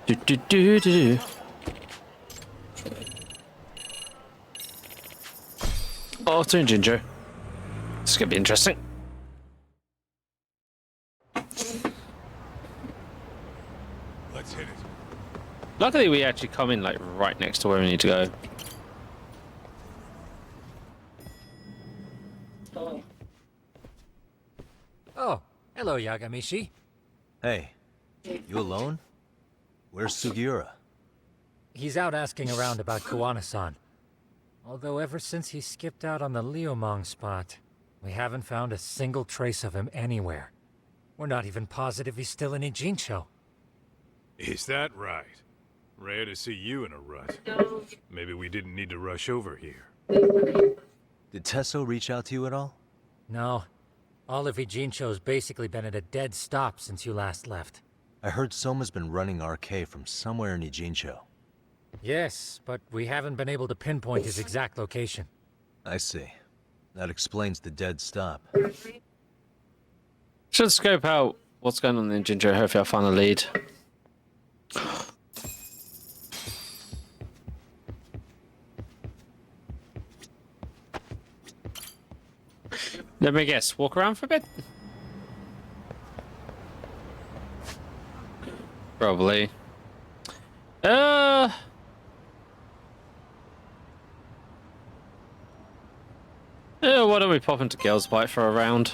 Do do do do do. Oh, turn Ginger. This is gonna be interesting. Let's hit it. Luckily, we actually come in like right next to where we need to go. Oh, hello, Yagamishi. Hey, you alone? Where's Sugiura? He's out asking around about Kuwana-san. Although ever since he skipped out on the Liumang spot, we haven't found a single trace of him anywhere. We're not even positive he's still in Ijincho. Is that right? Rare to see you in a rut. Maybe we didn't need to rush over here. Did Tesso reach out to you at all? No. All of Ijincho's basically been at a dead stop since you last left. I heard Soma's been running RK from somewhere in Ijincho. Yes, but we haven't been able to pinpoint his exact location. I see. That explains the dead stop. Should scope out what's going on in Ginger. Hopefully I'll find a lead. Let me guess, walk around for a bit? Probably. Why don't we pop into Girls Bite for a round?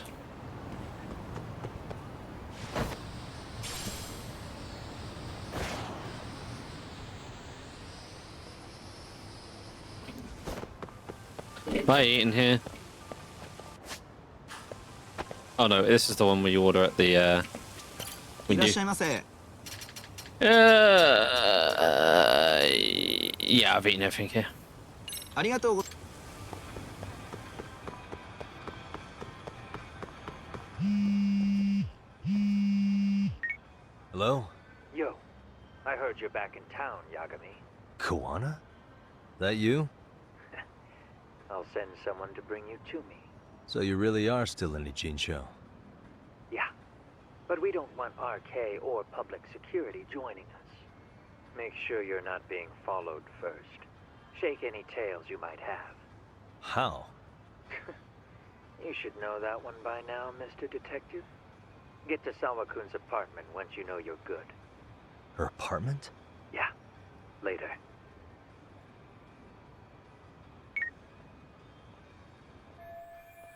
Am I eating here? Oh no, this is the one where you order at the yeah, I've eaten everything here. Hello? Yo, I heard you're back in town, Yagami. Kuwana? That you? I'll send someone to bring you to me. So you really are still in Ijincho? Yeah, but we don't want RK or public security joining us. Make sure you're not being followed first. Shake any tails you might have. How? You should know that one by now, Mr. Detective. Get to Sawa-kun's apartment once you know you're good. Her apartment? Yeah, later.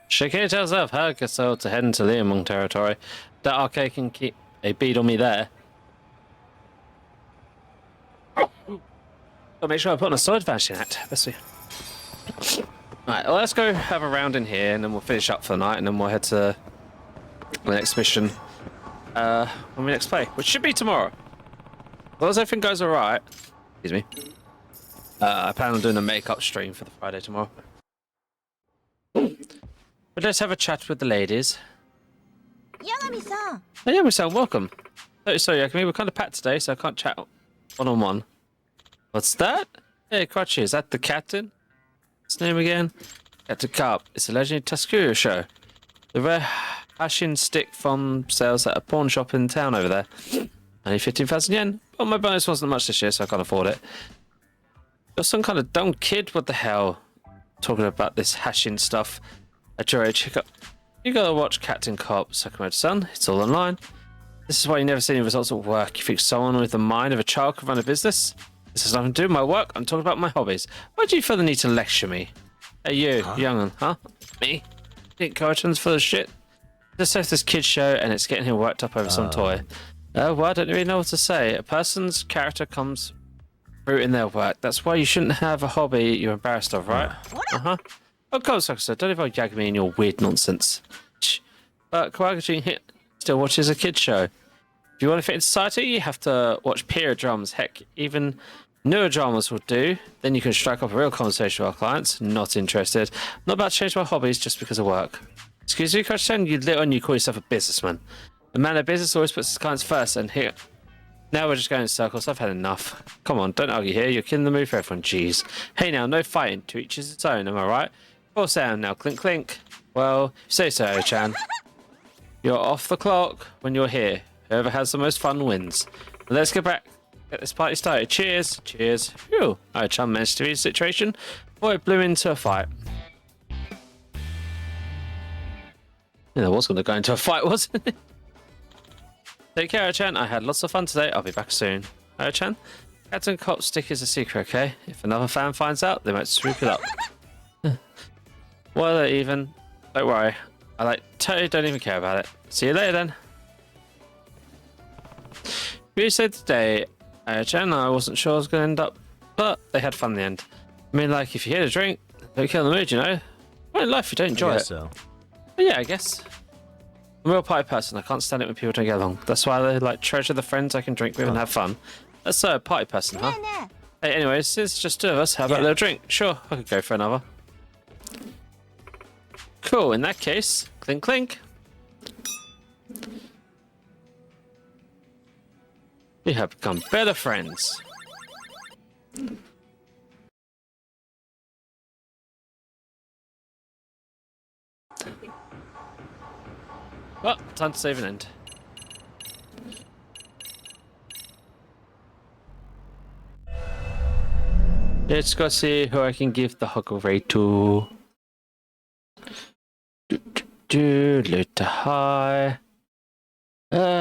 Shakir tells her Hagasol to head into Liamong territory. That RK can keep a bead on me there. I'll make sure I put on a sword vanishing act. Let's see. Alright, well, let's go have a round in here and then we'll finish up for the night and then we'll head to the next mission when we next play, which should be tomorrow. As long as everything goes alright. Excuse me. I plan on doing a makeup stream for the Friday tomorrow. But let's have a chat with the ladies. Yagami-san! Oh, Yagami-san, welcome. Oh, sorry, Yagami, we're kind of packed today, so I can't chat one-on-one. What's that? Hey, Crutchy, is that the captain? What's his name again? Captain Carp. It's a legendary Taskura show. The rare Hashin stick from sales at a pawn shop in town over there. Only 15,000 yen. But my bonus wasn't much this year, so I can't afford it. You're some kind of dumb kid. What the hell? Talking about this Hashin stuff. At your age, you gotta watch Captain Carp, Sakamoto-san. It's all online. This is why you never see any results at work. You think someone with the mind of a child could run a business? This has nothing to do with my work. I'm talking about my hobbies. Why do you feel the need to lecture me? Hey, you, young'un, huh? Me? Think cartoons full of shit? Just says this kid's show and it's getting him worked up over some toy. Well, I don't really know what to say. A person's character comes through in their work. That's why you shouldn't have a hobby you're embarrassed of, right? Uh-huh. Oh, God, Sir, don't involve Yagami in your weird nonsense. Kawaguchi still watches a kid's show. If you want to fit in society, you have to watch period dramas. Heck, even newer dramas will do. Then you can strike up a real conversation with our clients. Not interested. Not about to change my hobbies just because of work. Excuse me, Kawaguchi, you little and you call yourself a businessman. A man of business always puts his clients first, and here... Now we're just going in circles. I've had enough. Come on, don't argue here. You're killing the mood for everyone. Jeez. Hey now, no fighting. To each his own, am I right? Full sound now. Clink, clink. Well, say so, Chan. You're off the clock when you're here. Whoever has the most fun wins. Let's get back. Get this party started. Cheers. Cheers. Phew. Alright, Chan managed to read the situation. Boy, it blew into a fight. Yeah, I was going to go into a fight, wasn't it? Take care, Chan. I had lots of fun today. I'll be back soon. Chan. Captain Cop stick is a secret, okay? If another fan finds out, they might swoop it up. Well, even. Don't worry. I totally don't even care about it. See you later then. You said today, Chan, I wasn't sure I was going to end up, but they had fun in the end. I mean, like, if you hit a drink, don't kill the mood, you know? Well, in life, you don't enjoy it. So. But yeah, I guess. I'm a real party person. I can't stand it when people don't get along. That's why I like treasure the friends I can drink with and have fun. That's a party person, huh? Hey, anyways, it's just two of us. How about a little drink? Sure, I could go for another. Cool, in that case, clink clink. We have become better friends. Well, time to save an end. Let's go see who I can give the hug away to. Loot high.